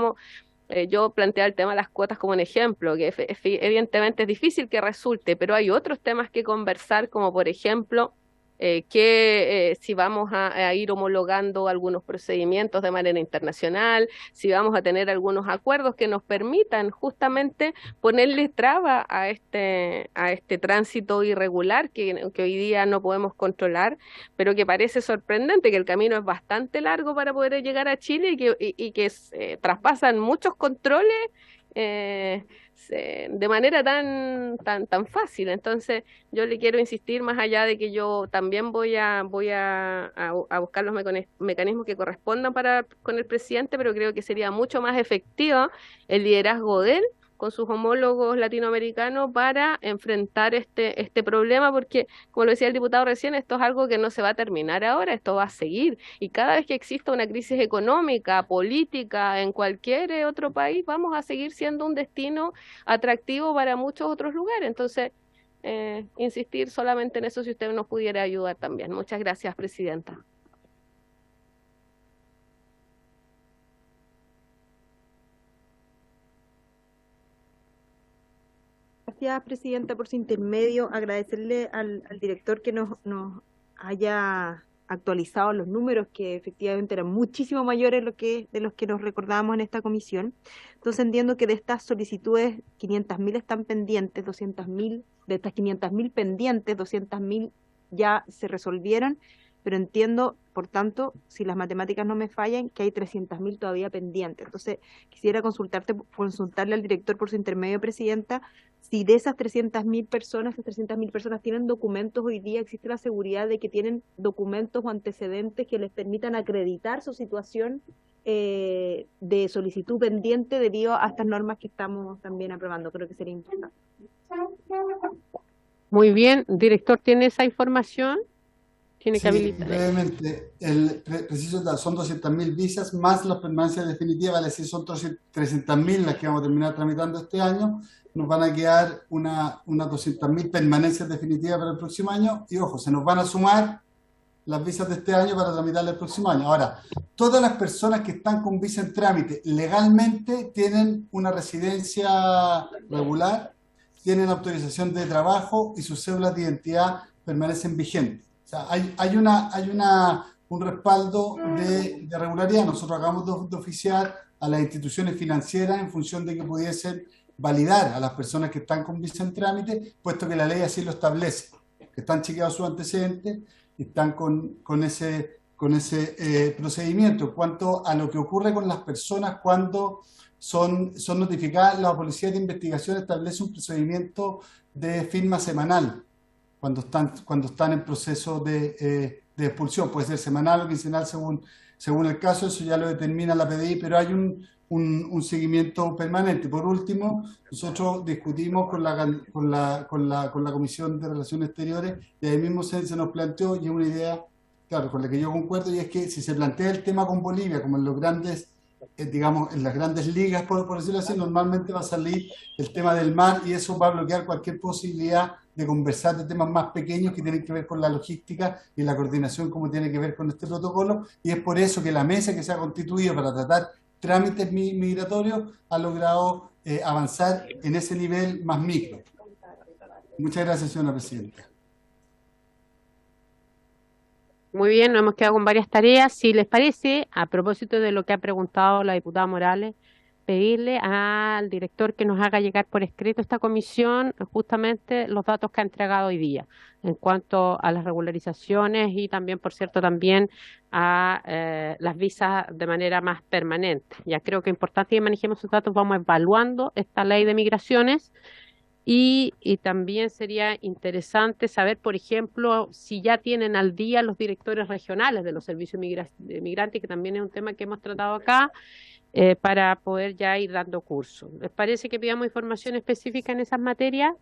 yo planteé el tema de las cuotas como un ejemplo, que evidentemente es difícil que resulte, pero hay otros temas que conversar, como por ejemplo si vamos a ir homologando algunos procedimientos de manera internacional, si vamos a tener algunos acuerdos que nos permitan justamente ponerle traba a este tránsito irregular que hoy día no podemos controlar, pero que parece sorprendente, que el camino es bastante largo para poder llegar a Chile y que traspasan muchos controles de manera tan fácil. Entonces, yo le quiero insistir, más allá de que yo también voy a buscar los mecanismos que correspondan con el presidente, pero creo que sería mucho más efectivo el liderazgo de él con sus homólogos latinoamericanos para enfrentar este problema, porque, como lo decía el diputado recién, esto es algo que no se va a terminar ahora, esto va a seguir, y cada vez que exista una crisis económica, política, en cualquier otro país, vamos a seguir siendo un destino atractivo para muchos otros lugares. Entonces, insistir solamente en eso, si usted nos pudiera ayudar también. Muchas gracias, presidenta. Gracias, presidenta, por su intermedio. Agradecerle al director que nos haya actualizado los números, que efectivamente eran muchísimo mayores de los que nos recordábamos en esta comisión. Entonces entiendo que de estas solicitudes, 500.000 están pendientes, 200.000, de estas 500.000 pendientes, 200.000 ya se resolvieron, pero entiendo, por tanto, si las matemáticas no me fallan, que hay 300.000 todavía pendientes. Entonces, quisiera consultarle al director por su intermedio, presidenta, si de esas 300.000 personas tienen documentos hoy día, existe la seguridad de que tienen documentos o antecedentes que les permitan acreditar su situación de solicitud pendiente debido a estas normas que estamos también aprobando. Creo que sería importante. Muy bien, director, ¿tiene esa información? Tiene que Sí, habilitar. brevemente, preciso son 200.000 visas más las permanencias definitivas, es decir, son 300.000 las que vamos a terminar tramitando este año. Nos van a quedar unas 200.000 permanencias definitivas para el próximo año y, ojo, se nos van a sumar las visas de este año para tramitar el próximo año. Ahora, todas las personas que están con visa en trámite legalmente tienen una residencia regular, tienen autorización de trabajo y sus cédulas de identidad permanecen vigentes. O sea, hay un respaldo de regularidad. Nosotros acabamos de oficiar a las instituciones financieras en función de que pudiesen validar a las personas que están con visa en trámite, puesto que la ley así lo establece, que están chequeados sus antecedentes y están con ese procedimiento. En cuanto a lo que ocurre con las personas cuando son notificadas, la Policía de Investigación establece un procedimiento de firma semanal cuando están en proceso de expulsión. Puede ser semanal o quincenal según el caso, eso ya lo determina la PDI, pero hay un seguimiento permanente. Por último, nosotros discutimos con la Comisión de Relaciones Exteriores y ahí mismo se nos planteó, y es una idea, claro, con la que yo concuerdo, y es que si se plantea el tema con Bolivia, como en los grandes, digamos, en las grandes ligas, por decirlo así, normalmente va a salir el tema del mar y eso va a bloquear cualquier posibilidad de conversar de temas más pequeños que tienen que ver con la logística y la coordinación como tiene que ver con este protocolo, y es por eso que la mesa que se ha constituido para tratar trámites migratorios ha logrado avanzar en ese nivel más micro. Muchas gracias, señora presidenta. Muy bien, nos hemos quedado con varias tareas. Si les parece, a propósito de lo que ha preguntado la diputada Morales, pedirle al director que nos haga llegar por escrito esta comisión justamente los datos que ha entregado hoy día en cuanto a las regularizaciones y también, por cierto, también a las visas de manera más permanente. Ya creo que es importante que manejemos esos datos, vamos evaluando esta ley de migraciones. Y también sería interesante saber, por ejemplo, si ya tienen al día los directores regionales de los servicios de migrantes, que también es un tema que hemos tratado acá, para poder ya ir dando curso. ¿Les parece que pidamos información específica en esas materias?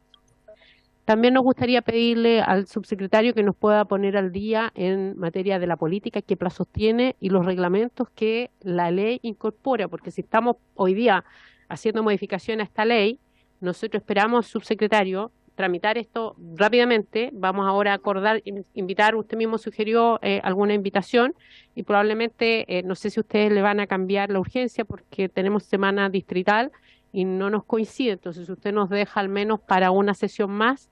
También nos gustaría pedirle al subsecretario que nos pueda poner al día en materia de la política, qué plazos tiene y los reglamentos que la ley incorpora, porque si estamos hoy día haciendo modificaciones a esta ley, nosotros esperamos, subsecretario, tramitar esto rápidamente. Vamos ahora a acordar, invitar, usted mismo sugirió alguna invitación y probablemente, no sé si ustedes le van a cambiar la urgencia porque tenemos semana distrital y no nos coincide. Entonces, si usted nos deja al menos para una sesión más,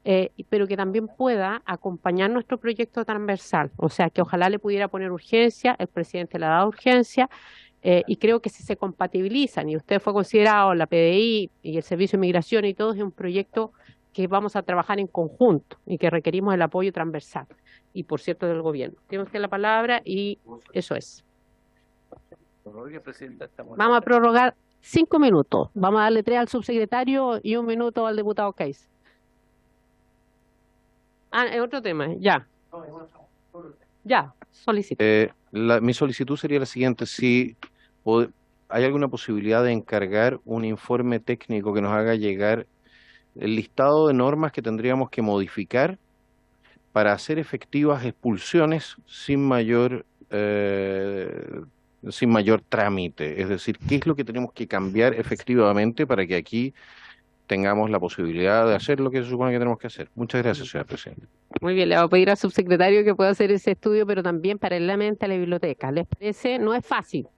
pero que también pueda acompañar nuestro proyecto transversal. O sea, que ojalá le pudiera poner urgencia, el presidente le ha dado urgencia, y creo que si se compatibilizan, y usted fue considerado la PDI y el Servicio de Migración y todo, es un proyecto que vamos a trabajar en conjunto y que requerimos el apoyo transversal y, por cierto, del gobierno. Tiene usted la palabra y eso es. Vamos a prorrogar 5 minutos. Vamos a darle 3 al subsecretario y 1 minuto al diputado Case. Es otro tema, ya. Ya, solicito. Mi solicitud sería la siguiente: si hay alguna posibilidad de encargar un informe técnico que nos haga llegar el listado de normas que tendríamos que modificar para hacer efectivas expulsiones sin mayor trámite. Es decir, ¿qué es lo que tenemos que cambiar efectivamente para que aquí tengamos la posibilidad de hacer lo que se supone que tenemos que hacer? Muchas gracias, señora presidenta. Muy bien, le voy a pedir al subsecretario que pueda hacer ese estudio, pero también paralelamente a la biblioteca. ¿Les parece? No es fácil,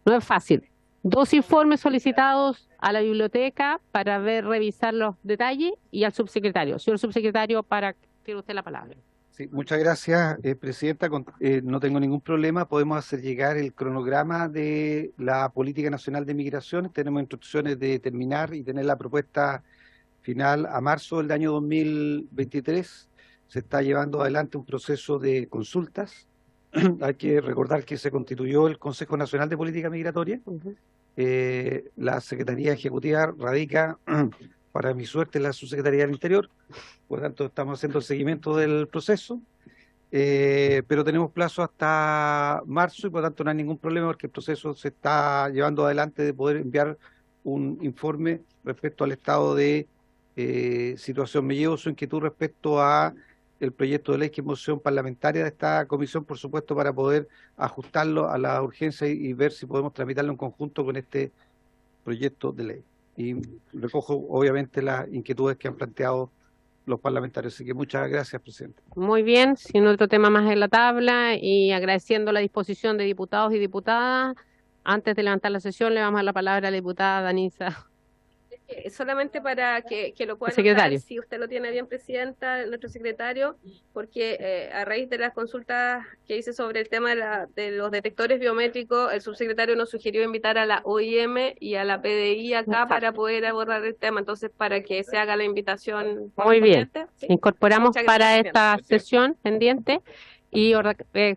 no es fácil. 2 informes solicitados a la biblioteca para revisar los detalles y al subsecretario. Señor subsecretario, tiene usted la palabra. Sí, muchas gracias, presidenta. No tengo ningún problema. Podemos hacer llegar el cronograma de la Política Nacional de Migraciones. Tenemos instrucciones de terminar y tener la propuesta final a marzo del año 2023. Se está llevando adelante un proceso de consultas. Hay que recordar que se constituyó el Consejo Nacional de Política Migratoria. La Secretaría Ejecutiva radica, para mi suerte, en la Subsecretaría del Interior. Por lo tanto, estamos haciendo el seguimiento del proceso, pero tenemos plazo hasta marzo y por lo tanto no hay ningún problema porque el proceso se está llevando adelante de poder enviar un informe respecto al estado de situación. Me llevo su inquietud respecto a el proyecto de ley que es moción parlamentaria de esta comisión, por supuesto, para poder ajustarlo a la urgencia y ver si podemos tramitarlo en conjunto con este proyecto de ley. Y recojo, obviamente, las inquietudes que han planteado los parlamentarios. Así que muchas gracias, presidente. Muy bien, sin otro tema más en la tabla y agradeciendo la disposición de diputados y diputadas, antes de levantar la sesión le vamos a dar la palabra a la diputada Danisa. Solamente para que lo pueda Secretario. notar, si usted lo tiene bien, presidenta, nuestro secretario, porque a raíz de las consultas que hice sobre el tema de los detectores biométricos, el subsecretario nos sugirió invitar a la OIM y a la PDI acá para poder abordar el tema. Entonces, para que se haga la invitación. Muy bien, ¿sí? Incorporamos Muchas para gracias, esta sesión pendiente y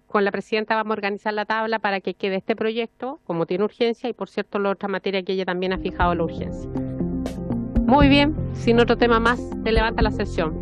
con la presidenta vamos a organizar la tabla para que quede este proyecto, como tiene urgencia, y por cierto la otra materia que ella también ha fijado la urgencia. Muy bien, sin otro tema más, se levanta la sesión.